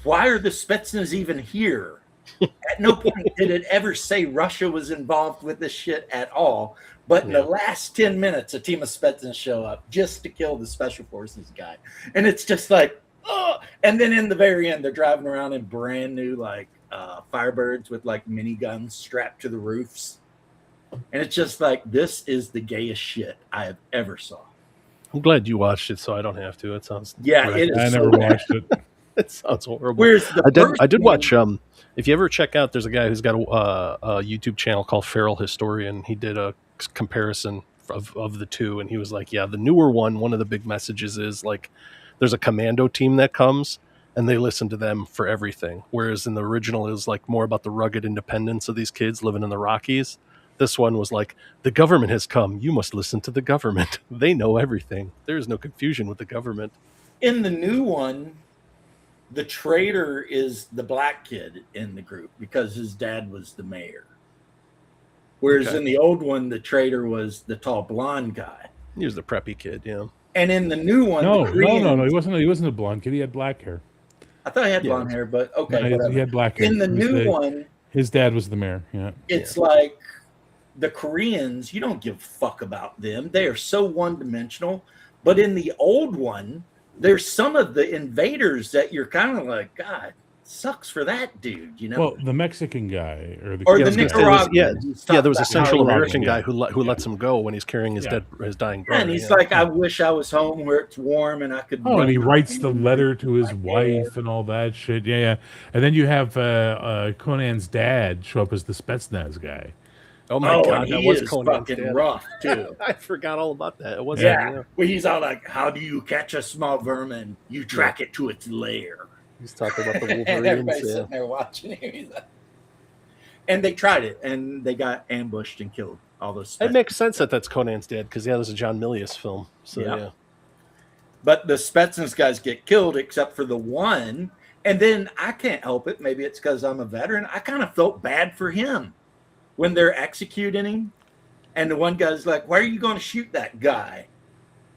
why are the Spetsnaz even here? At no point did it ever say Russia was involved with this shit at all. But in the last 10 minutes, a team of Spetsnaz show up just to kill the Special Forces guy. And it's just like, oh. And then in the very end, they're driving around in brand new like Firebirds with like miniguns strapped to the roofs. And it's just like, this is the gayest shit I have ever saw. I'm glad you watched it, so I don't have to. It sounds It is I so never bad. watched it. it sounds horrible. Where's the I did one- watch. If you ever check out, there's a guy who's got a YouTube channel called Feral Historian. He did a comparison of the two, and he was like, "Yeah, the newer one of the big messages is like, there's a commando team that comes, and they listen to them for everything. Whereas in the original, it was like more about the rugged independence of these kids living in the Rockies. This one was like, the government has come. You must listen to the government. They know everything. There is no confusion with the government." In the new one, the traitor is the black kid in the group because his dad was the mayor. Whereas Okay. in the old one, the traitor was the tall blonde guy. He was the preppy kid, yeah. And in the new one, No, the Koreans, no. He wasn't a blonde kid. He had black hair. I thought he had Yeah. blonde hair, but okay. No, he whatever. had black hair. In the He was new one, his dad was the mayor. Yeah. it's like the Koreans, you don't give a fuck about them. They are so one-dimensional. But in the old one, there's some of the invaders that you're kind of like, God, sucks for that dude, Well, the Mexican guy or the Or Yeah, the I was gonna say, Nicaraguan. there was a Central Nicaraguan, American yeah. guy who lets him go when he's carrying his Yeah. his dying brother. And he's yeah. like, I wish I was home where it's warm and I could. Oh, and he run writes the around letter to his my wife and all that shit. Yeah. And then you have Conan's dad show up as the Spetsnaz guy. Oh my and god, that he was is Conan's fucking dad. rough too. I forgot all about that. It was Yeah, well, he's all like, "How do you catch a small vermin? You track it to its lair." He's talking about the And Wolverines. everybody's Yeah. sitting there watching him. He's like, and they tried it, and they got ambushed and killed all those. It makes sense that that's Conan's dad because there's a John Milius film. So yeah. But the Spetsnaz guys get killed, except for the one. And then I can't help it. Maybe it's because I'm a veteran. I kind of felt bad for him when they're executing him, and the one guy's like, "Why are you going to shoot that guy?"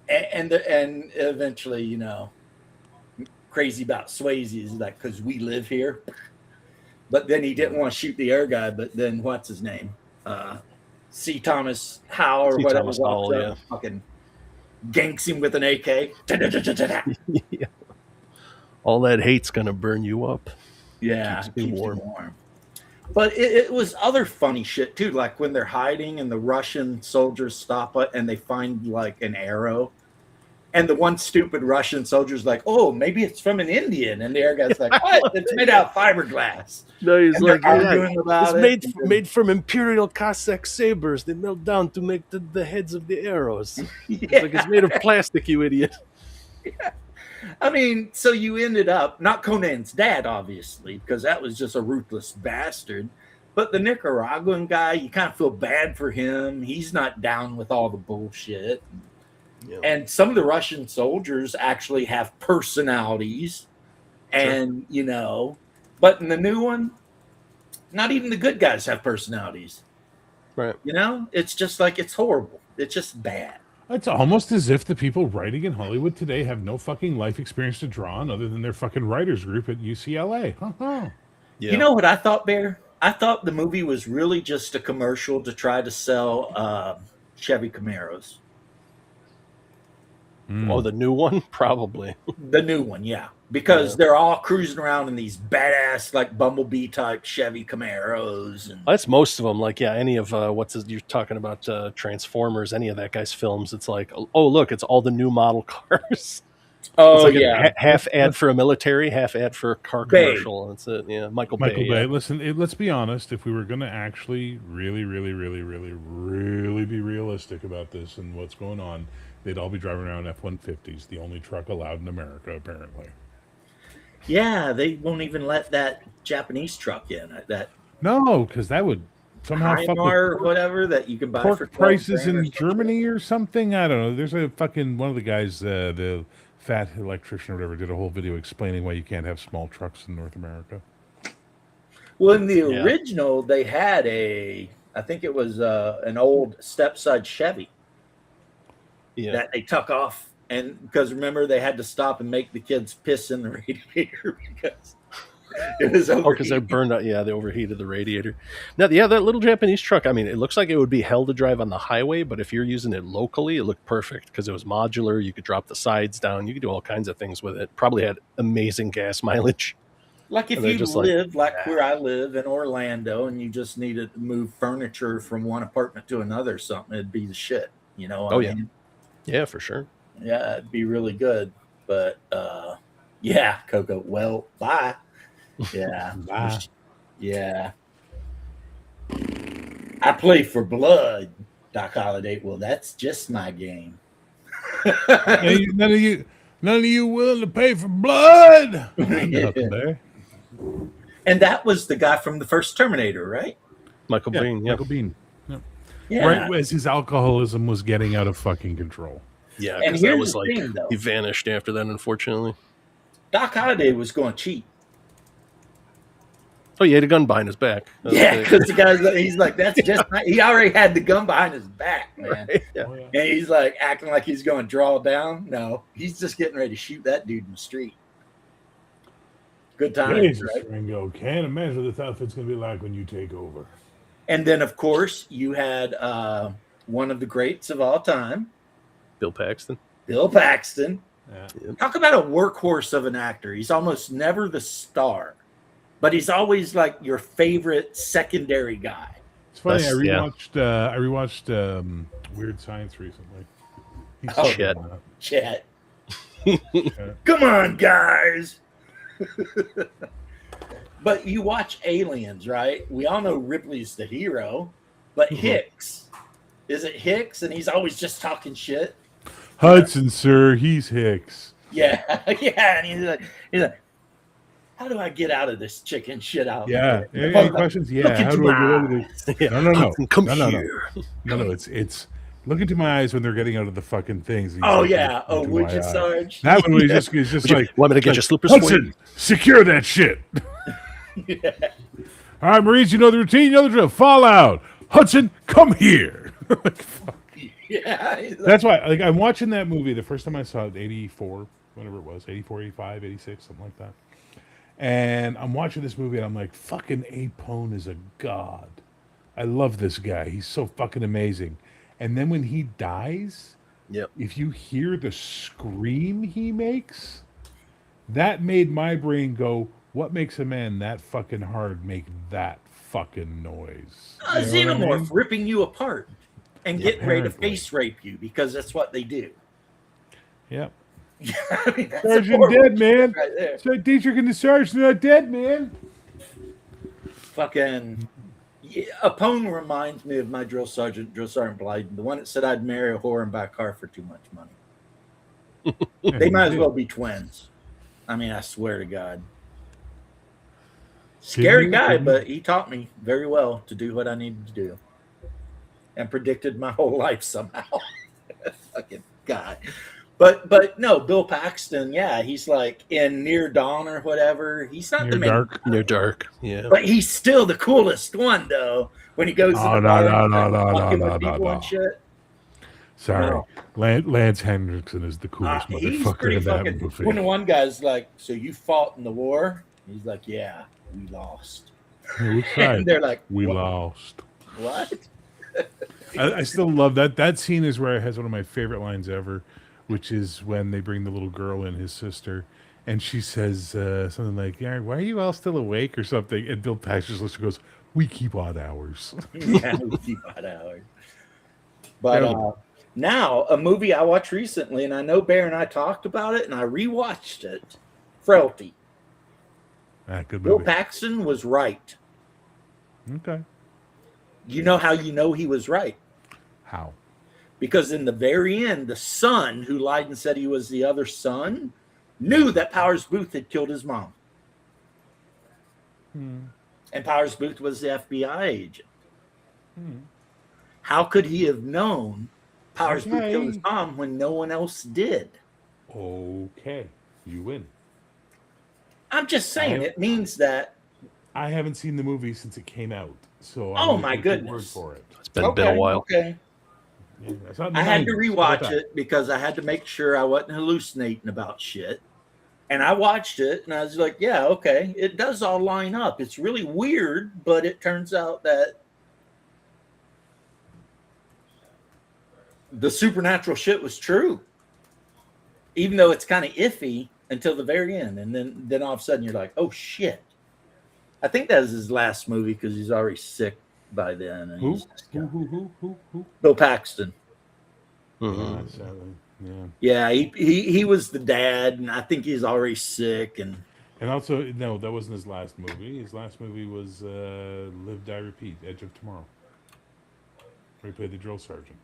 And eventually, you know, crazy about Swayze is like, "Because we live here." But then he didn't want to shoot the air guy. But then what's his name? C. Thomas Howell or C. whatever. Thomas walks Howell, up yeah. and fucking ganks him with an AK. Yeah. All that hate's gonna burn you up. Yeah, Keeps you warm. But it was other funny shit too, like when they're hiding and the Russian soldiers stop it and they find like an arrow, and the one stupid Russian soldier's like, "Oh, maybe it's from an Indian," and the air guy's like, "What? It's made out of fiberglass." No, he's And like, they're yeah, arguing about it's it. made from Imperial Cossack sabers. They melt down to make the heads of the arrows. It's like it's made of plastic, you idiot. I mean, so you ended up not Conan's dad, obviously, because that was just a ruthless bastard. But the Nicaraguan guy, you kind of feel bad for him. He's not down with all the bullshit. Yeah. And some of the Russian soldiers actually have personalities. And, you know, but in the new one, not even the good guys have personalities. Right. You know, it's just like, it's horrible. It's just bad. It's almost as if the people writing in Hollywood today have no fucking life experience to draw on other than their fucking writers group at UCLA. Yeah. You know what I thought, Bear? I thought the movie was really just a commercial to try to sell Chevy Camaros. Oh, the new one? Probably. The new one, yeah. Because they're all cruising around in these badass, like Bumblebee type Chevy Camaros. And That's most of them. Like, yeah, any of you're talking about Transformers, any of that guy's films. It's like, oh, look, it's all the new model cars. oh, It's like yeah. half ad for a military, half ad for a car Bay. commercial. That's it. Yeah, Michael Michael Bay. Bay. Yeah. Listen, let's be honest. If we were going to actually really be realistic about this and what's going on, they'd all be driving around F-150s, the only truck allowed in America, apparently. Yeah, they won't even let that Japanese truck in. That No, because that would somehow fuck Heimar with or whatever that you can buy pork for 12 prices grand or in something. Germany or something. I don't know. There's a fucking one of the guys, the fat electrician or whatever, did a whole video explaining why you can't have small trucks in North America. Well, in the Yeah. original, they had I think it was an old stepside Chevy Yeah. that they took off. And because remember, they had to stop and make the kids piss in the radiator because it was Oh, because they overheating. burned out. Yeah, they overheated the radiator. Now, yeah, that little Japanese truck. I mean, it looks like it would be hell to drive on the highway, but if you're using it locally, it looked perfect because it was modular. You could drop the sides down. You could do all kinds of things with it. Probably had amazing gas mileage. Like if And they're you just like, live like where I live in Orlando and you just needed to move furniture from one apartment to another or something, it'd be the shit. You know what Oh, I yeah. mean? Yeah, for sure. Yeah, it'd be really good. But yeah, Coco, well, bye. Yeah. Bye. Yeah. I play for blood, Doc Holliday. Well, that's just my game. Hey, none of you willing to pay for blood? Nothing there. And that was the guy from the first Terminator, right? Michael Yeah, Biehn. Yeah, Michael Biehn. Yeah. Right as his alcoholism was getting out of fucking control. yeah. And Because that here's was the like thing, though. he vanished after that, unfortunately. Doc Holliday was going to cheat. Oh, he had a gun behind his back. That was Yeah, it. because the guy's like, he's like, that's just he already had the gun behind his back, man. Right? Yeah. Oh, yeah. And he's like acting like he's going to draw down. No, he's just getting ready to shoot that dude in the street. Good times, Jesus, right? Ringo. Can't imagine what this outfit's going to be like when you take over. And then, of course, you had one of the greats of all time, Bill Paxton. Bill Paxton. Yeah. Talk about a workhorse of an actor. He's almost never the star, but he's always like your favorite secondary guy. It's funny. That's- I rewatched Weird Science recently. He's Oh, so shit. good in that. Chet. Come on, guys. But you watch Aliens, right? We all know Ripley's the hero. But Hicks, is it Hicks? And he's always just talking shit. Hudson, sir, he's Hicks. Yeah, yeah. And he's like, how do I get out of this chicken shit out? Yeah. there? Any questions? Look Yeah. How into do I get my out of this? Yeah. No. Hudson, come No, no. here. No. It's look into my eyes when they're getting out of the fucking things. He's Oh like, yeah. "Look Oh, into would my you, eyes." Sarge? That one was Yeah. just You like, want me to get your slippers Hudson, secure that shit. Yeah. All right, Marines, you know the routine, you know the drill. Fall out. Hudson, come here. Like, fuck. Yeah. He's like, That's why, like, I'm watching that movie the first time I saw it, 84, whatever it was, 84, 85, 86, something like that. And I'm watching this movie and I'm like, fucking Apone is a god. I love this guy. He's so fucking amazing. And then when he dies, Yep. if you hear the scream he makes, that made my brain go, what makes a man that fucking hard make that fucking noise? You know what I Xenomorph mean? ripping you apart and Yeah, getting ready to apparently. face rape you because that's what they do. Yep. I mean, that's a Sergeant horrible dead, man. right there. So Dietrich and the sergeant not dead, man. Fucking Apone reminds me of my drill sergeant Blyden, the one that said I'd marry a whore and buy a car for too much money. They might as well be twins. I mean, I swear to God. Scary guy, but he taught me very well to do what I needed to do and predicted my whole life somehow. Fucking guy. But no, Bill Paxton, yeah, he's like in Near Dawn or whatever. He's not the Near main, Dark. Near dark. Yeah. but he's still the coolest one though. When he goes to Oh, the no, bar no, and no, starts no, fucking no, with no, people no. and shit. Sorry. No. Lance Hendrickson is the coolest He's motherfucker pretty in that fucking. movie. When the one guy's like, "So you fought in the war?" He's like, "Yeah, we lost." Which And side? they're like, We "What? lost. What?" I still love that. That scene is where it has one of my favorite lines ever, which is when they bring the little girl in, his sister, and she says something like, "Yeah, why are you all still awake?" or something. And Bill Paxton's sister goes, "We keep odd hours." Yeah, we keep that out. But Yeah. now a movie I watched recently, and I know Bear and I talked about it, and I rewatched it. Frailty. Good Bill movie. Paxton was right. Okay. You know how you know he was right? How? Because in the very end, the son who lied and said he was the other son knew that Powers Booth had killed his mom. And Powers Booth was the FBI agent. How could he have known Powers Booth killed his Okay. mom when no one else did? Okay. You win. I'm just saying, it means that. I haven't seen the movie since it came out, so Oh, I'm gonna my take your word goodness. for it. It's been a while. Okay. Yeah, it's not in I the had to 90s. How about rewatch that? it because I had to make sure I wasn't hallucinating about shit. And I watched it and I was like, yeah, okay, it does all line up. It's really weird, but it turns out that the supernatural shit was true. Even though it's kind of iffy until the very end. And then all of a sudden you're like, oh shit. I think that was his last movie because he's already sick by then. And Who? he's just kinda- Who? Bill Paxton. Mhm. Yeah, sadly. Yeah. Yeah, he was the dad, and I think he's already sick. And And also, no, that wasn't his last movie. His last movie was Live, Die, Repeat, Edge of Tomorrow. Where he played the drill sergeant.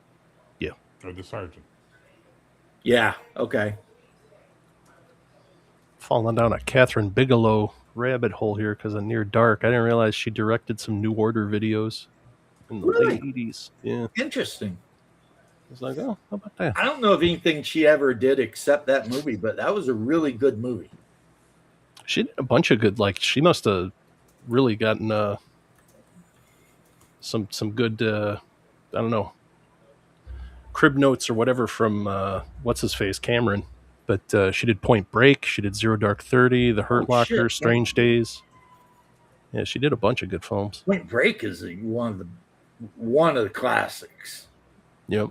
Yeah. Or the sergeant. yeah, okay. Falling down a Catherine Bigelow rabbit hole here because of Near Dark. I didn't realize she directed some New Order videos in the Really? late 80s. Yeah. Interesting. I was like, oh, how about that? I don't know of anything she ever did except that movie, but that was a really good movie. She did a bunch of good, like, she must have really gotten some good, I don't know, crib notes or whatever from, what's his face, Cameron. But she did Point Break. She did Zero Dark 30, The Hurt Oh, Locker, shit. Strange Days. Yeah, she did a bunch of good films. Point Break is one of the classics. Yep.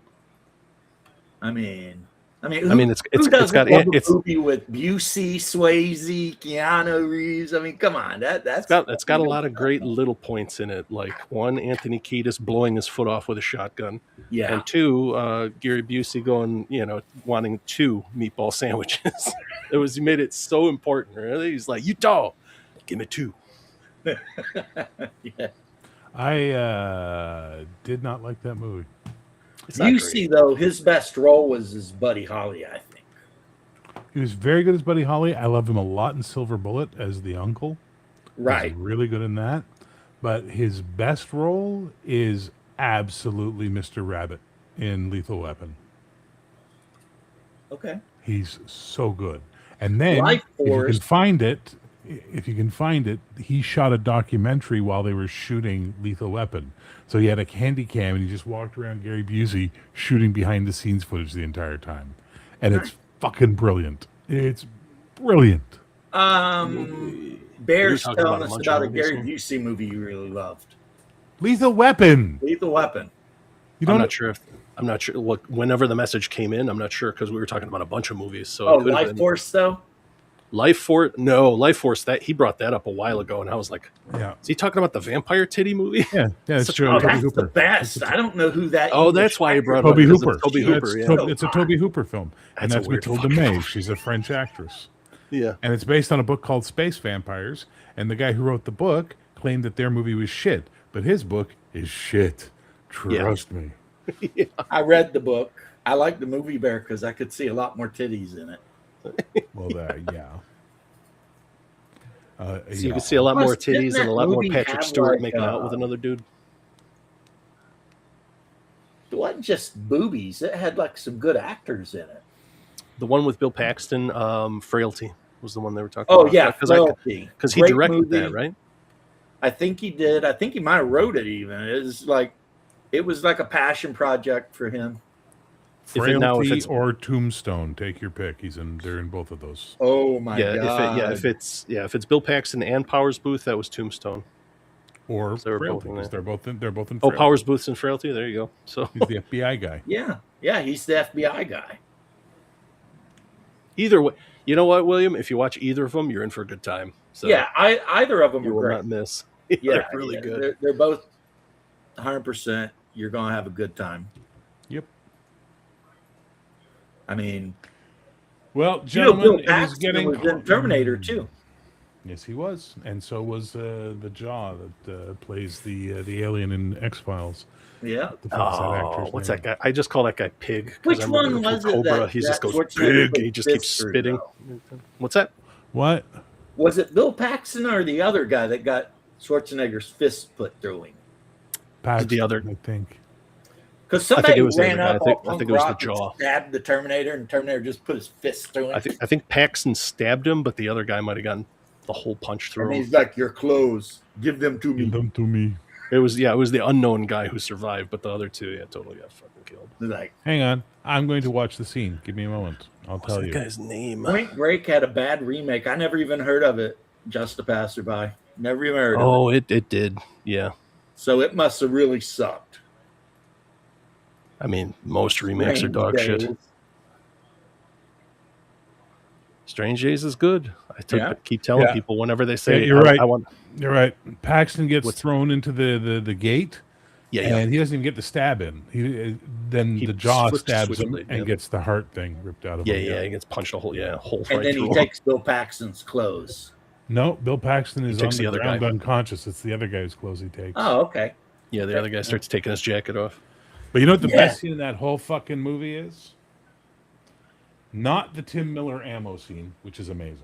I mean, it's who doesn't got love a it's movie with Busey, Swayze, Keanu Reeves? I mean, come on, it's got a lot of great little points in it. Like one, Anthony Kiedis blowing his foot off with a shotgun, yeah. and two, Gary Busey going, wanting 2 meatball sandwiches. He made it so important. Really, he's like, "You dog, give me 2." Yeah. I did not like that movie. It's not great. Busey, though, his best role was as Buddy Holly, I think. He was very good as Buddy Holly. I loved him a lot in Silver Bullet as the uncle. He was Right. really good in that. But his best role is absolutely Mr. Rabbit in Lethal Weapon. Okay. He's so good. And then, Life if you Force. can find it, he shot a documentary while they were shooting Lethal Weapon. So he had a handy cam and he just walked around Gary Busey shooting behind the scenes footage the entire time. And it's fucking brilliant. It's brilliant. Bear's talking telling about a us bunch about of a Gary movies Busey movie you really loved. Lethal Weapon. Lethal Weapon. You I'm don't not sure. Look, whenever the message came in, I'm not sure because we were talking about a bunch of movies. So Oh, it could have Life been Force, though? Life Force. No, Life Force. That he brought that up a while ago, and I was like, Yeah. is he talking about the vampire titty movie? Yeah. It's Such- Joe Oh, Toby that's Hooper. the best. I don't know who that Oh, English that's why he actor brought was. up Toby because of Hooper. Toby Hooper, yeah. It's a Toby Hooper film. And That's a that's weird Matilda fucking May. She's a French actress. Yeah. And it's based on a book called Space Vampires. And the guy who wrote the book claimed that their movie was shit. But his book is shit. Trust me. I read the book. I like the movie Bear because I could see a lot more titties in it. Well, yeah. So you can see a lot Plus, more didn't titties and a that lot more movie Patrick have, Stewart like, making out with another dude. It wasn't just boobies. It had like some good actors in it. The one with Bill Paxton, Frailty, was the one they were talking Oh about. yeah, because he Great directed movie. that, right? I think he did. I think he might have wrote it even. It was like a passion project for him. If it- now, if Frailty it's- or Tombstone, take your pick. They're in both of those. Oh my god! If it's Bill Paxton and Powers Booth, that was Tombstone. Or So they're both Frailty, in 'cause there. they're both in Oh, Frailty. Powers Booth's and Frailty. There you go. So He's the FBI guy. yeah, he's the FBI guy. either way, you know what, William? If you watch either of them, you're in for a good time. So Yeah, either of them you are will great. not miss. Yeah, They're really good. They're both 100%. You're gonna have a good time. Yep. I mean, Well, Bill gentlemen, it is Paxton getting was in Terminator too. Yes, he was, and so was the Jaw that plays the alien in X Files. Yeah. Oh, what's that guy? I just call that guy Pig. 'cause Which I remember one from was it Cobra, that- he that just goes Schwarzenegger Pig. put He just keeps fists through, spitting. though? What's that? What? Was it Bill Paxton or the other guy that got Schwarzenegger's fist put through him? Paxton, The other- I think. Because I think somebody it was the ran other guy. up I think on it was the Rock and Jaw. stabbed the Terminator, and Terminator just put his fist through him. I think Paxton stabbed him, but the other guy might have gotten the whole punch through and him. he's like, "Your clothes, give them to me." Give them to me. It was the unknown guy who survived, but the other two, totally got fucking killed. Like, Hang on, I'm going to watch the scene. Give me a moment. I'll What's tell that you. guy's name? Point Break had a bad remake. I never even heard of it. Just a Passerby. Never even heard of it. Oh, it did. Yeah. So it must have really sucked. I mean, most remakes are dog Strange shit. Days. Strange Days is good. Yeah. Keep telling Yeah. people whenever they say, Yeah, you're right. I want. You're right. Paxton gets What's- thrown into the gate, Yeah, yeah. and he doesn't even get the stab in. Then He the Jaw flips the stabs him switchblade, and yeah. gets the heart thing ripped out of Yeah, him. yeah, he gets punched a hole And right then through he him. takes Bill Paxton's clothes. No, Bill Paxton is on takes the the other ground guy. unconscious. It's the other guy's clothes he takes. Oh, okay. Yeah, the other guy starts taking his jacket off. But you know what the Yeah. best scene in that whole fucking movie is? Not the Tim Miller ammo scene, which is amazing.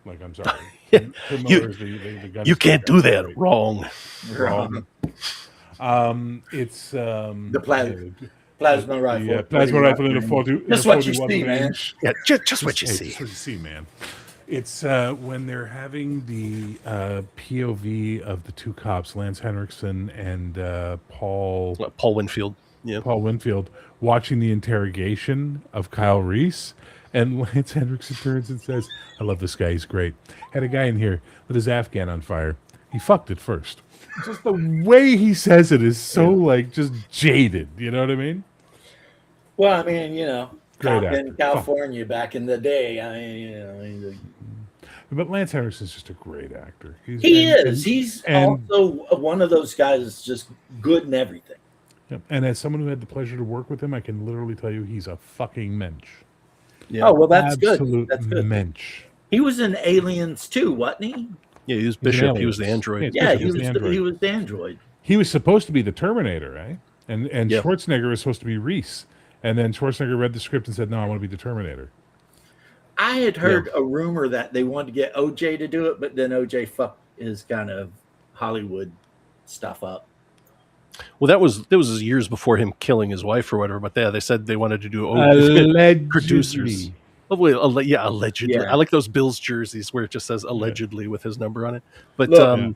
Like, I'm sorry. Tim Miller is the gun You can't guy. do that. Wrong. Wrong. It's The plasma rifle. Yeah, plasma rifle in a 40. That's what you see, man. Yeah, just what you Hey, see. just what you see, man. It's when they're having the POV of the two cops, Lance Henriksen and Paul Winfield. Yeah. Winfield, watching the interrogation of Kyle Reese. And Lance Henriksen turns and says, I love this guy. He's great. Had a guy in here with his Afghan on fire. He fucked it first. Just the way he says it is so, like, just jaded. You know what I mean? Well, I mean, Great cop in actor. California back in the day. I mean, But Lance Henriksen's just a great actor. he is. He's and- also one of those guys that's just good in everything. Yep. And as someone who had the pleasure to work with him, I can literally tell you he's a fucking mensch. Yeah. Oh, well, that's good. Absolute That's good. mensch. He was in Aliens too, wasn't he? Yeah, he was He's an Bishop. He was the alien. android. Yeah, Yeah, he was the android. he was the android. he was supposed to be the Terminator, right? And Yeah. Schwarzenegger was supposed to be Reese. And then Schwarzenegger read the script and said, "No, I want to be the Terminator." I had heard a rumor that they wanted to get OJ to do it, but then OJ fucked his kind of Hollywood stuff up. Well, that was years before him killing his wife or whatever. But yeah, they said they wanted to do Allegedly. producers. Oh, yeah, allegedly. Yeah. I like those Bills jerseys where it just says allegedly with his number on it. But Look, Yeah.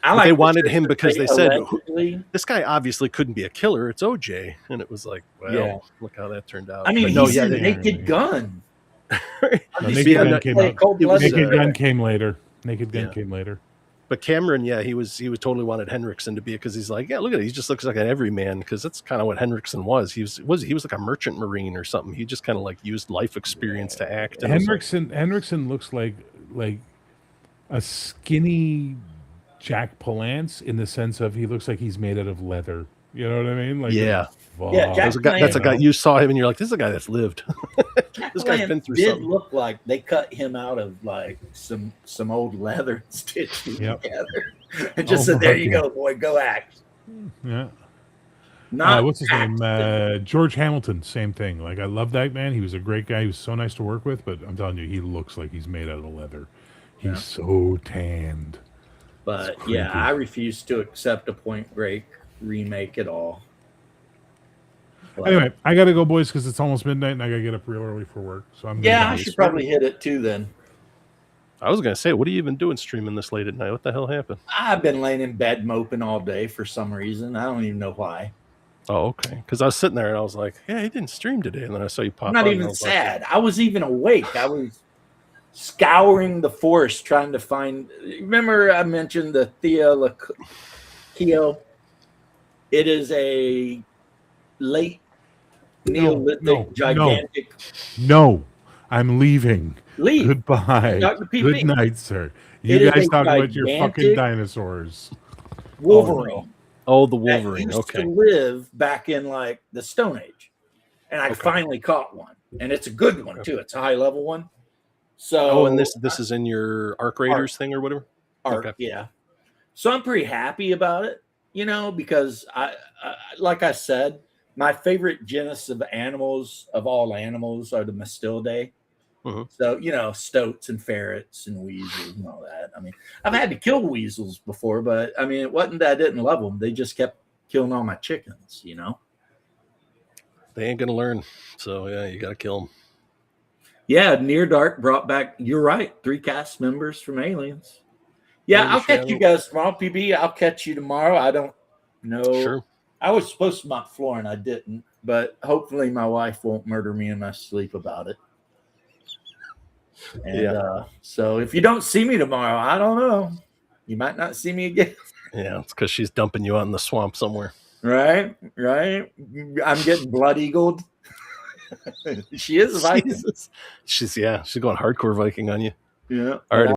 I But they the wanted shirts him that because say they said, allegedly. this guy obviously couldn't be a killer. It's OJ, and it was like, well, Yeah. look how that turned out. I mean, But no, he's yeah, in they, Naked Gun. No, Have you Naked seen Gun him came play out. Cold He was- Blooded? Naked Gun came later. Naked Gun Yeah. came later. But Cameron, yeah, he was totally wanted Henriksen to be it because he's like, yeah, look at it, he just looks like an everyman because that's kind of what Henriksen was. He was like a merchant marine or something. He just kind of like used life experience to act. And it was like- Henriksen looks like a skinny Jack Palance in the sense of he looks like he's made out of leather. You know what I mean? Like, Yeah. Yeah, Jack that's a guy you saw him and you're like, this is a guy that's lived. Jack This guy's Palance been through did something. look like they cut him out of like some old leather and stitched him Yep. together and just Oh said, "There my you God. go, boy, go act." Yeah. Not What's his act. name? George Hamilton. Same thing. Like, I love that man. He was a great guy. He was so nice to work with. But I'm telling you, he looks like he's made out of leather. He's Yeah. so tanned. But It's yeah, creepy. I refuse to accept a Point Break remake at all. But, Anyway, I got to go, boys, because it's almost midnight and I got to get up real early for work. So I'm gonna yeah, I bounce. should probably hit it too. Then I was gonna say, what are you even doing streaming this late at night? What the hell happened? I've been laying in bed moping all day for some reason. I don't even know why. Oh, okay. Because I was sitting there and I was like, yeah, he didn't stream today, and then I saw you pop. I'm not on and I even was like, sad. I was even awake. I was scouring the forest trying to find. Remember, I mentioned the Theokio. It is a late Neolithic gigantic No, I'm leaving. leaf. Goodbye. Dr. PP. Good night, sir. It You is guys a talk about your fucking gigantic dinosaurs. Wolverine. oh, the That Wolverine. used Okay. to live back in like the Stone Age, and I finally caught one, and it's a good one too. It's a high level one. So Oh, and this is in your Arc Raiders thing or whatever. art, okay. yeah. So I'm pretty happy about it, because I like I said, my favorite genus of animals of all animals are the Mastildae. Mhm. So, stoats and ferrets and weasels and all that. I mean, I've had to kill weasels before, but I mean, it wasn't that I didn't love them. They just kept killing all my chickens, They ain't gonna learn. So yeah, you gotta kill them. Yeah, Near Dark brought back, you're right, 3 cast members from Aliens. Yeah, Holy I'll catch shadow. you guys tomorrow, PB. I'll catch you tomorrow. I don't know. Sure. I was supposed to mop floor and I didn't, but hopefully my wife won't murder me in my sleep about it. And so if you don't see me tomorrow, I don't know. You might not see me again. Yeah, it's because she's dumping you out in the swamp somewhere. Right? I'm getting blood eagled. She is a Viking. Jesus. She's going hardcore Viking on you. Yeah. All right.